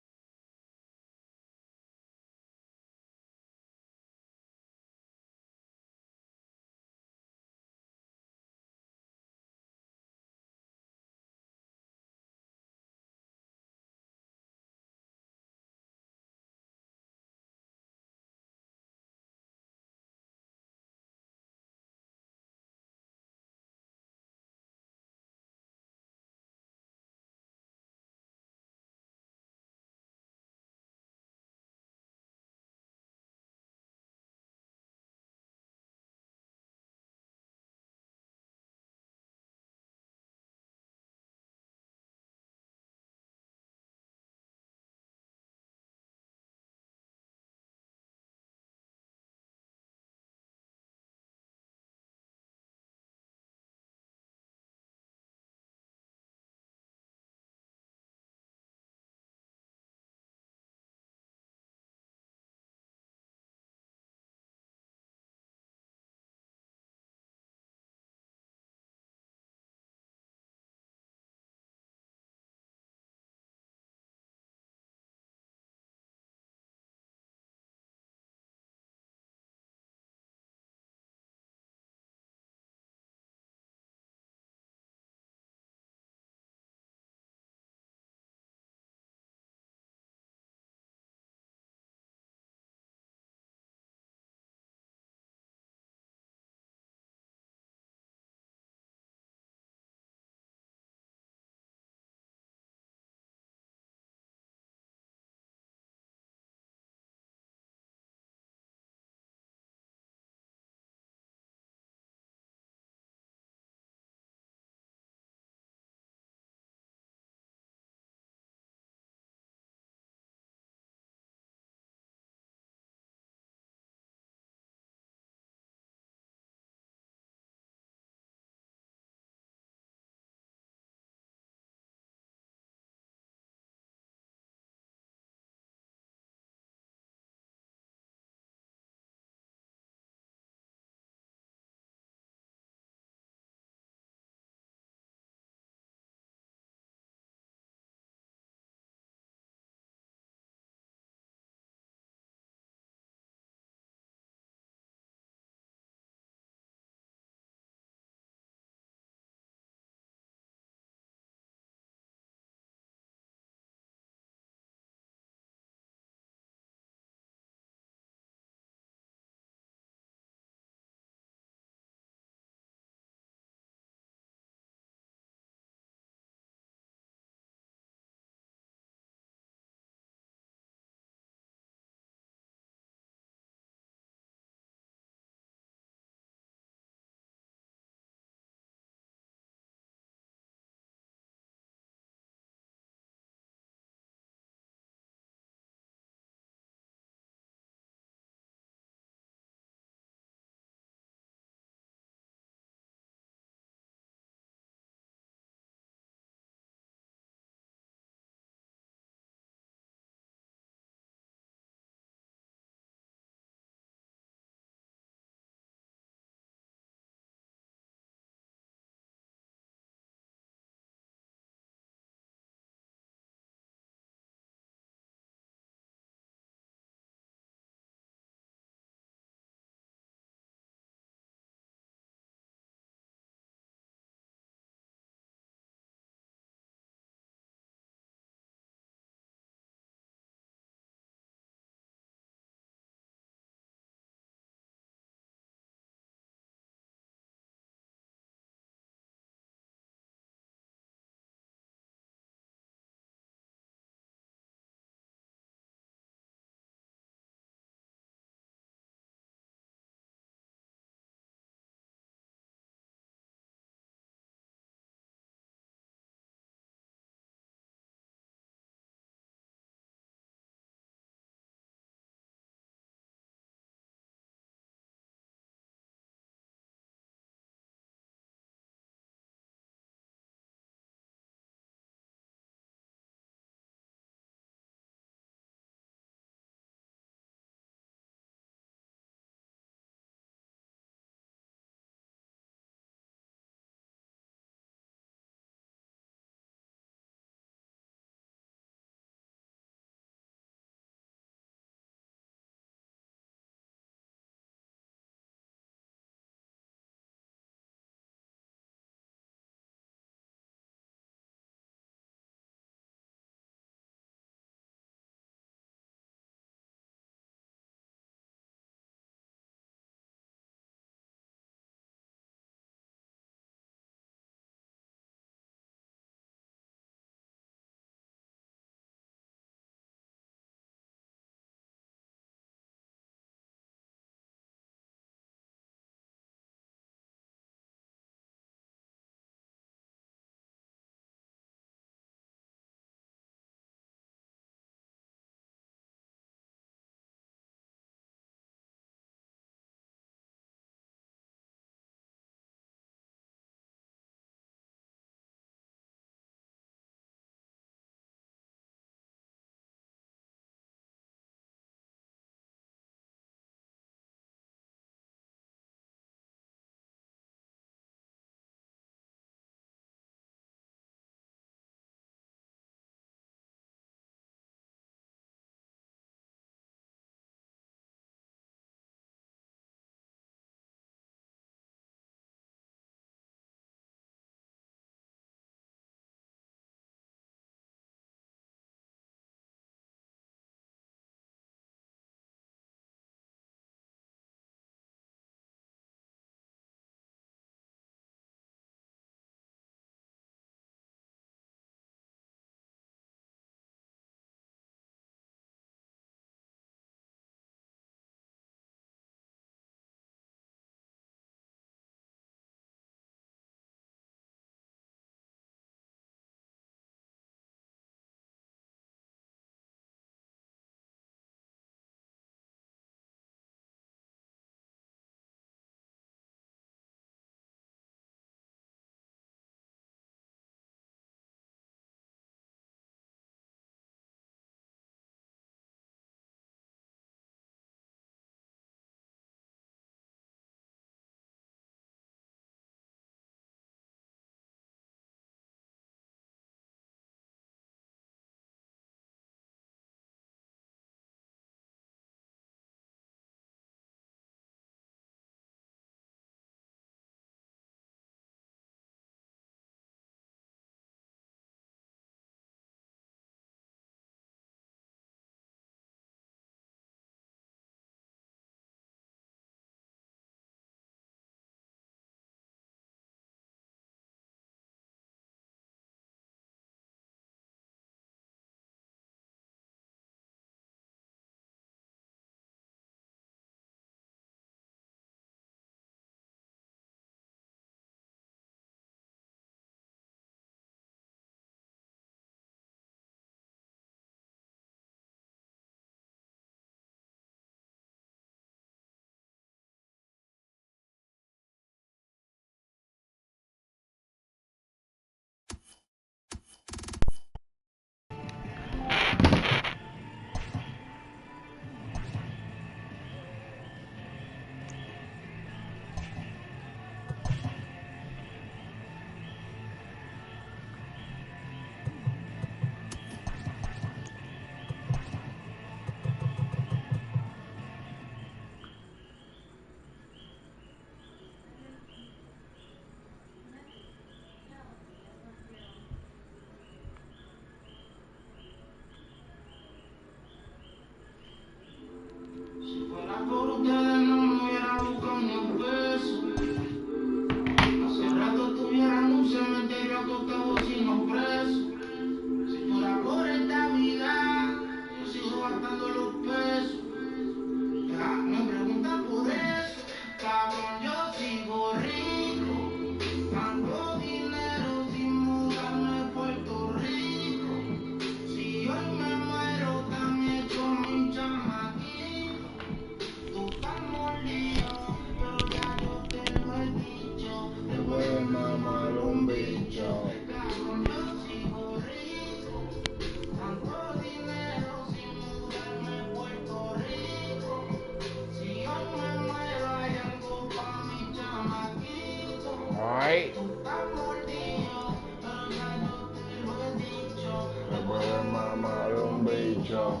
bicho.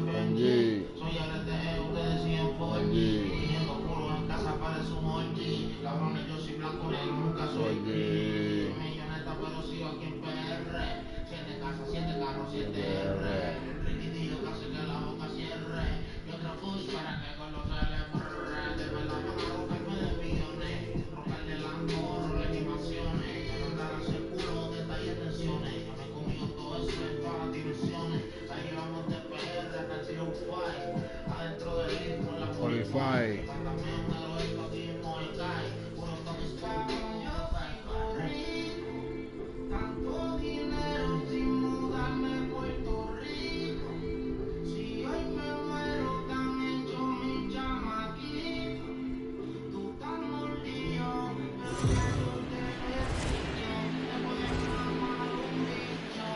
Benji. Qualify.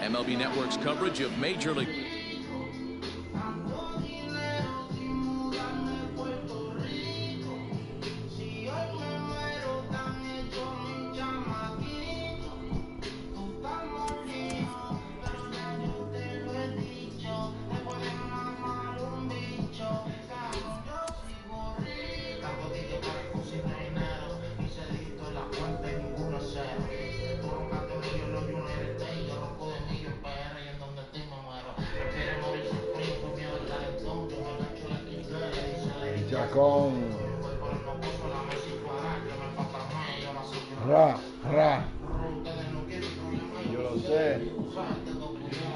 MLB Network's coverage of Major League. Chacón. Ra. Yo lo sé,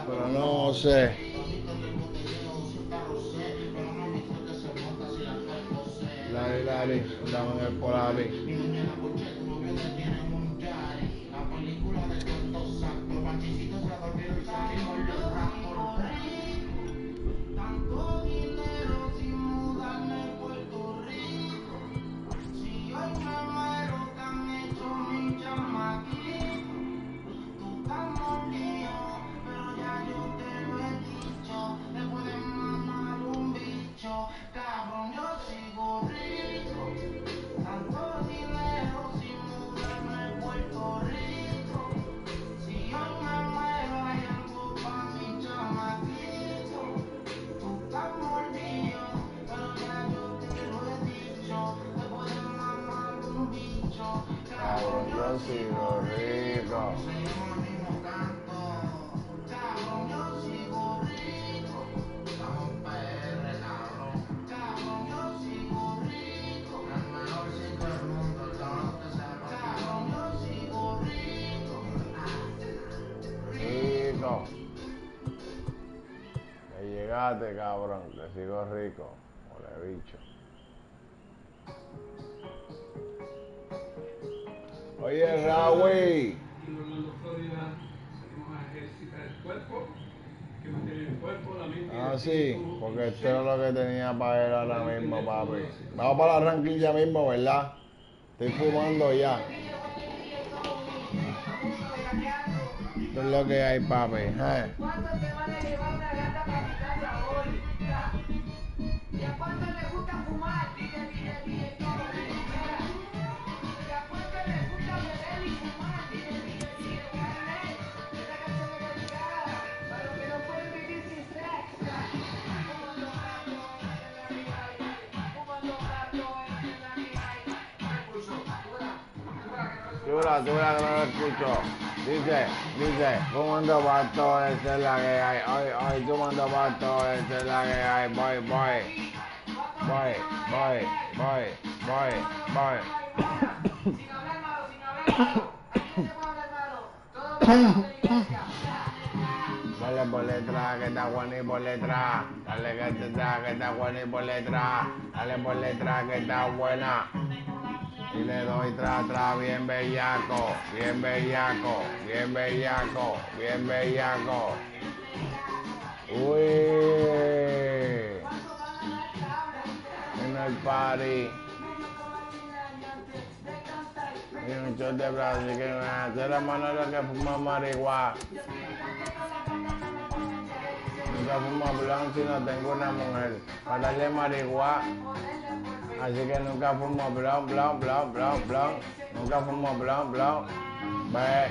pero no sé. Lari, dame en el Polari. Cabrón, yo sigo rico. Rico. Me llegaste, cabrón, que sigo rico. Ole bicho. Oye, Rawi. Ah, sí, porque esto era lo que tenía para él ahora mismo, papi. Vamos para la ranquilla mismo, ¿verdad? Estoy fumando ya. Esto es lo que hay, papi. ¿Cuánto te van a llevar una gata para mi casa hoy? ¿Y a cuánto le gusta fumar? Dile, todo lo que tú quieras. ¿Y a cuánto le gusta beber y fumar? Dile, Carmen. Esta canción es dedicada para los que no pueden vivir sin sexo. Fumando gato en la vida. Fumando gato en la vida. Chula, que no lo escucho. Dice, fumando pato, esa es la que hay. Hoy, fumando pato, esa es la que hay. Voy. Sin hablar malo. Aquí no se puede hablar malo. Todo lo que es de iglesia. Dale por letra, que está bueno y por letra. Dale que está bueno y por letra. Dale por letra, que está buena. Y le doy tra, bien bellaco. Uy. En el party. Y un shot de Brasil que me hace la mano lo que fuma marihuana. Nunca fumo blanc si no tengo una mujer para darle marihuana. Así que nunca fumo blanc. Nunca fumo blanc. Ve.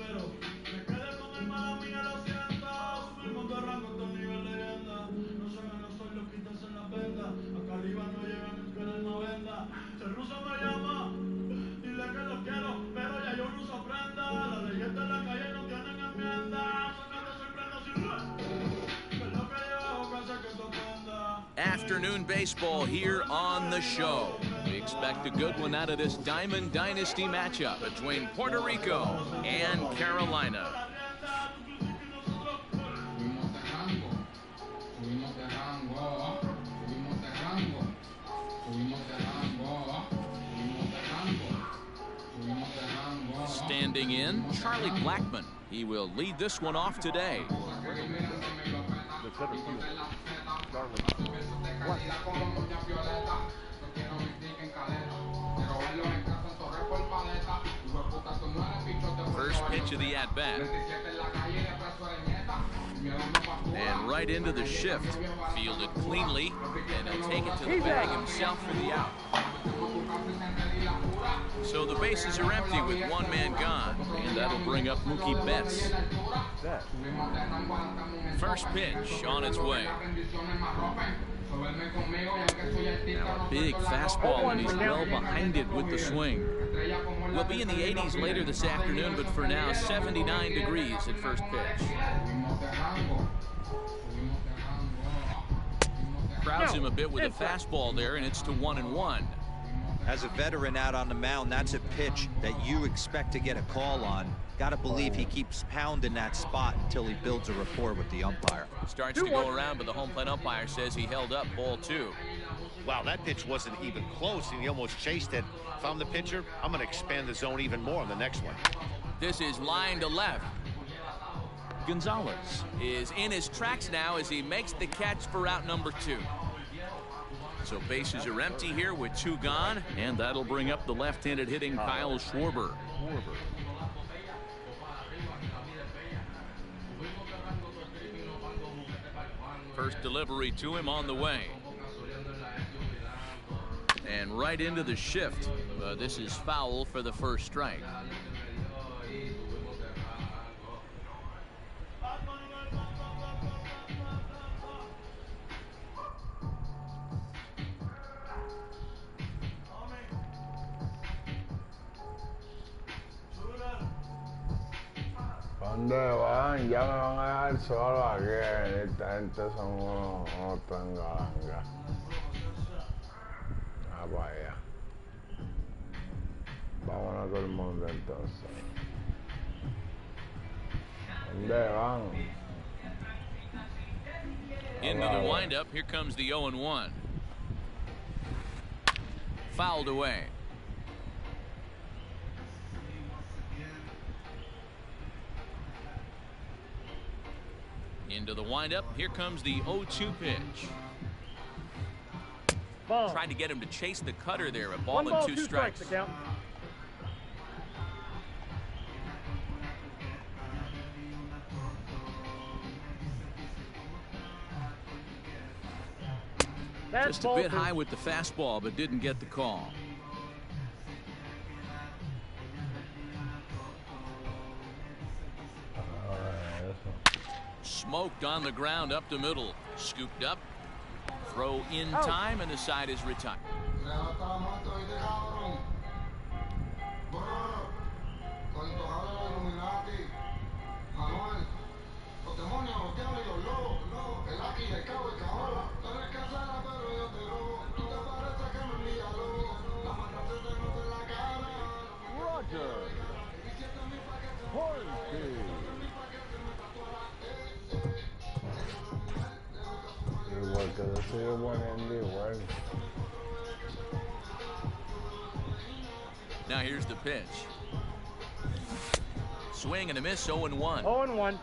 afternoon baseball here on the show. We expect a good one out of this Diamond Dynasty matchup between Puerto Rico and Carolina. Standing in, Charlie Blackmon. He will lead this one off today. The center field. Charlie. First pitch of the at-bat. And right into the shift. Fielded cleanly, and he'll take it to the bag himself for the out. So the bases are empty with one man gone, and that'll bring up Mookie Betts. First pitch on its way. Now a big fastball, and he's well behind it with the swing. We'll be in the 80s later this afternoon, but for now, 79 degrees at first pitch. Crowds him a bit with a fastball there, and it's to 1-1. As a veteran out on the mound, that's a pitch that you expect to get a call on. Got to believe he keeps pounding that spot until he builds a rapport with the umpire. Starts to go around, but the home plate umpire says he held up ball 2. Wow, that pitch wasn't even close, and he almost chased it. If I'm the pitcher, I'm going to expand the zone even more on the next one. This is line to left. Gonzalez is in his tracks now as he makes the catch for out number 2. So bases are empty here with 2 gone, and that'll bring up the left-handed hitting Kyle Schwarber. First delivery to him on the way. And right into the shift. This is foul for the first strike. ¿Dónde van? Ya me van a dejar solo aquí. Esta gente son unos tangalangas. Ah, para allá. Vámonos todo el mundo entonces. ¿Dónde van? Into the windup. Here comes the 0-1. Fouled away. Into the windup. Here comes the 0-2 pitch. Trying to get him to chase the cutter there. A ball and 2 strikes. Just a bit high with the fastball, but didn't get the call. Smoked on the ground up the middle. Scooped up. Throw in time, and the side is retired. Now here's the pitch. Swing and a miss. 0-1. 0-1.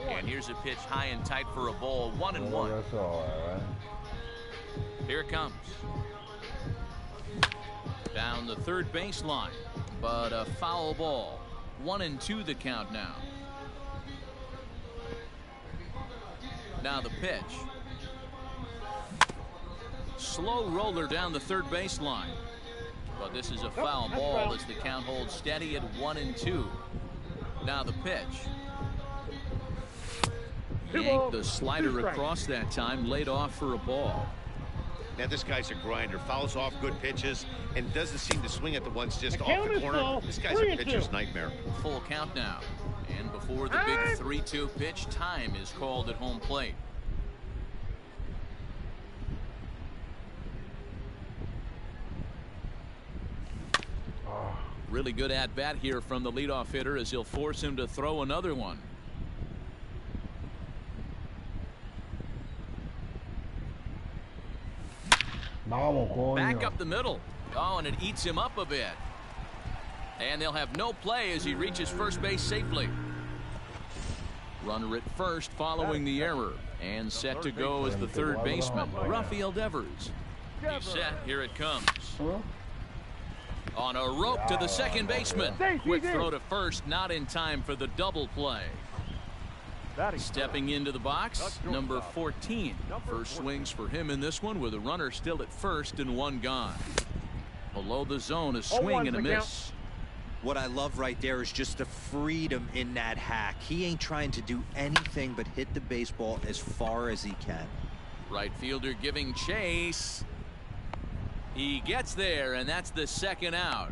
And here's a pitch high and tight for a ball. 1-1. Here it comes. Down the third baseline, but a foul ball. 1-2 the count now. Now the pitch. Slow roller down the third baseline. But this is a foul ball as the count holds steady at 1-2. Now the pitch. Yanked the slider across that time, laid off for a ball. Now this guy's a grinder, fouls off good pitches, and doesn't seem to swing at the ones just off the corner. This guy's a pitcher's nightmare. Full count now. And before the big 3-2 pitch, time is called at home plate. Really good at-bat here from the leadoff hitter as he'll force him to throw another one. Back up the middle. Oh, and it eats him up a bit. And they'll have no play as he reaches first base safely. Runner at first following the error. And set to go as the third baseman, Rafael Devers. He's set. Here it comes. On a rope to the second baseman. Quick throw to first, not in time for the double play. Stepping into the box, number 14. First swings for him in this one with a runner still at first and one gone. Below the zone, a swing and a miss. What I love right there is just the freedom in that hack. He ain't trying to do anything but hit the baseball as far as he can. Right fielder giving chase. He gets there, and that's the second out.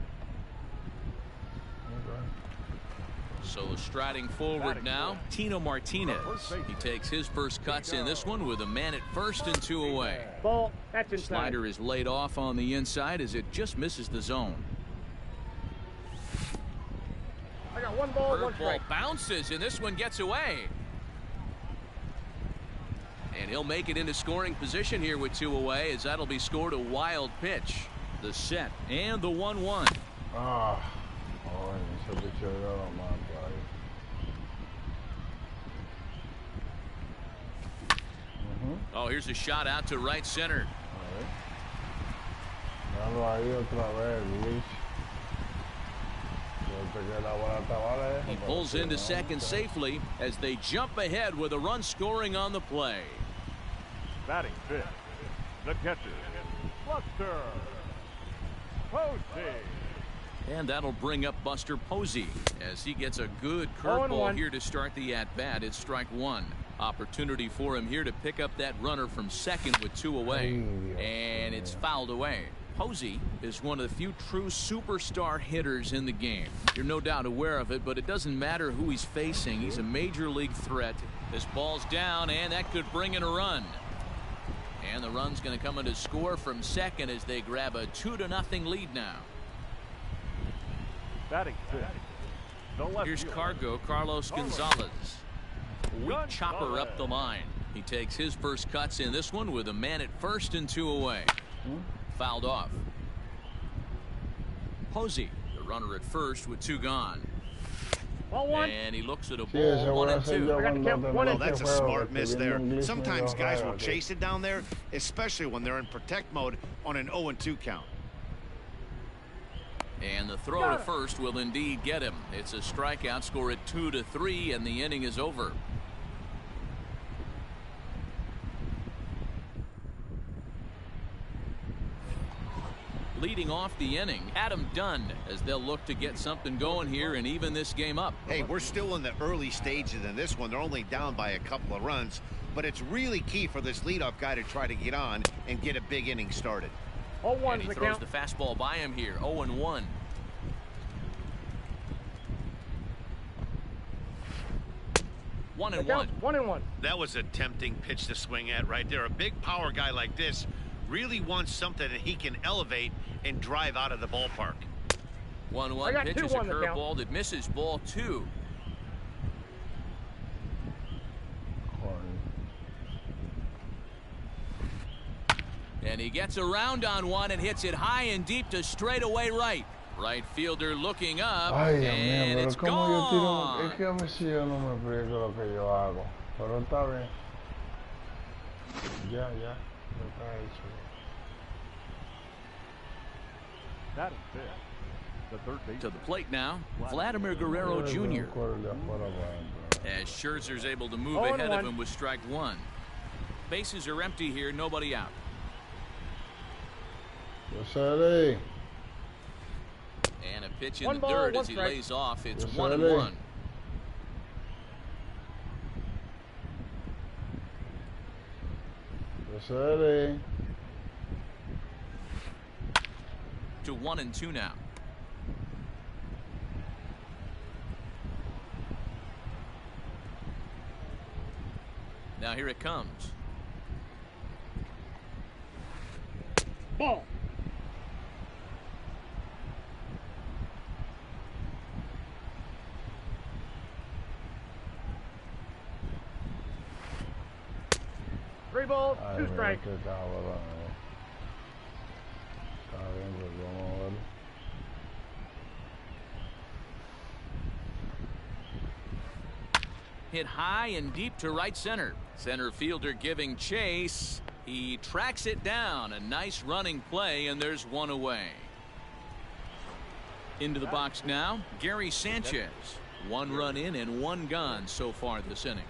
So striding forward now, Tino Martinez. He takes his first cuts in this one with a man at first and 2 away. Ball. That's inside. Slider is laid off on the inside as it just misses the zone. I got one ball, one Curveball strike. bounces, and this one gets away. And he'll make it into scoring position here with 2 away as that'll be scored a wild pitch. The set and the 1-1. Oh, here's a shot out to right center. He pulls into second safely as they jump ahead with a run scoring on the play. Batting fifth, the catcher, Buster Posey. And that'll bring up Buster Posey as he gets a good curveball here to start the at-bat. It's strike one. Opportunity for him here to pick up that runner from second with 2 away. And it's fouled away. Posey is one of the few true superstar hitters in the game. You're no doubt aware of it, but it doesn't matter who he's facing. He's a major league threat. This ball's down, and that could bring in a run. And the run's going to come in to score from second as they grab a 2-0 lead now. Batting fifth. Here's Cargo, Carlos Gonzalez. Weak chopper up the line. He takes his first cuts in this one with a man at first and 2 away. Fouled off. Posey, the runner at first with 2 gone. And he looks at a ball 1 and 2. Well, that's a smart miss there. Sometimes guys will chase it down there, especially when they're in protect mode on an 0-2 count. And the throw to first will indeed get him. It's a strikeout, score at 2-3, and the inning is over. Leading off the inning, Adam Dunn, as they'll look to get something going here and even this game up. Hey, we're still in the early stages in this one. They're only down by a couple of runs, but it's really key for this leadoff guy to try to get on and get a big inning started. And he throws the fastball by him here, 0-1. One and one. That was a tempting pitch to swing at right there. A big power guy like this really wants something that he can elevate and drive out of the ballpark. 1-1 pitch is a curveball that misses ball 2. And he gets around on one and hits it high and deep to straightaway right. Right fielder looking up, and it's gone. To the plate now, Vladimir Guerrero Jr. As Scherzer's able to move ahead of him with strike 1. Bases are empty here, nobody out. And a pitch in the dirt as he lays off. It's 1-1. To 1-2 now. Now here it comes. Ball. Three balls, Ay, two mira strikes. qué cabrón. Está bien, pues vamos a ver. Hit high and deep to right center. Center fielder giving chase. He tracks it down. A nice running play, and there's one away. Into the box now, Gary Sanchez. One run in and one gone so far this inning.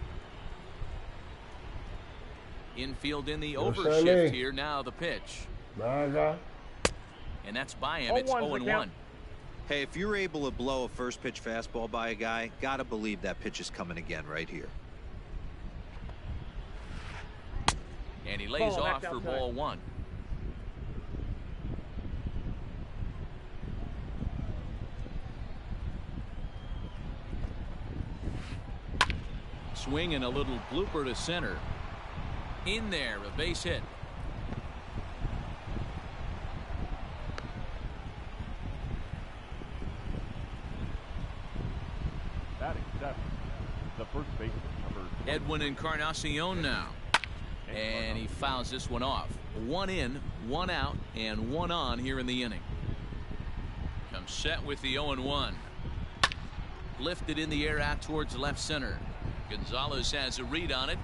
Infield in the overshift here. Now the pitch. Ven acá. And that's by him. It's 0-1. Hey, if you're able to blow a first pitch fastball by a guy, gotta believe that pitch is coming again right here. And he lays off for ball one. Swing and a little blooper to center. In there, a base hit. Batting seven. The first baseman, number 20. Edwin Encarnacion now. And he fouls this one off. One in, one out, and one on here in the inning. Comes set with the 0-1. Lifted in the air out towards left center. Gonzalez has a read on it.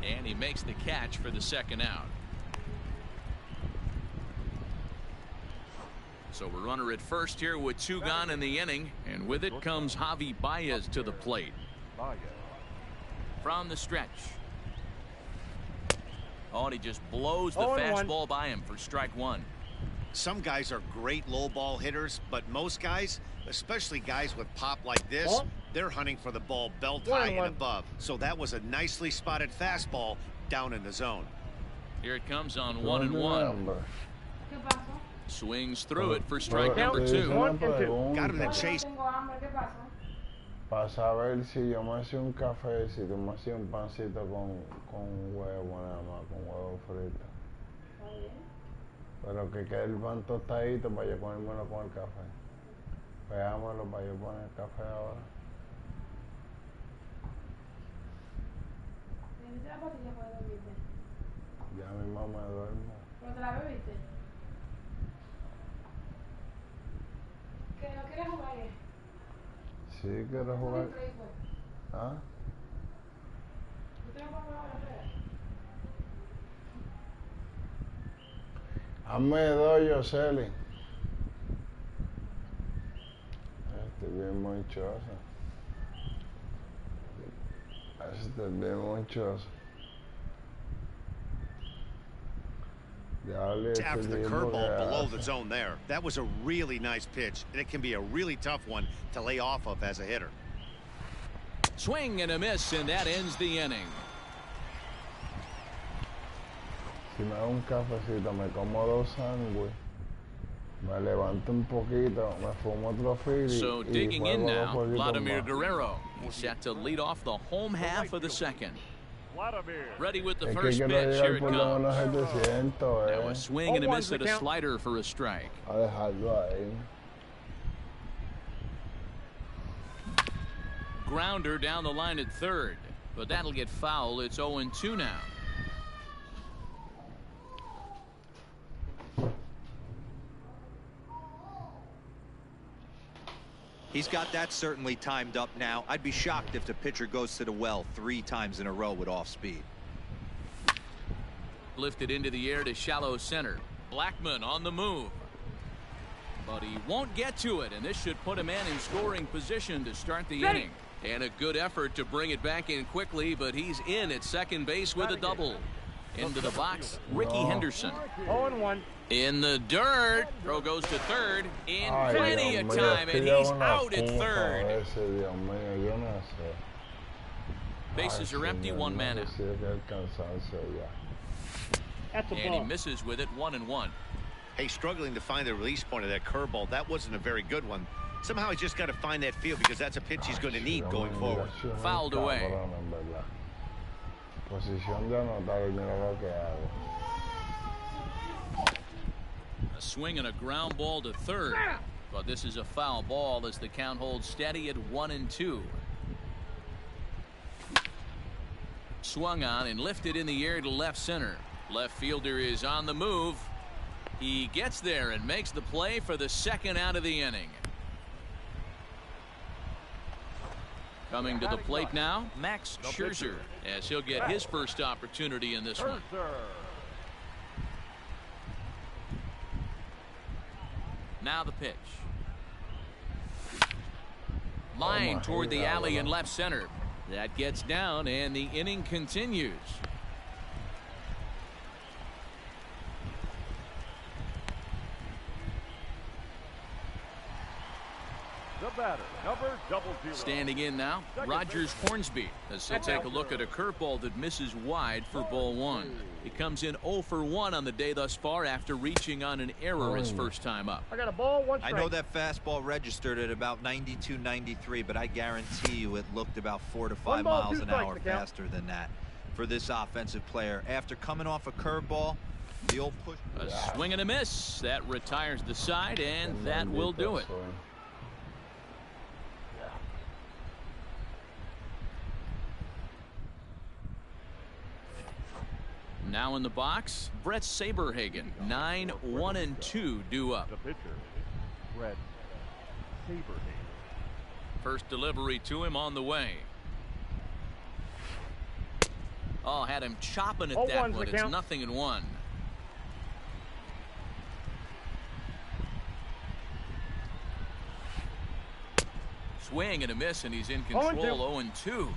And he makes the catch for the second out. So we're runner at first here with two gone in the inning. And with it comes Javi Baez to the plate. From the stretch. Oh, and he just blows the fastball by him for strike one. Some guys are great low ball hitters, but most guys, especially guys with pop like this, they're hunting for the ball belt high and above. So that was a nicely spotted fastball down in the zone. Here it comes on 1-1. Swings through it for strike number two. Got him to chase. Para saber si yo me hacía un café, si tú me hacías un pancito con huevo nada más, con huevo frito. Pero que quede el pan tostadito para yo comérmelo con el café. Pegámoslo para yo poner el café ahora. Ya mi mamá duerme. ¿Pero te la bebiste? ¿Que no quieres jugar? Sí, quiero jugar. ¿Ah? ¿Usted no puede jugar ahora? Hazme dos, Yoseli. Estoy bien monchosa. Estoy bien monchosa. After the curveball below the zone there. That was a really nice pitch, and it can be a really tough one to lay off of as a hitter. Swing and a miss, and that ends the inning. Si me hago un cafecito, me como dos sándwiches, me levanto un poquito, me fumo otro fili. So digging in now, Vladimir Guerrero. He's set to lead off the home half of the second. Ready with the first pitch. Here it comes. Now a swing and a miss at a slider for a strike. Grounder down the line at third, but that'll get foul. It's 0-2 now. He's got that certainly timed up now. I'd be shocked if the pitcher goes to the well 3 times in a row with off speed. Lifted into the air to shallow center. Blackman on the move. But he won't get to it, and this should put a man in scoring position to start the inning. And a good effort to bring it back in quickly, but he's in at second base with a double. Into the box, Ricky Henderson. 0-1. In the dirt. Throw goes to third. In plenty of time, and he's out at third. Bases are empty, one man out. That's a And he misses with it, 1-1. Hey, struggling to find the release point of that curveball. That wasn't a very good one. Somehow he's just got to find that feel because that's a pitch he's going to need going forward. Fouled away. Posición de anotar y mira lo que hago. A swing and a ground ball to third. But this is a foul ball as the count holds steady at 1-2. Swung on and lifted in the air to left center. Left fielder is on the move. He gets there and makes the play for the second out of the inning. Coming to the plate now, Max Scherzer, as he'll get his first opportunity in this one. Now the pitch. Line toward the alley in left center. That gets down and the inning continues. The batter, number 00. Standing in now, Rogers Hornsby, as he'll take a look at a curveball that misses wide for ball one. He comes in 0 for 1 on the day thus far after reaching on an error his first time up. I got a ball, one strike. I know that fastball registered at about 92, 93, but I guarantee you it looked about 4 to 5 miles an hour faster than that for this offensive player. After coming off a curveball, the old push. A swing and a miss. That retires the side, and that will do it. Now in the box, Brett Saberhagen. 9, 1 and 2 due up. The pitcher, Brett Saberhagen. First delivery to him on the way. Oh, had him chopping at that one. It's 0-1. Swing and a miss, and he's in control. 0-2.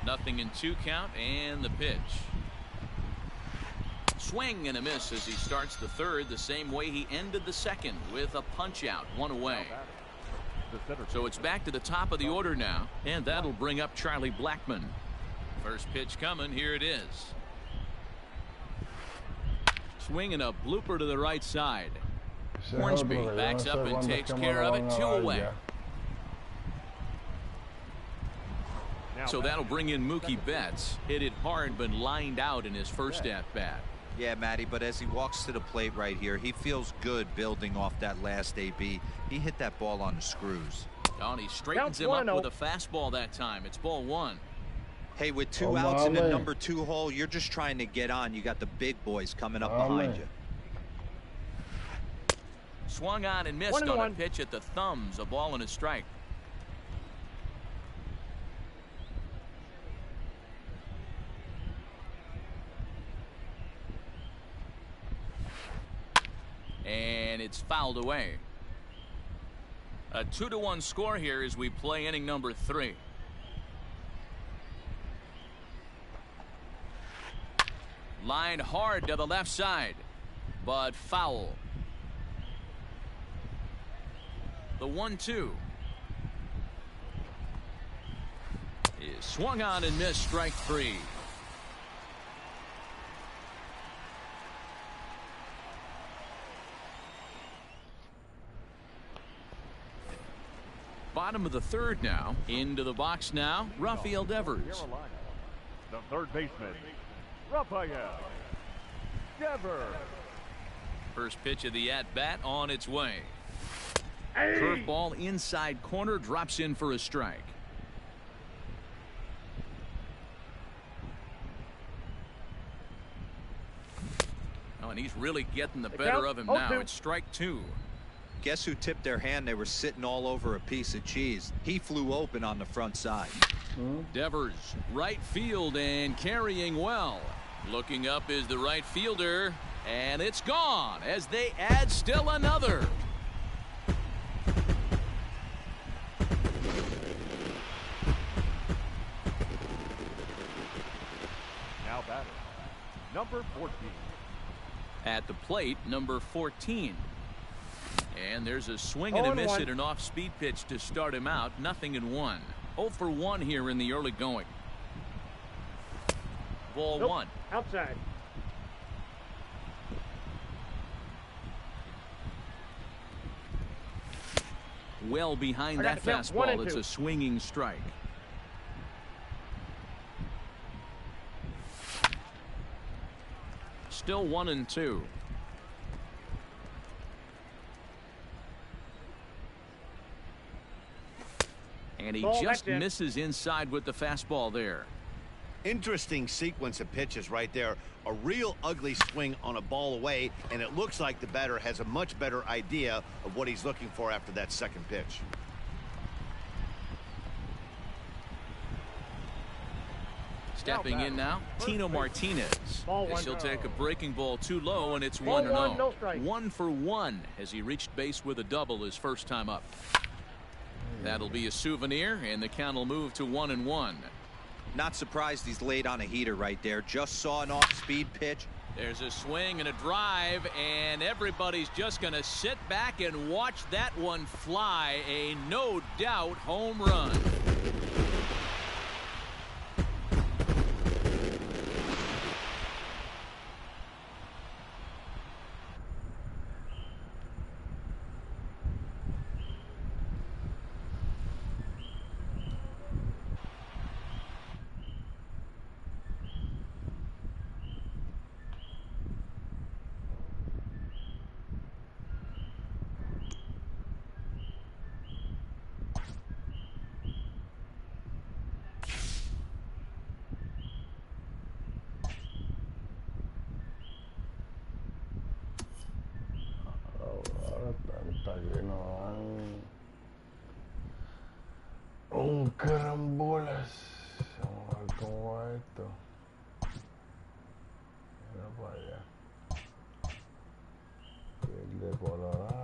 0-2 count, and the pitch. Swing and a miss as he starts the third the same way he ended the second, with a punch out, 1 away. So it's back to the top of the order now, and that'll bring up Charlie Blackmon. First pitch coming, here it is. Swing and a blooper to the right side. Hornsby backs up and takes care of it, 2 away. So that'll bring in Mookie Betts. Hit it hard but lined out in his first at-bat. Yeah, Matty, but as he walks to the plate right here, he feels good building off that last AB. He hit that ball on the screws. Oh, and he straightens him up with a fastball that time. It's ball 1. Hey, with 2 outs in the number 2 hole, you're just trying to get on. You got the big boys coming up behind you. Swung on and missed on a pitch at the thumbs. A ball and a strike. And it's fouled away. A 2-1 score here as we play inning number 3. Line hard to the left side, but foul. The 1-2 is swung on and missed, strike 3. Bottom of the third now. Into the box now, Rafael Devers. The third baseman, Rafael Devers. First pitch of the at-bat on its way. Curveball inside corner, drops in for a strike. Oh, and he's really getting the better of him now. It's strike 2. Guess who tipped their hand? They were sitting all over a piece of cheese. He flew open on the front side. Devers, right field, and carrying well. Looking up is the right fielder, and it's gone as they add still another. Now batter, number 14. At the plate, number 14. And there's a swing and a miss at an off-speed pitch to start him out. 0-1. 0 for 1 here in the early going. Ball 1. Outside. Well behind that fastball. It's a swinging strike. still 1-2. And he just misses inside with the fastball there. Interesting sequence of pitches right there. A real ugly swing on a ball away, and it looks like the batter has a much better idea of what he's looking for after that second pitch. Stepping in now, Tino Martinez. As he'll take a breaking ball too low, and it's 1-0. No strike. 1 for 1 as he reached base with a double his first time up. That'll be a souvenir, and the count will move to 1-1. Not surprised he's laid on a heater right there. Just saw an off-speed pitch. There's a swing and a drive, and everybody's just going to sit back and watch that one fly. A no-doubt home run. Hasta que no dan un carambolas. Vamos a ver cómo va esto. Mira para allá. El de Colorado.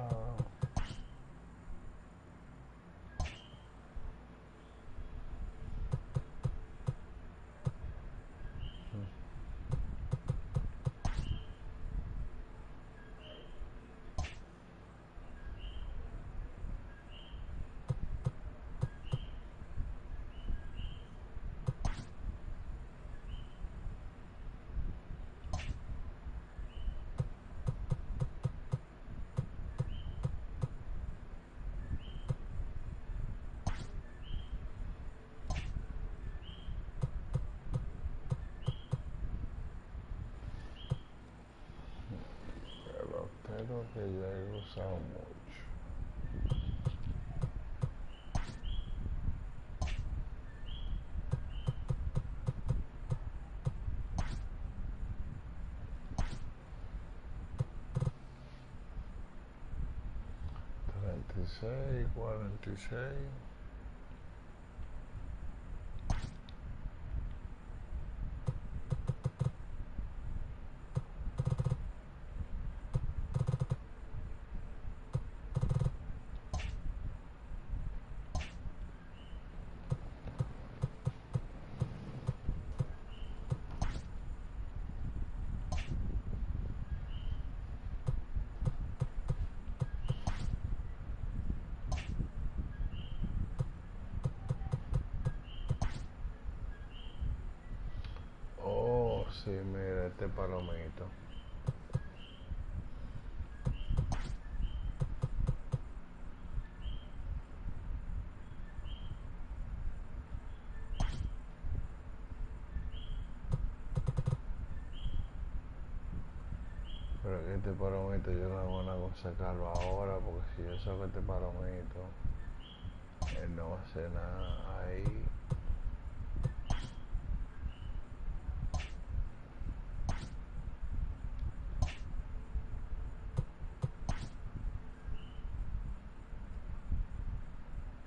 Creo que ya he usado mucho. $36, $46. Sí, mira este palomito. Pero que este palomito yo no voy a sacarlo ahora, porque si yo saco este palomito, él no va a hacer nada ahí.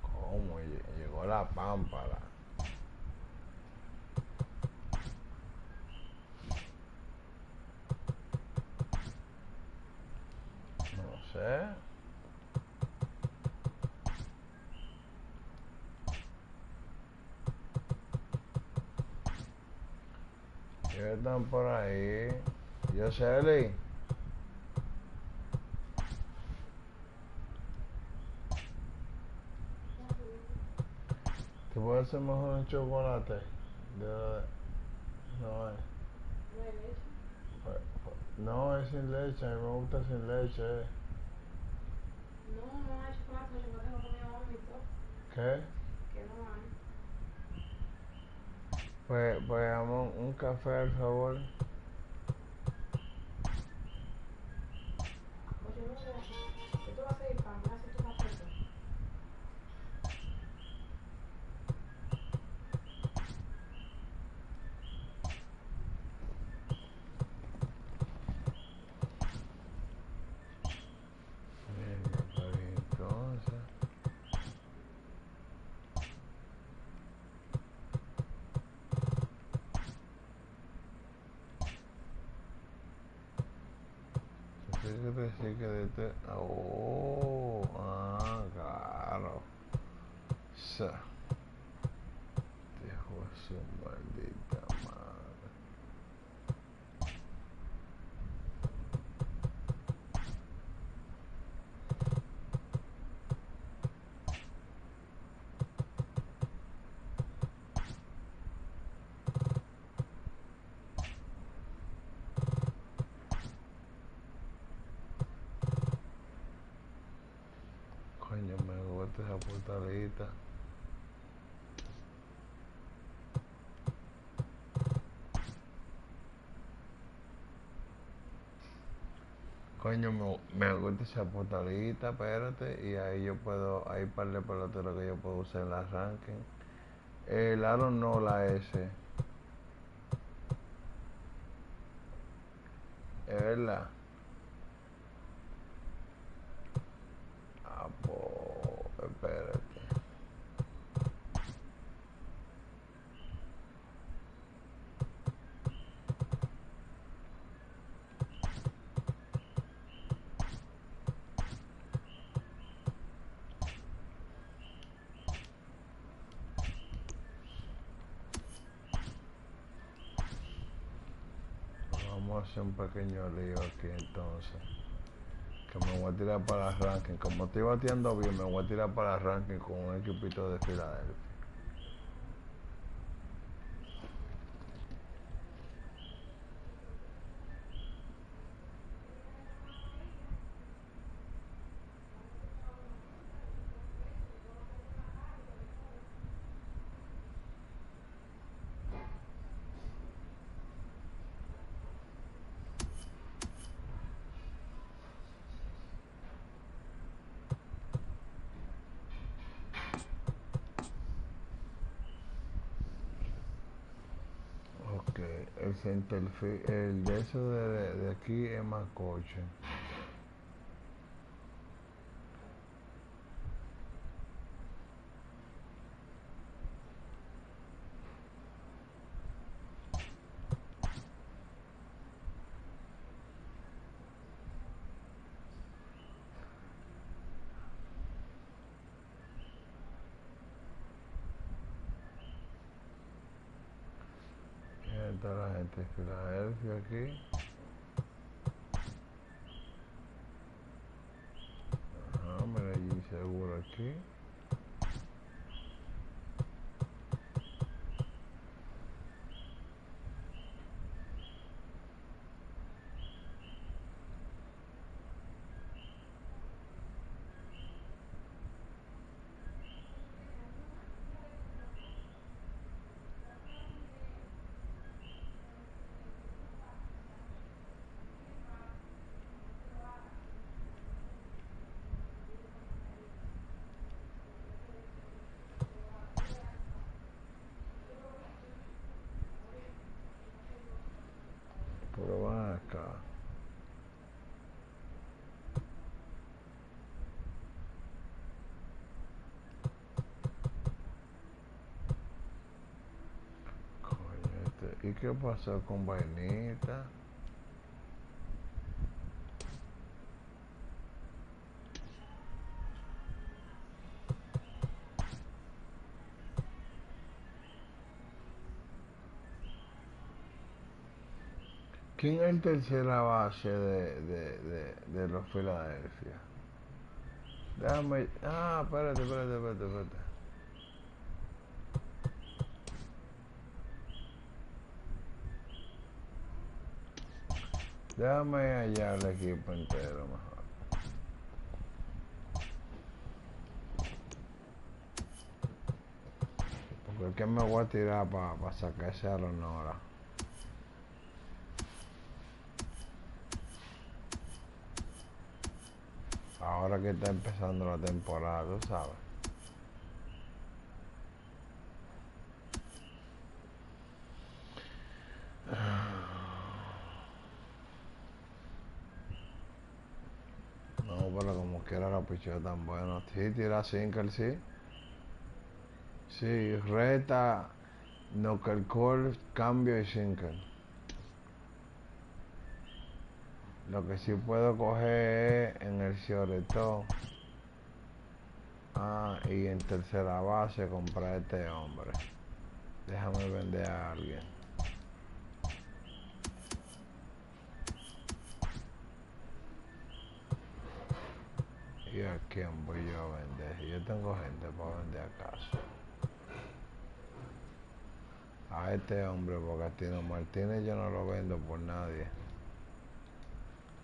¿Cómo? Llegó la pámpara. No sé. ¿Qué están por ahí? Yo sé, Eli. ¿Te puedo hacer mejor un chocolate? No es. No, es sin leche. A mí me gusta sin leche. No hay chocolate. El chocolate lo comía vómito. ¿Qué? Que no hay. Pues dame un café, al favor. ahí que de este. Oh, claro. Sa. Hijo de su maldita madre. Coño, me gusta esa portalita. Coño, me gusta esa portalita, espérate, y ahí yo puedo, hay par de peloteros que yo puedo usar en la ranking. El aro no, la S. Es verdad. Ah, pues, espérate. Vamos a hacer un pequeño lío aquí entonces. Que me voy a tirar para el ranking. Como estoy bateando bien, me voy a tirar para el ranking con un equipito de Filadelfia. Ok, el centerfield, el de eso de aquí es más coche. Está la gente de Filadelfia aquí. Ajá, mira allí seguro aquí. Pero van acá. Coño, ¿y qué pasó con Vainita? ¿Quién es el tercera base de los Filadelfia? Déjame. Ah, espérate. Déjame allá el equipo entero mejor. Porque es que me voy a tirar para sacar ese Aronora. Ahora que está empezando la temporada, tú sabes. No, pero como quiera la pichó tan bueno. Sí, tira single, sí. Sí, reta, knuckle call, cambio y single. Lo que sí puedo coger es en el Cioretó. Y en tercera base comprar a este hombre. Déjame vender a alguien. ¿Y a quién voy yo a vender? Yo tengo gente para vender acaso. A este hombre, porque a Tino Martínez yo no lo vendo por nadie.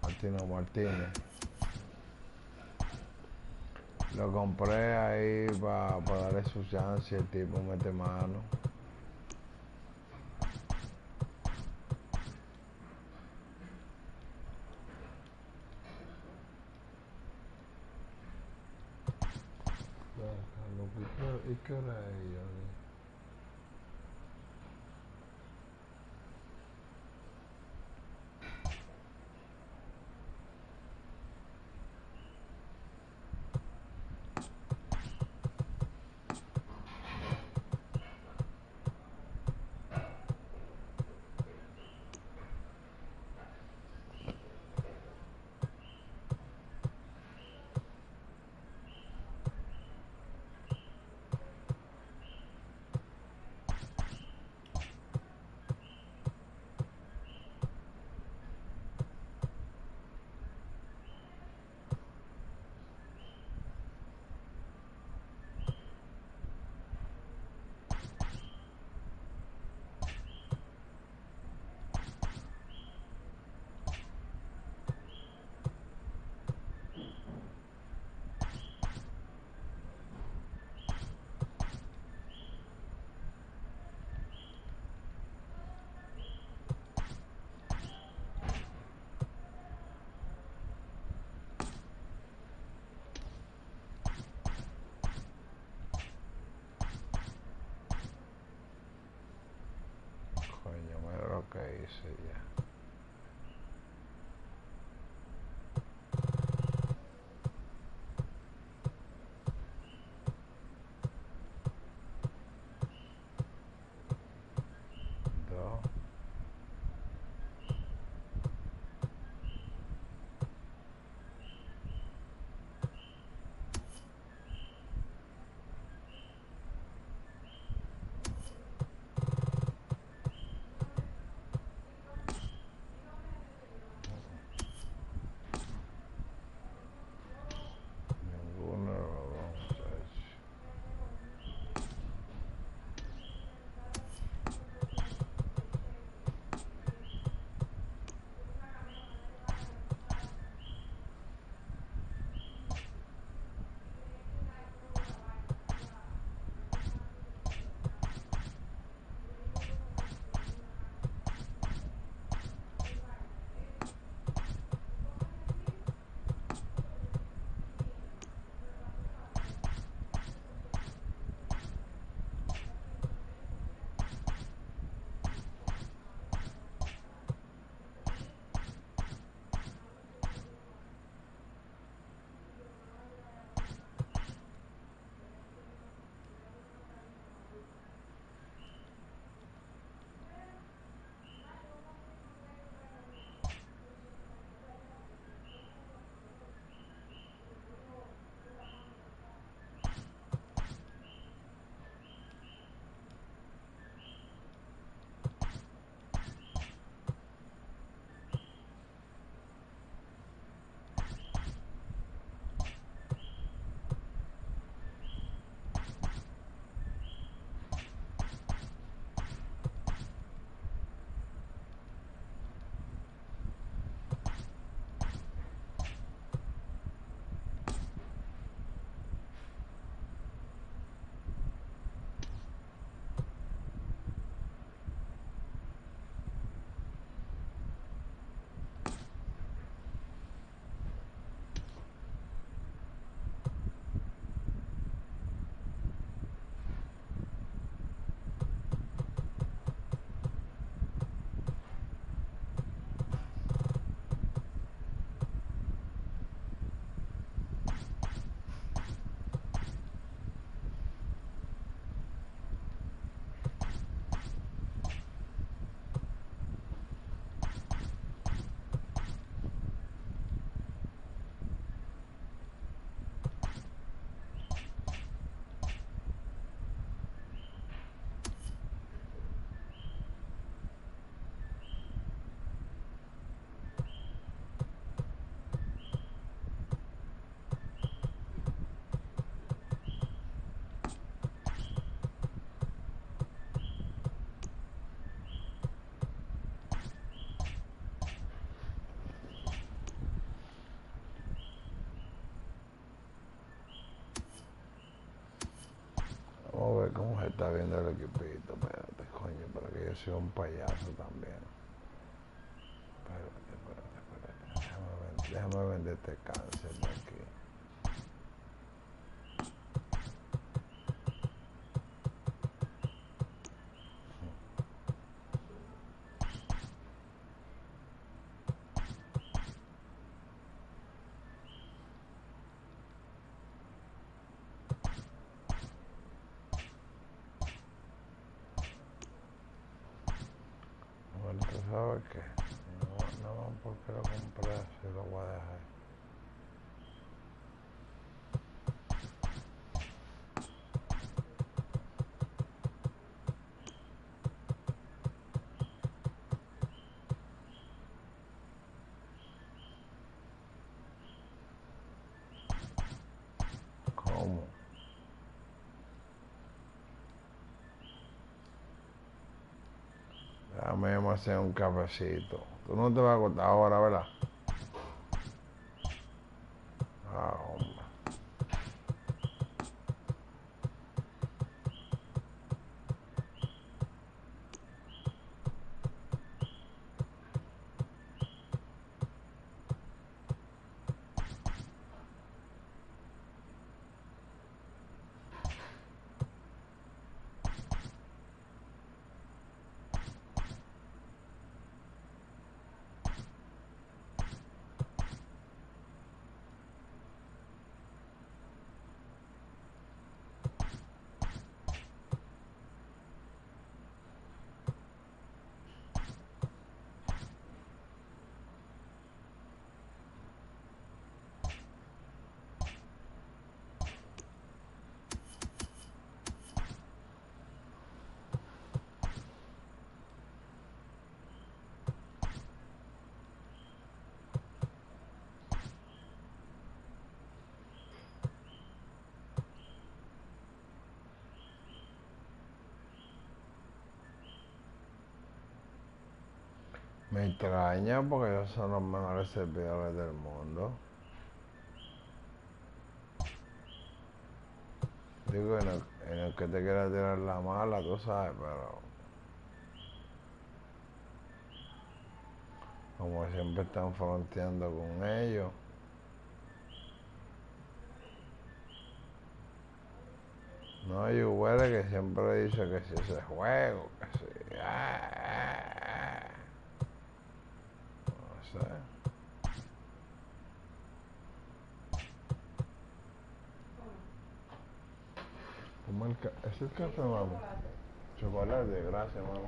A Tino Martínez. Lo compré ahí para darle su chance y el tipo mete mano. ¿Y qué hora es, Johnny? Coño, mira lo que hice ya. Dos. está viendo el equipito, espérate, coño, pero que yo soy un payaso también. Espérate. Déjame vender este cáncer de aquí. Bueno, ¿tú sabes qué? No, porque lo compré, se lo voy a dejar. ¿Cómo? Déjame hacer un cafecito. Tú no te vas a acostar ahora, ¿verdad? Ah, hombre. Me extraña porque ellos son los mejores servidores del mundo. Digo, en el que te quiera tirar la mala, tú sabes, pero como siempre están fronteando con ellos. No, hay huele que siempre dice que si ese juego, que si... No sé. ¿Cómo ¿Es el café, mami? Chocolate, gracias, mami.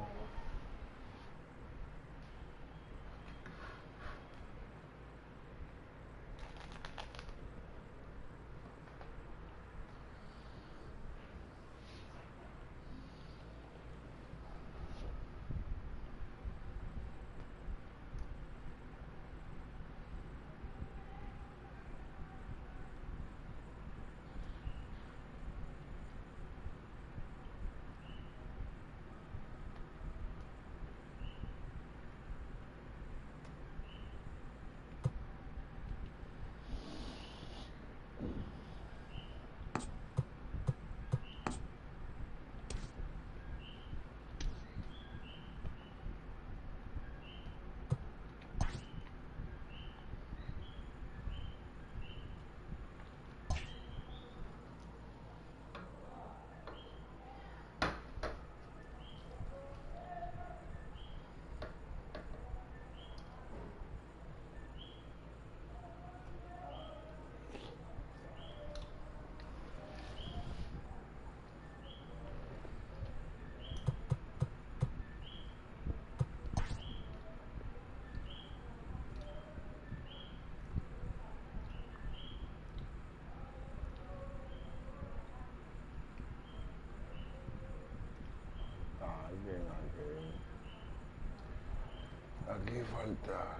Aquí falta.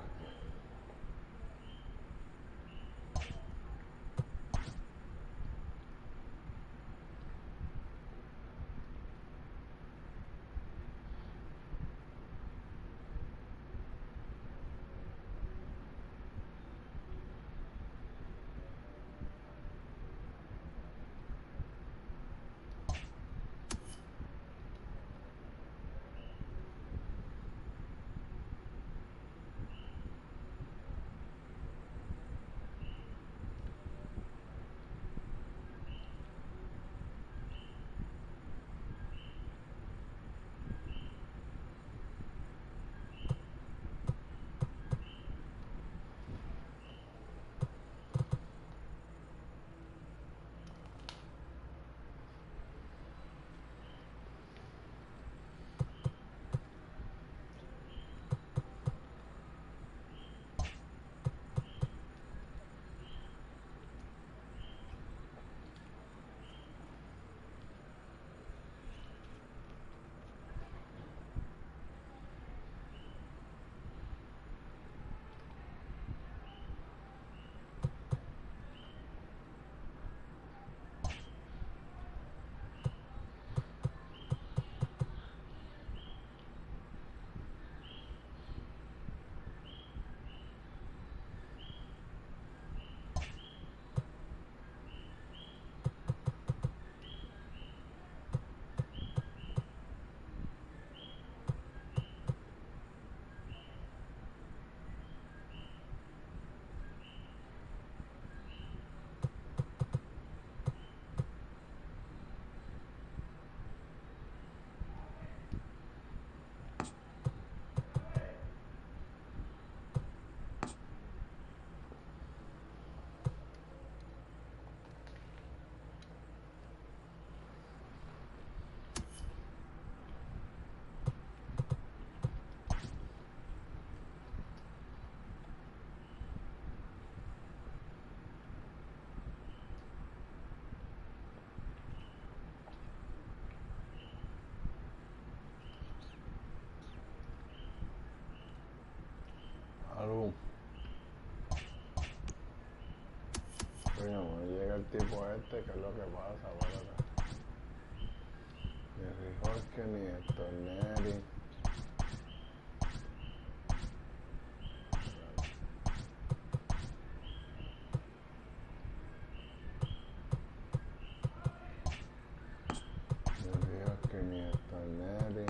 Coño, no llega el tipo este, ¿qué es lo que pasa? Acuérdate. Ni Rijorque, ni Estorneri. Ni Rijorque, ni Estorneri.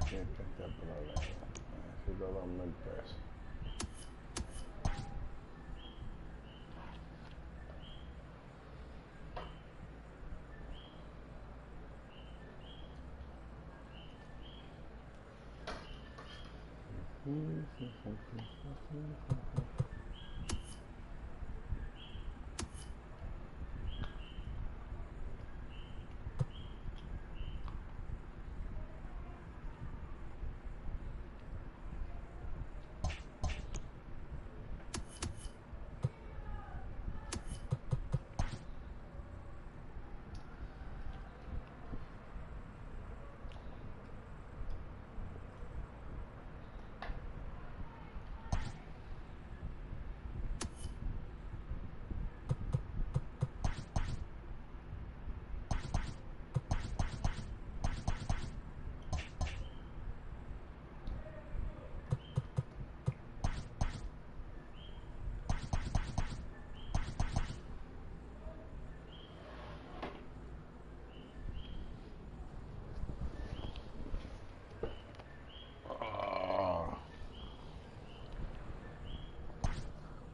Aquí está el problema. Necesito 2.000 pesos.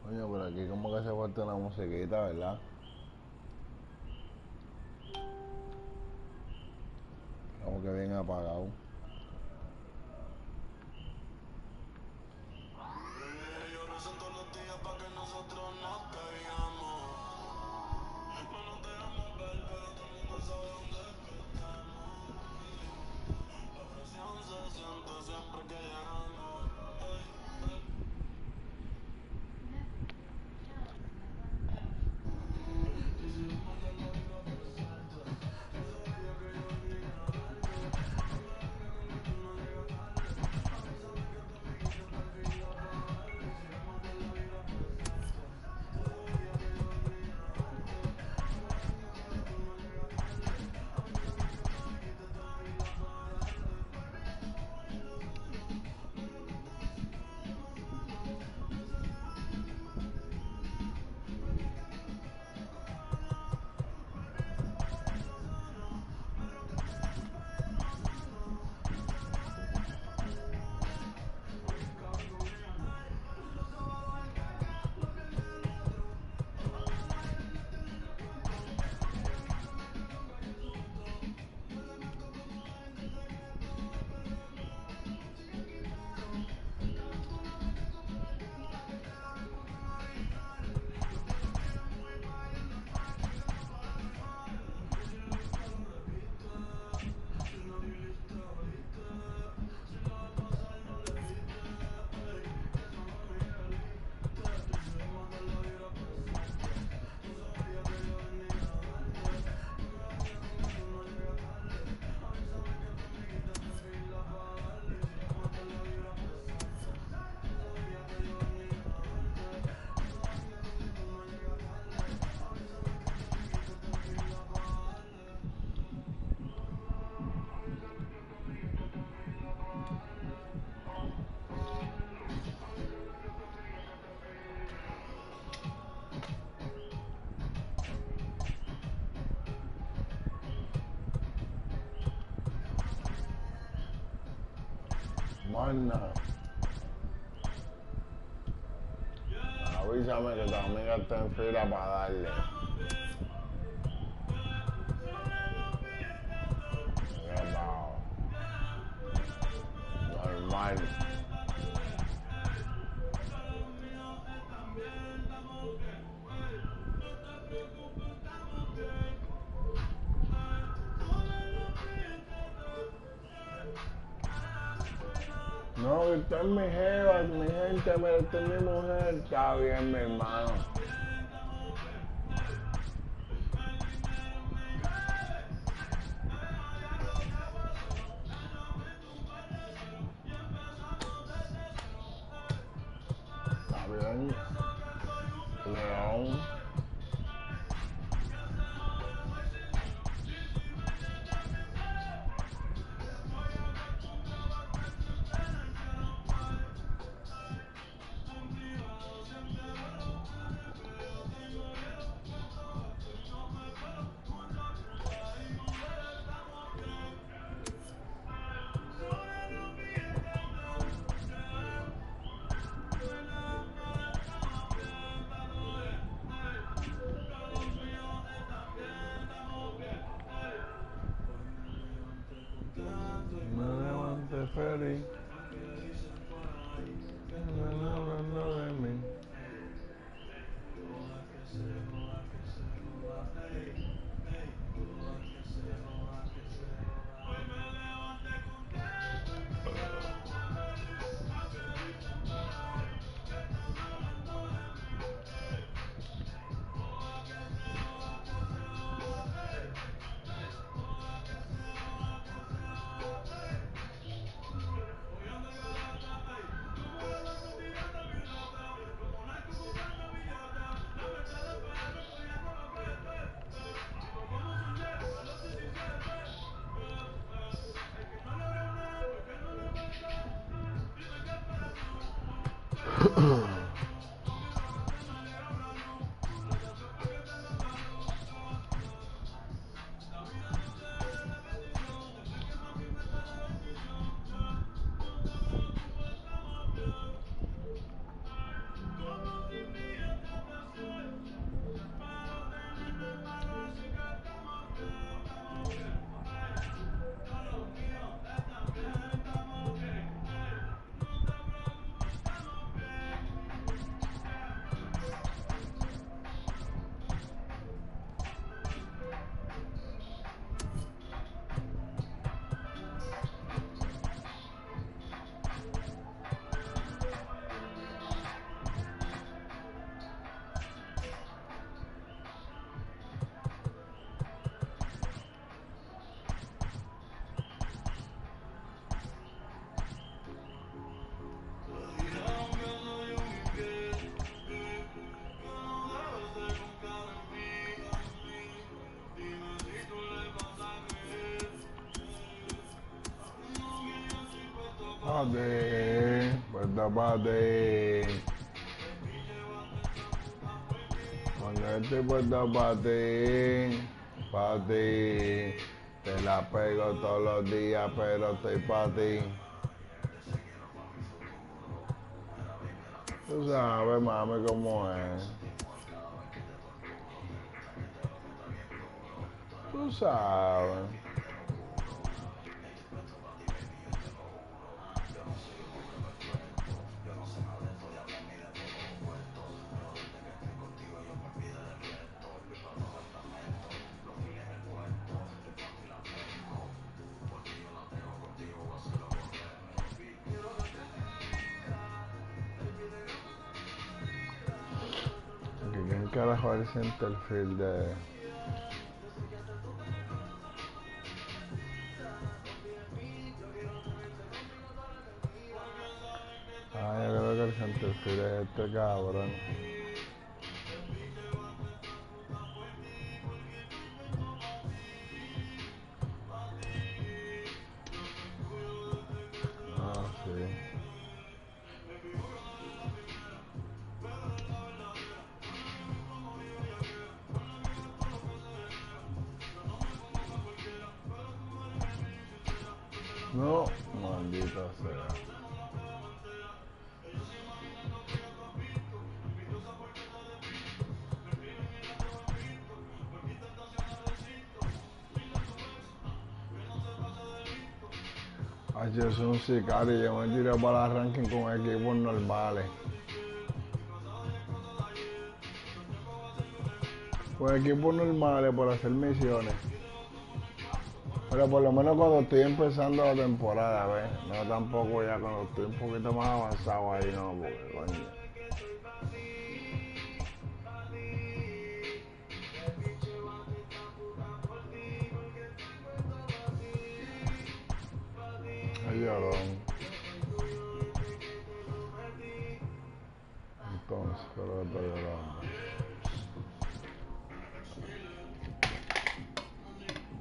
Coño, por aquí como que se falta una musiquita, ¿verdad? Como que bien apagado. Magna. Avísame que tu amiga está en fila para darle. Qué bajo. Normal. No, que esta es mi jeva, mi gente, pero esta es mi mujer. Está bien, mi hermano. Está bien. León. Me levanté feliz. Hablando de mí. Pate, pues pate. Cuando este puerta pate, te la pego todos los días, pero estoy pa' ti. Tú sabes, mami, cómo es. Tú sabes. ¿Quién carajo es el centerfield de...? Ah, yo creo que el centerfield es este cabrón. Ah, sí. No, maldita sea. Ay, yo soy un sicario, yo me tiré para el ranking con equipos normales. Con equipos normales por hacer misiones. Pero por lo menos cuando estoy empezando la temporada, ¿ves? No tampoco ya cuando estoy un poquito más avanzado ahí, no, porque coño. Ay, llorón. Entonces, pero estoy llorando.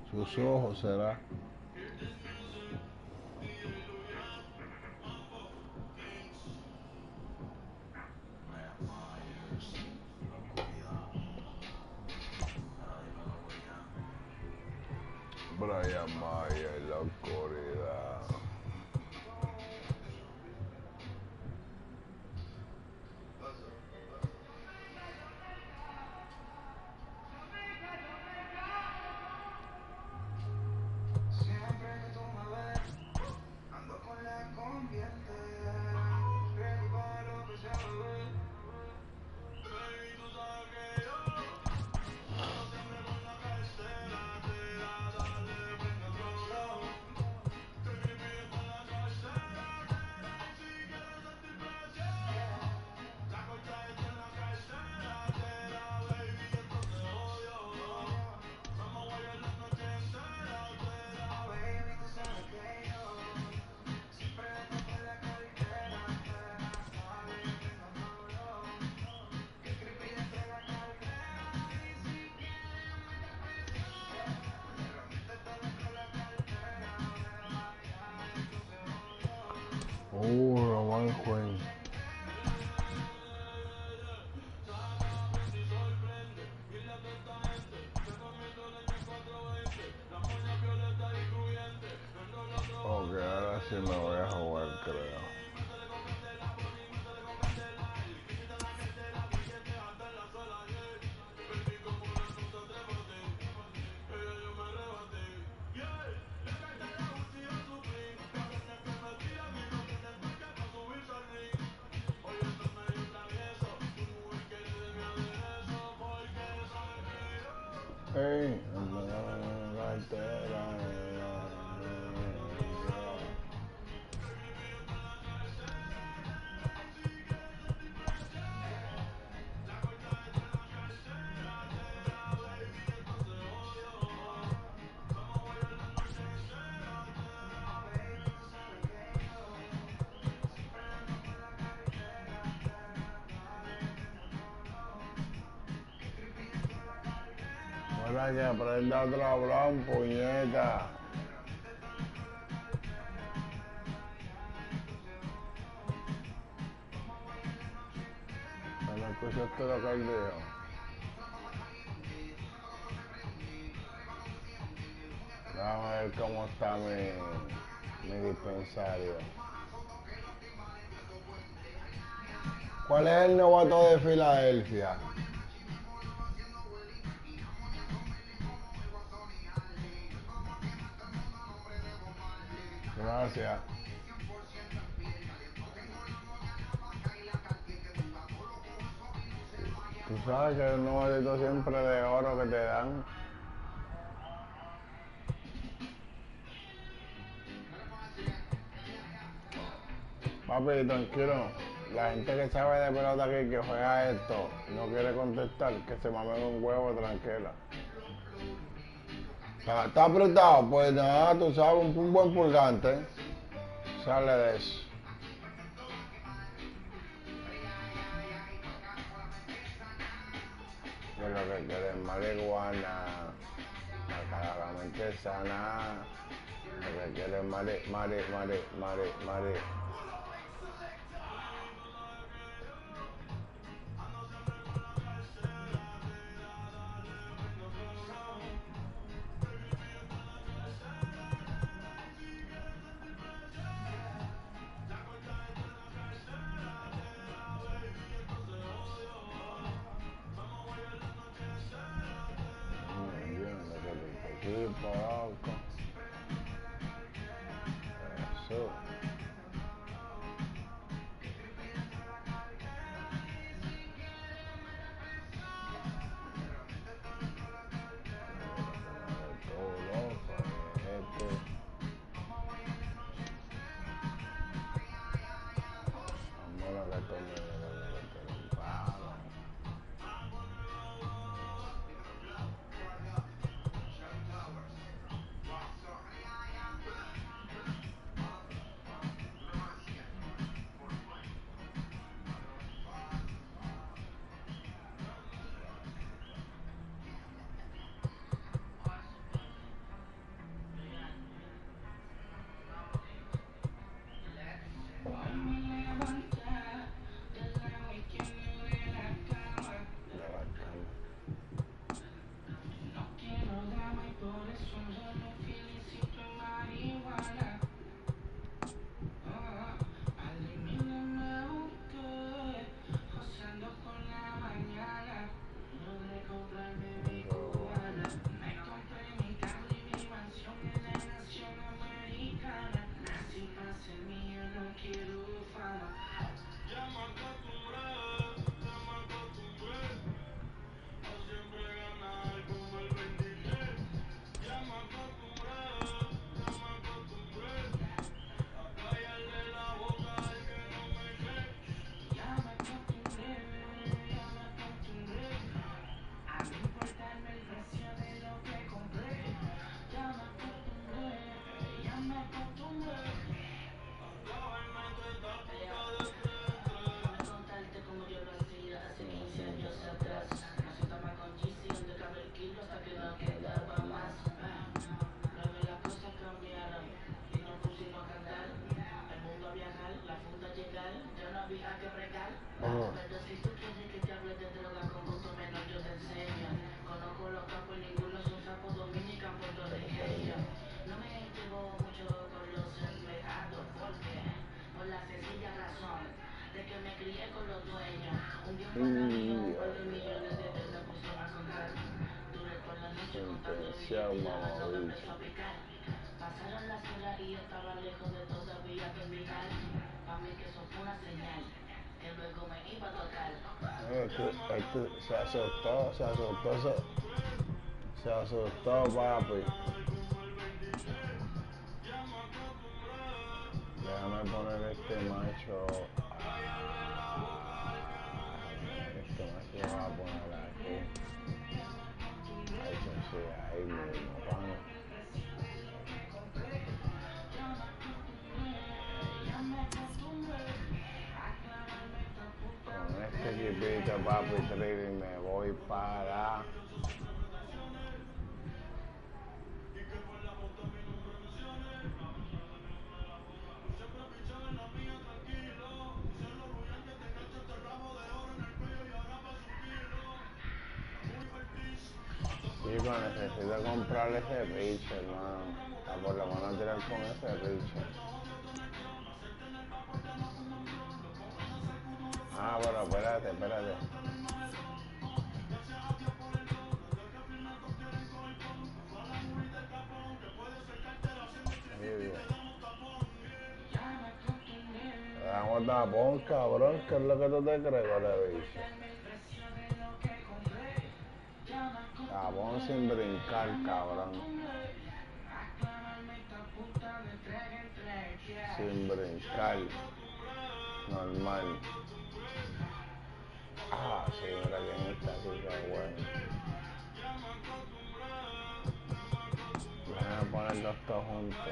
Sus ojos será. Brian Mayer en la oscuridad. Siempre que tú me ves, ando con la convierte. Ready para lo que sea, bebé. Baby, tú sabes que yo ando siempre con la cartera. Te da, dale, prende otro blow. Te creepy con la cartera. Y si quieres sentir presión, la corta está en la cartera. Te da, baby, entonces odio. Vamos a guayar la noche entera. Te da, baby, tú sabes que yo siempre ando con la cartera. Te da, dale, prende otro blow. Que creepy dentro de la cartera. Y si quieres meter presión, métete dentro de la cartera. Roman Queen. Ok, ahora sí me voy a jugar, creo. Hey, ahora que aprenda otro a hablar, puñeta. ¿No escuchaste lo que él dijo? Vamos a ver cómo está mi dispensario. ¿Cuál es el novato de Filadelfia? Gracias. Tú sabes que es un novatito siempre de oro que te dan. Papi, tranquilo. La gente que sabe de pelota aquí, que juega esto, no quiere contestar, que se mamen un huevo, tranquila. ¿Está apretado? Pues nada, tú sabes, un buen purgante. Sale de eso. Que lo que quiere es marihuana, la mente sana. Lo que quiere es mari. Equipo, loco. pasó? Todo loco, Vamos a que tome el palo. Sentenciado, mamabicho. Pasaron las horas y estaba lejos de todavía terminar. Pa' mí que eso fue una señal, que luego me iba a tocar. Se asustó, papi. Déjame poner este macho. Este macho lo voy a poner aquí. Ahí sí, ahí mismo, pana. Con este equipito, papi, trading me voy para... Sí, pero necesito comprarle ese pitcher, hermano. A por lo menos tirar con ese pitcher. Ah, bueno, espérate. Le damos tapón, cabrón, ¿qué es lo que tú te crees, vale, bicho? Tapón sin brincar, cabrón. Sin brincar. Normal. Ah, sí, mira quién está aquí, qué bueno. Déjame ponerlos todos juntos.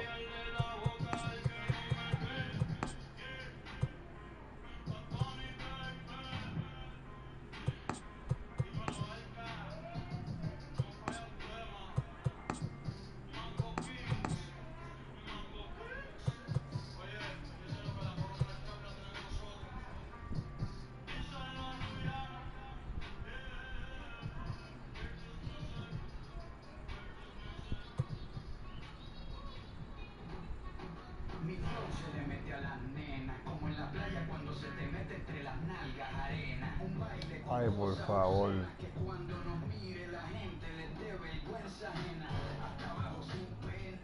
Mi flow se le mete a las nenas, como en la playa cuando se te mete entre las nalgas arena. Un baile con Ay, por favor. que cuando nos mire la gente les dé vergüenza ajena. Hasta abajo sin pena.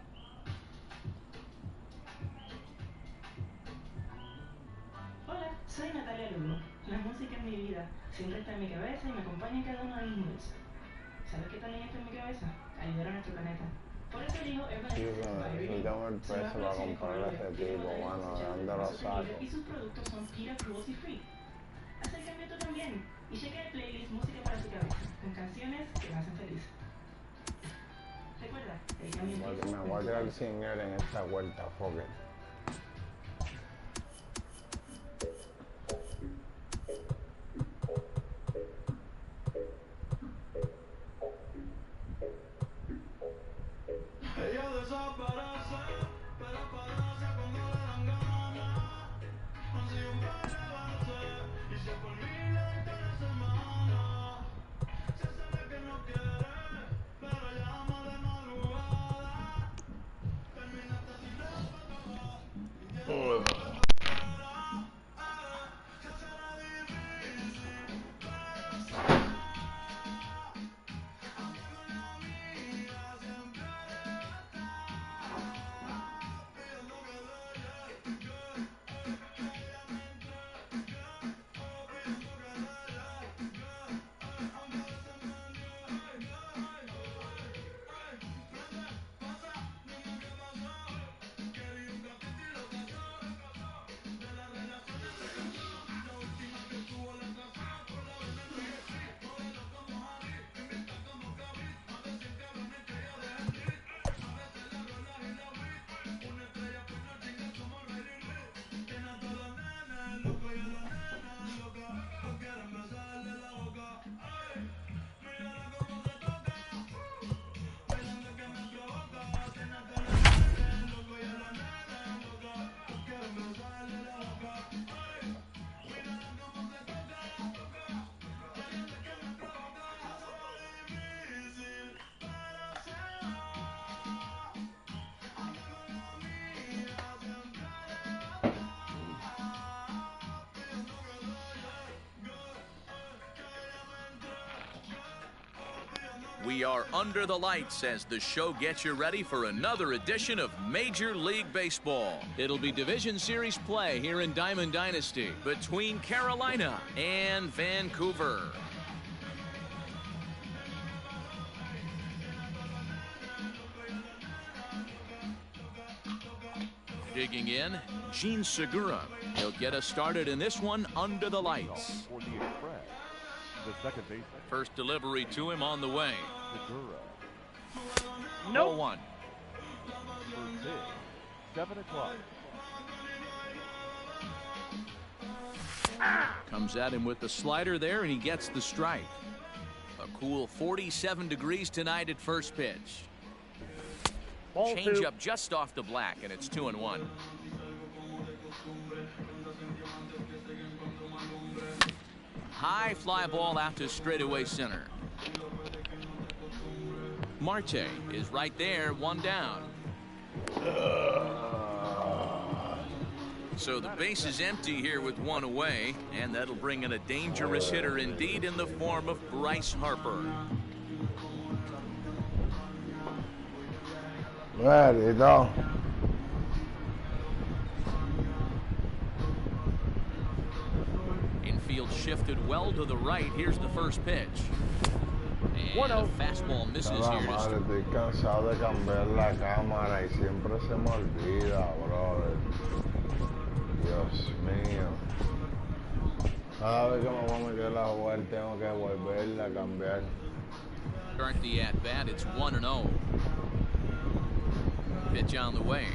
Soy Natalia Lugo. La música es mi vida. Siempre está en mi cabeza y me acompaña en cada uno de mis moods. ¿Sabes qué también está en mi cabeza? Ayudar a nuestro planeta. Por eso elijo Sí, necesitamos el peso para comprarle a ese tipo, mano, ¿de dónde lo saco? Y sus productos son PETA cruelty free. Haz el cambio tú también y checa el playlist Música para tu cabeza con canciones que me hacen feliz. Recuerda, el cambio Me voy a tirar sin él en esta vuelta, fuck it. Ella desaparece, pero aparece cuando le dan ganas. Así un par de veces, y si es por mí le doy toda la semana. Se sabe que no quiere, pero llama de madrugada. Terminaste sin nada, y quiero que se será difícil, pero será. We are under the lights as the show gets you ready for another edition of Major League Baseball. It'll be Division Series play here in Diamond Dynasty between Carolina and Vancouver. Digging in, Gene Segura. He'll get us started in this one under the lights. For the Express, the second baseman. First delivery to him on the way. Segura. No one. First pitch, 7 o'clock. Comes at him with the slider there, and he gets the strike. A cool 47 degrees tonight at first pitch. Change up just off the black, and it's 2-1. High fly ball out to straightaway center. Marte is right there, one down. So the base is empty here with one away, and that'll bring in a dangerous hitter indeed in the form of Bryce Harper. Ready, go. Infield shifted well to the right. Here's the first pitch. And a fastball misses here. Madre, estoy cansado de cambiar la cámara y siempre se me olvida, brother. Dios mío. Cada vez que me voy a meter la jugar tengo que volverla a cambiar. Start the at bat. It's 1-0. Pitch on the way.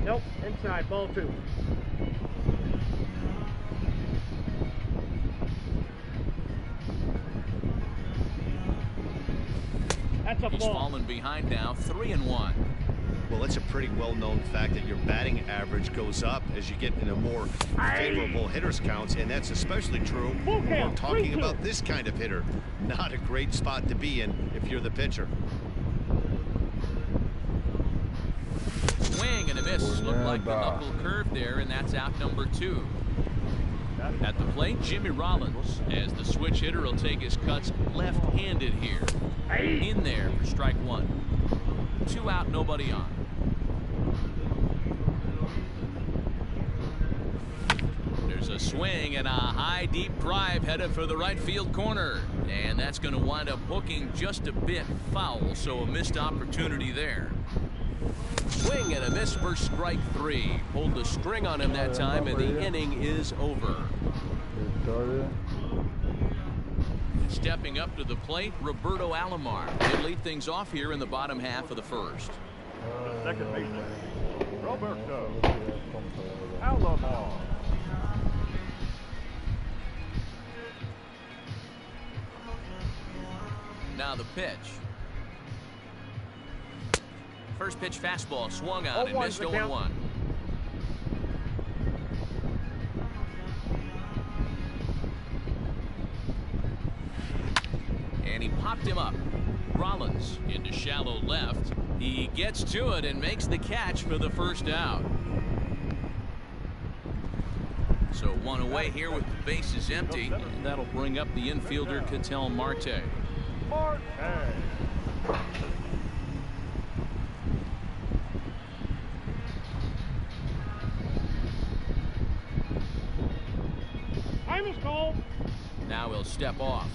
Nope, inside, ball 2. That's a He's ball. fallen behind now, 3-1. Well, it's a pretty well-known fact that your batting average goes up as you get into more favorable hitters counts, and that's especially true when we're talking about this kind of hitter. Not a great spot to be in if you're the pitcher. Swing and a miss. Looked like the knuckle curve there, and that's out number 2. At the plate, Jimmy Rollins, as the switch hitter will take his cuts left-handed here. In there for strike one. 2 out, nobody on. There's a swing and a high, deep drive headed for the right field corner. And that's going to wind up hooking just a bit foul, so a missed opportunity there. Swing and a miss for strike 3. Pulled the string on him that time, and the inning is over. Stepping up to the plate, Roberto Alomar. He'll lead things off here in the bottom half of the first. The second baseman, Roberto Alomar. Now the pitch. First pitch fastball swung on and missed 0-1. And he popped him up. Rollins into shallow left. He gets to it and makes the catch for the first out. So 1 away here with the bases empty. And that'll bring up the infielder Ketel Marte. Time is called. Now he'll step off.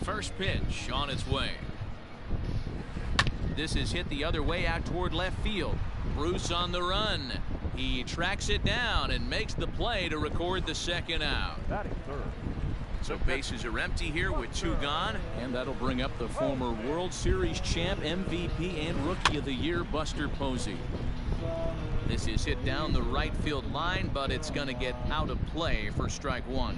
First pitch on its way. This is hit the other way out toward left field. Bruce on the run. He tracks it down and makes the play to record the second out. That is third. So bases are empty here with 2 gone, and that'll bring up the former World Series champ, MVP, and Rookie of the Year, Buster Posey. This is hit down the right field line, but it's going to get out of play for strike 1.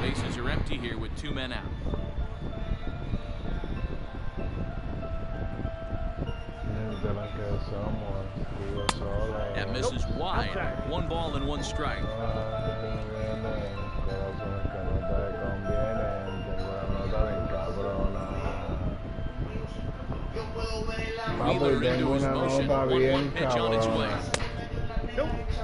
Bases are empty here with 2 men out. That misses wide. 1 ball and 1 strike. Wheeler into his motion. 1-1 pitch on its way.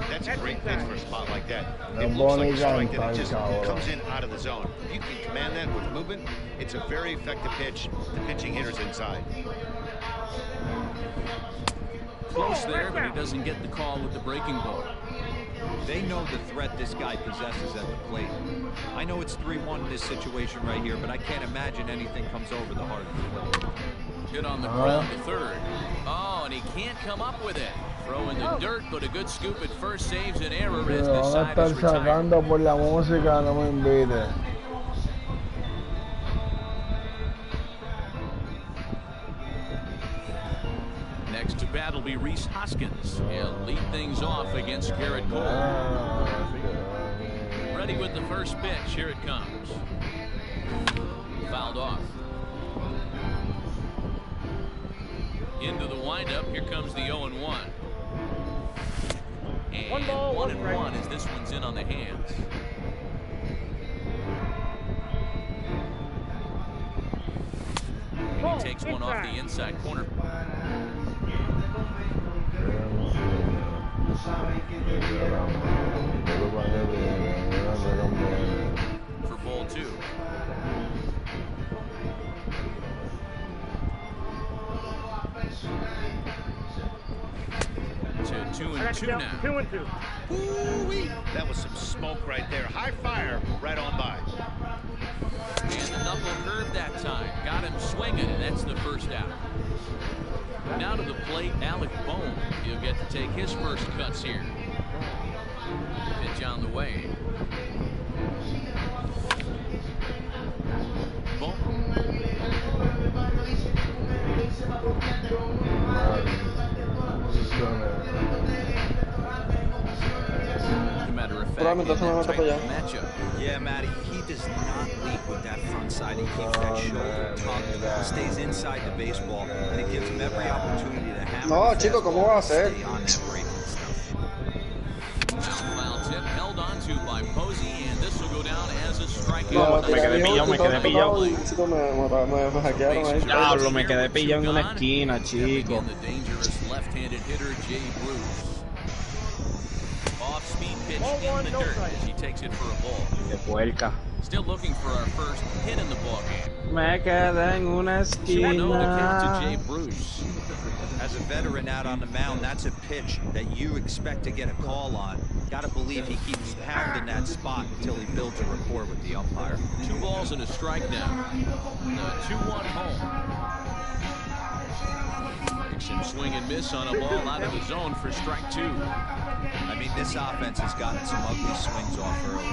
That's a great pitch for a spot like that. It looks like a strike that it just comes in out of the zone. If you can command that with movement, it's a very effective pitch. The pitching hitter's inside. Close there, but he doesn't get the call with the breaking ball. They know the threat this guy possesses at the plate. I know it's 3-1 in this situation right here, but I can't imagine anything comes over the heart of the plate. Hit on the ground to third. Oh, and he can't come up with it. Throw in the dirt, but a good scoop at first saves an error as the side is retired. Por la música, no me invite. Next to bat will be Rhys Hoskins. He'll lead things off against Garrett Cole. Ready with the first pitch. Here it comes. Fouled off. Into the windup. Here comes the 0-1. And 1-1 as this one's in on the hands. And he takes one off the inside corner. For ball 2. To 2-2 now. 2-2. Ooh-wee. That was some smoke right there. High fire right on by. And the knuckle curve that time. Got him swinging, and that's the first out. Now to the plate, Alec Bohm. He'll get to take his first cuts here. Pitch on the way. Yeah, Matty, he does not leak with that front side. He keeps that shoulder tucked, stays inside the baseball, and it gives him every opportunity to hammer No, the chico, ¿cómo va a fastball ser? and stay on that breaking stuff. Foul tip held onto by Posey, and this will go down as a strikeout. No, me quedé pillado. Chico, me hackearon ahí. Diablo, me quedé pillado en una esquina, chico. The dangerous left-handed hitter Jay Bruce. Off-speed pitch in the dirt as he takes it for a ball. Qué puerca. Still looking for our first hit in the ball game. Me quedé en una 2-0 to count to esquina. Jay Bruce. As a veteran out on the mound, that's a pitch that you expect to get a call on. Got to believe he keeps pounding that spot until he builds a rapport with the umpire. 2 balls and a strike now. The 2-1 home. Dixon swing and miss on a ball out of the zone for strike 2. I mean, this offense has gotten some ugly swings off early.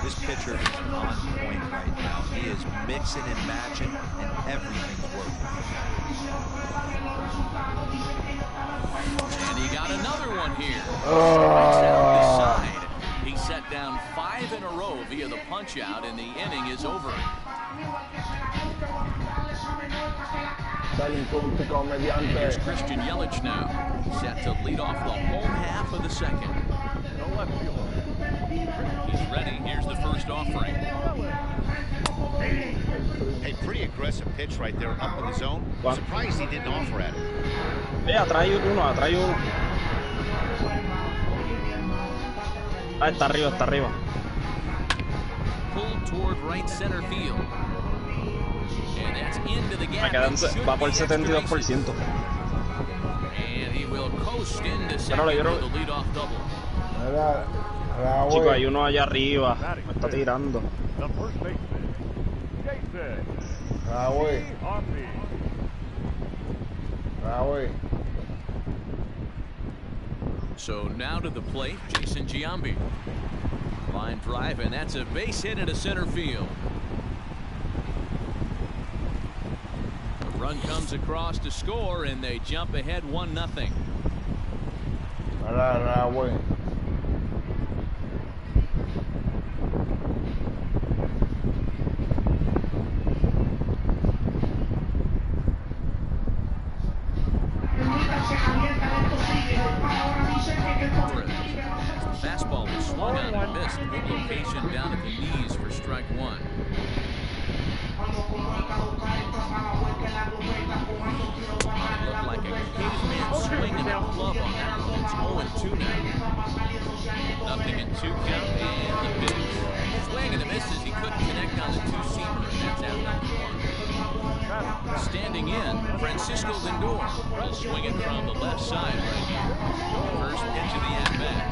This pitcher is on point right now. He is mixing and matching, and everything's working. And he got another one here. Strikes out the side. He set down 5 in a row via the punch out, and the inning is over. Here's Christian Yelich now, set to lead off the home half of the second. He's ready. Here's the first offering. Hey, pretty aggressive pitch right there up in the zone. Surprised he didn't offer at it. Atrás hay uno. Ah, está arriba. Pulled toward right center field. And that's into the gap. Va por 72%. And he will coast into second with a leadoff double. Chico, hay uno allá arriba. Me está tirando. The first baseman, Jason. So now to the plate, Jason Giambi. Line drive, and that's a base hit into center field. The run comes across to score, and they jump ahead 1-0. Fastball was swung on and missed. Good location down at the knees for strike 1. It looked like a caveman swinging a glove on that one. It's 0-2 now. 0-2 count and the pitch. Swing and a miss as he couldn't connect on the two-seamer, and that's out number 1. Standing in, Francisco Lindor will swing it from the left side right here. First pitch of the at-bat.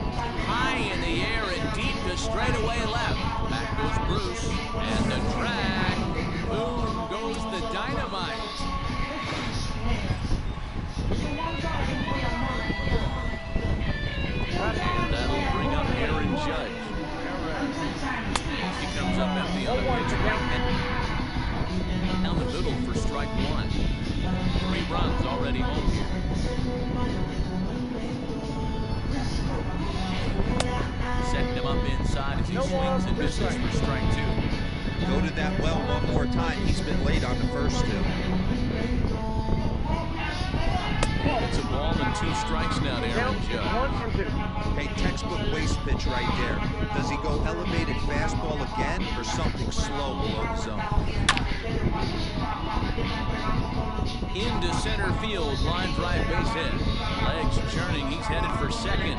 High in the air and deep to straightaway left. Back goes Bruce, and the drag. Boom goes the dynamite. And that'll bring up Aaron Judge. He comes up empty on the pitch right down the middle for strike 1. 3 runs already home here. Setting him up inside as he swings and misses for strike 2. Go to that well one more time. He's been late on the first 2. It's a ball and 2 strikes now to Aaron Judge. Hey, textbook waste pitch right there. Does he go elevated fastball again or something slow below the zone? Into center field, line drive base hit. Legs churning, he's headed for second.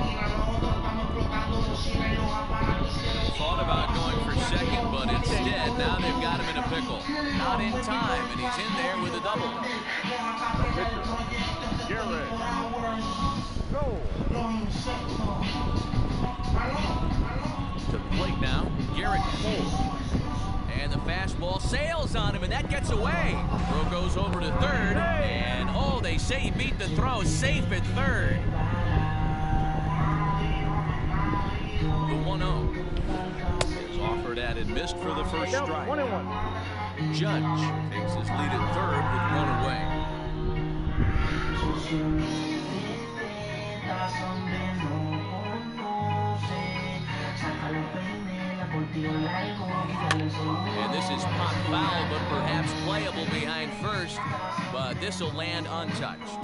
Thought about going for second, but instead, now they've got him in a pickle. Not in time, and he's in there with a double. Garrett. Go. To the plate now, Garrett Cole. And the fastball sails on him, and that gets away. Throw goes over to third, and oh, they say he beat the throw. Safe at third. The 1-0 is offered at and missed for the first strike. Judge takes his lead at third with 1 away. And this is pop foul, but perhaps playable behind first. But this will land untouched.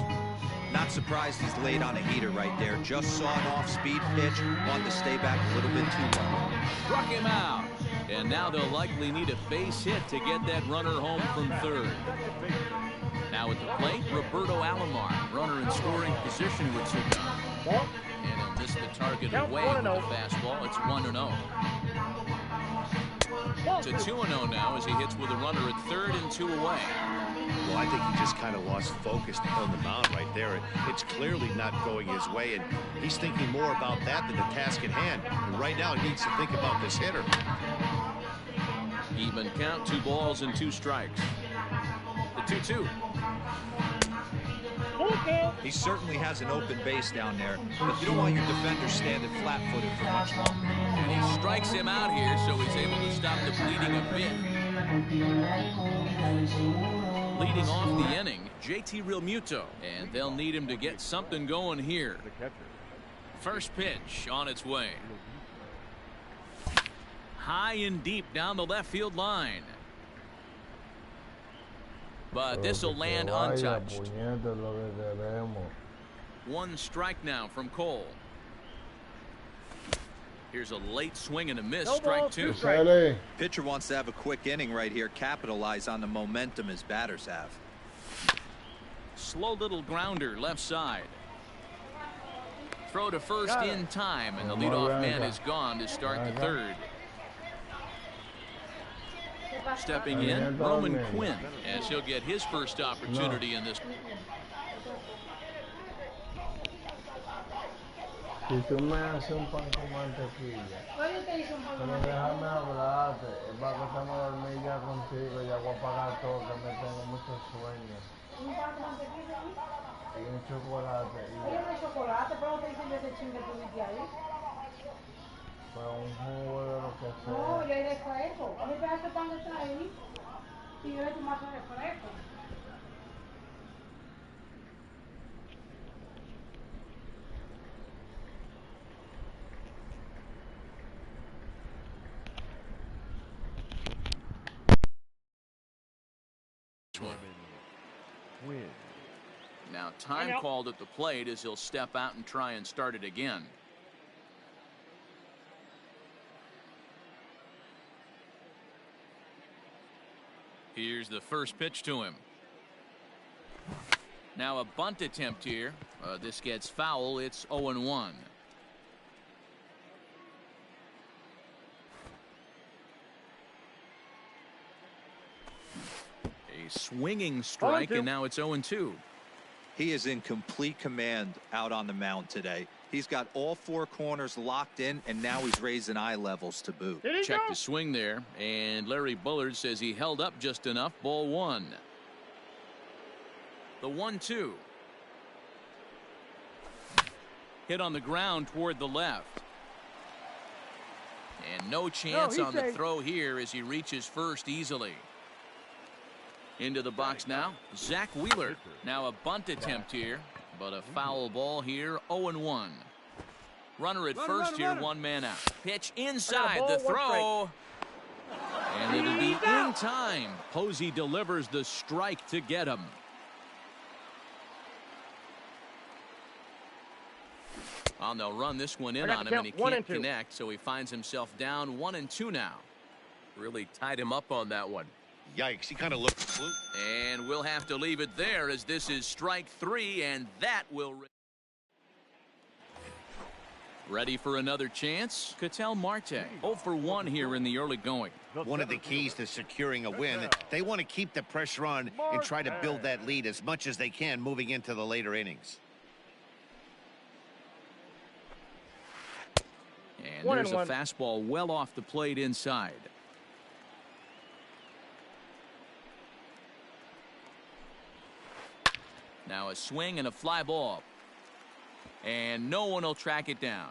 Not surprised he's laid on a heater right there. Just saw an off-speed pitch. Wanted to stay back a little bit too long. Struck him out. And now they'll likely need a base hit to get that runner home from third. Now at the plate, Roberto Alomar. Runner in scoring position with Cigar. And he'll miss the target away with the fastball. It's 1-0. To 2-0 now as he hits with a runner at third and 2 away. Well, I think he just kind of lost focus on the mound right there. It's clearly not going his way, and he's thinking more about that than the task at hand. And right now, he needs to think about this hitter. Even count, 2 balls and 2 strikes. The 2-2. He certainly has an open base down there, but you don't want your defender standing flat-footed for much longer. And he strikes him out here, so he's able to stop the bleeding a bit. Leading off the inning, JT Realmuto, and they'll need him to get something going here. First pitch on its way. High and deep down the left field line. But this will land untouched. 1 strike now from Cole. Here's a late swing and a miss. Strike 2. Pitcher wants to have a quick inning right here. Capitalize on the momentum his batters have. Slow little grounder left side. Throw to first in time, and the leadoff man is gone to start the third. Stepping in, Roman Quinn, as he'll get his first opportunity in this. Si tú me haces un pan con mantequilla, pero déjame hablarte, es para que estamos a dormir ya contigo, ya voy a pagar todo, que me tengo mucho sueño. ¿Un pan con mantequilla? Y un chocolate. Oye, no hay chocolate, pero no te dicen de ese chingue que tuviste ahí. Pues un jugo de lo que sea. No, yo hay refresco. A mí me hace pan de ahí y yo le tomo más refresco. Now time called at the plate as he'll step out and try and start it again. Here's the first pitch to him. Now a bunt attempt here. This gets foul. It's 0-1. A swinging strike, and now it's 0-2. He is in complete command out on the mound today. He's got all 4 corners locked in, and now he's raising eye levels to boot. Check the swing there, and Larry Bullard says he held up just enough. Ball 1. The 1-2. Hit on the ground toward the left. And no chance on the throw here as he reaches first easily. Into the box now, Zach Wheeler. Now a bunt attempt here, but a foul ball here, 0-1. Runner at first here, 1 man out. Pitch inside the throw. And it'll be in time. Posey delivers the strike to get him. Well, they'll run this one in on him, and he can't connect, so he finds himself down 1-2 now. Really tied him up on that one. Yikes, he kind of looked blue. And we'll have to leave it there as this is strike 3, and that will. Ready for another chance? Ketel Marte, 0 for 1 here in the early going. One of the keys to securing a win, they want to keep the pressure on and try to build that lead as much as they can moving into the later innings. And there's a fastball well off the plate inside. Now a swing and a fly ball. And no one will track it down.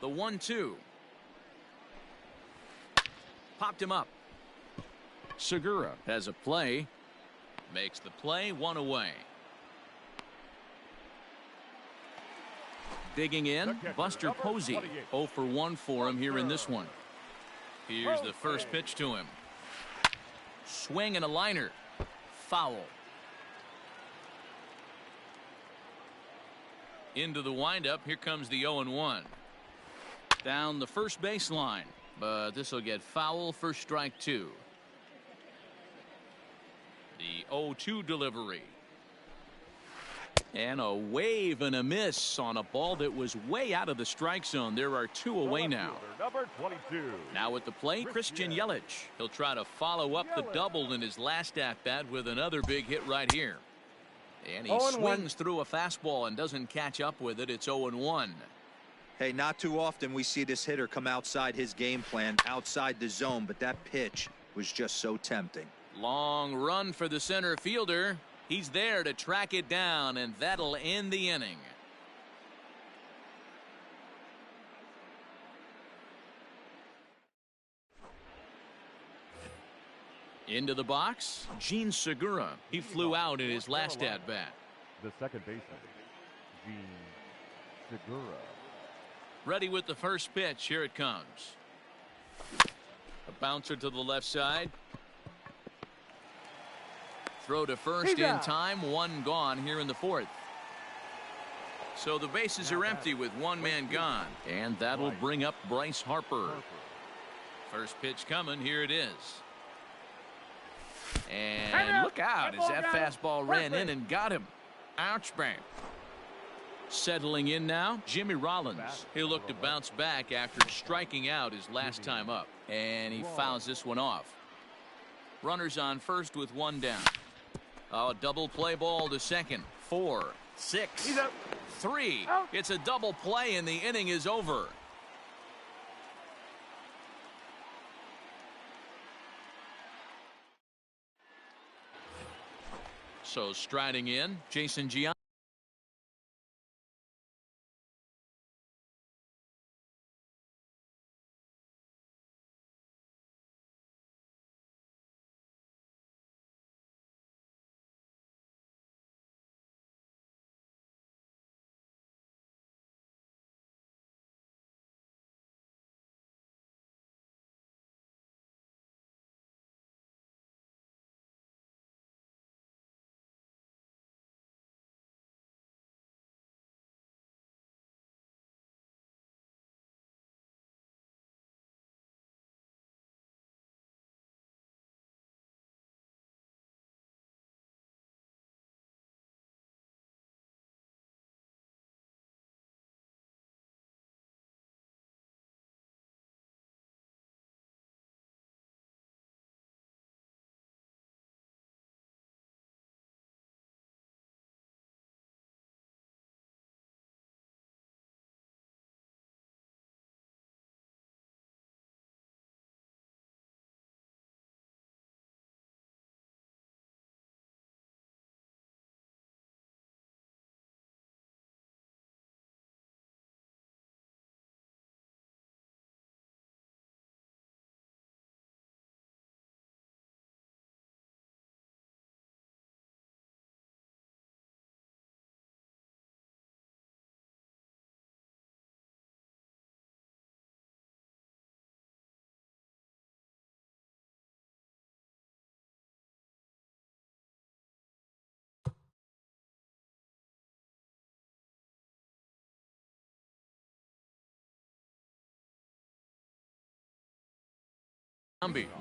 The 1-2. Popped him up. Segura has a play. Makes the play, 1 away. Digging in, Buster Posey. 0 for 1 for him here in this one. Here's the first pitch to him. Swing and a liner. Foul. Into the windup. Here comes the 0-1. Down the first baseline. But this will get foul for strike 2. The 0-2 delivery. And a wave and a miss on a ball that was way out of the strike zone. There are 2 away now. Number 22. Now at the plate, Christian Yelich. He'll try to follow up the double in his last at-bat with another big hit right here. And he swings through a fastball and doesn't catch up with it. It's 0-1. Hey, not too often we see this hitter come outside his game plan, outside the zone, but that pitch was just so tempting. Long run for the center fielder. He's there to track it down, and that'll end the inning. Into the box, Gene Segura. He flew out in his last at-bat. The second baseman, Gene Segura. Ready with the first pitch. Here it comes. A bouncer to the left side. Throw to first in time. 1 gone here in the 4th. So the bases are empty with 1 man gone. And that'll bring up Bryce Harper. First pitch coming. Here it is. And look out as that fastball ran in and got him. Ouch, bang. Settling in now, Jimmy Rollins. He'll look to bounce back after striking out his last time up. And he fouls this one off. Runners on first with 1 down. Oh, double play ball to second. 4, 6, 3. It's a double play and the inning is over. So striding in, Jason Giambi.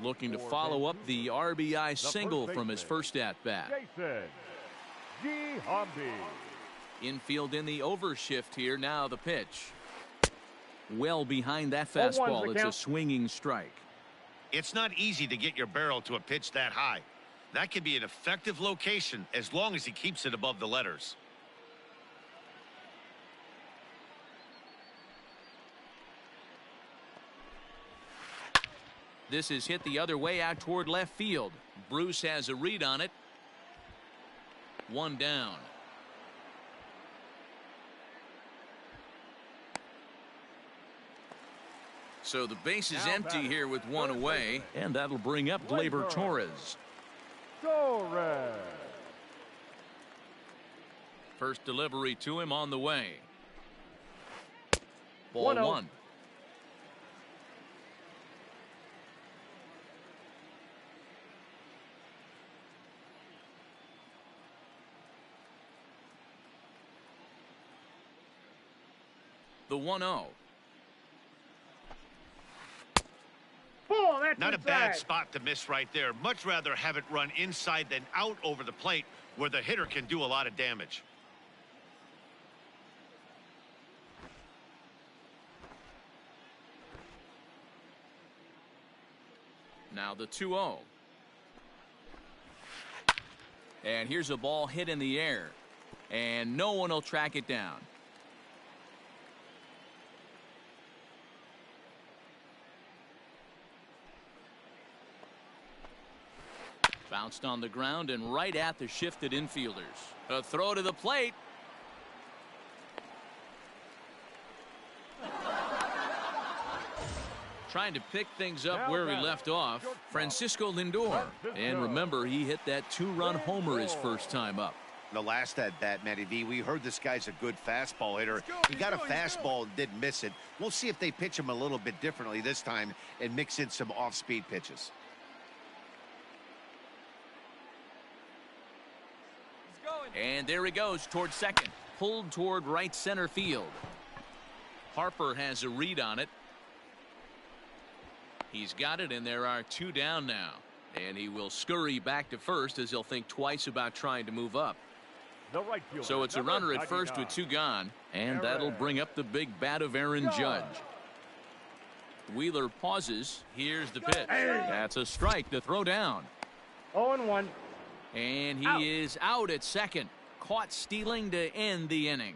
Looking to follow up the RBI single from his first at-bat. Jason Giambi. Infield in the overshift here. Now the pitch. Well behind that fastball. It's a swinging strike. It's not easy to get your barrel to a pitch that high. That could be an effective location as long as he keeps it above the letters. This is hit the other way out toward left field. Bruce has a read on it. 1 down. So the base is empty here with 1 away, and that'll bring up Gleyber Torres. Torres. First delivery to him on the way. Ball 1-0. 1. The 1-0. Ball, that's Not a inside. bad spot to miss right there. Much rather have it run inside than out over the plate where the hitter can do a lot of damage. Now the 2-0. And here's a ball hit in the air. And no one will track it down. Bounced on the ground and right at the shifted infielders. A throw to the plate. Trying to pick things up Now where he batting, left off, Francisco Lindor. And remember, he hit that 2-run homer his first time up. The last at bat, Matty V, we heard this guy's a good fastball hitter. He got a fastball and didn't miss it. We'll see if they pitch him a little bit differently this time and mix in some off-speed pitches. And there he goes toward second. Pulled toward right center field. Harper has a read on it. He's got it, and there are 2 down now. And he will scurry back to first as he'll think twice about trying to move up. The right fielder, So it's a number runner at first 99. with 2 gone. And that'll bring up the big bat of Aaron Judge. Wheeler pauses. Here's the pitch. That's a strike to throw down. 0-1. And he is out at second. Caught stealing to end the inning.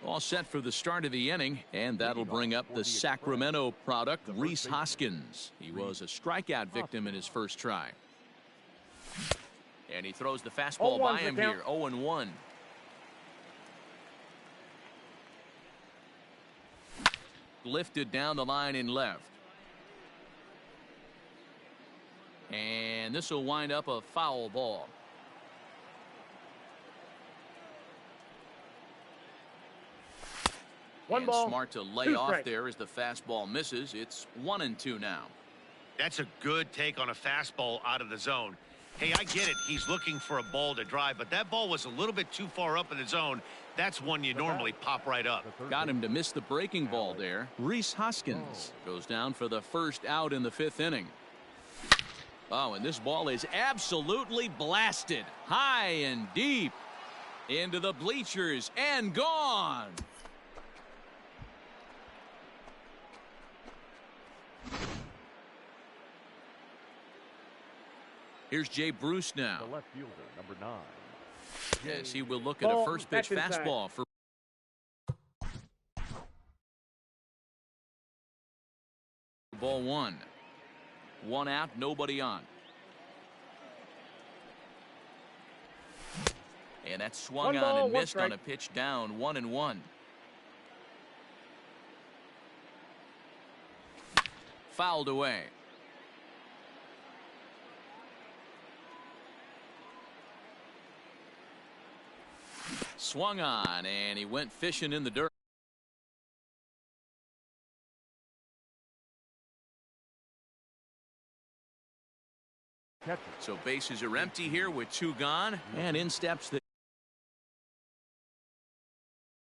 All set for the start of the inning, and that'll bring up the Sacramento product, Rhys Hoskins. He was a strikeout victim in his first try. And he throws the fastball by him here, 0-1. Lifted down the line in left. And this will wind up a foul ball. One And ball, smart to lay 2 off strikes. there as the fastball misses. It's 1-2 now. That's a good take on a fastball out of the zone. Hey, I get it. He's looking for a ball to drive, but that ball was a little bit too far up in the zone. That's one you normally pop right up. Got him to miss the breaking ball there. Rhys Hoskins goes down for the first out in the 5th inning. Oh, and this ball is absolutely blasted high and deep into the bleachers and gone. Here's Jay Bruce now. The left fielder, number 9. Yes, he will look at a first pitch fastball for ball 1. 1 out, nobody on. And that swung on and missed on a pitch down, 1-1. Fouled away. Swung on, and he went fishing in the dirt. So bases are empty here with 2 gone, and in steps the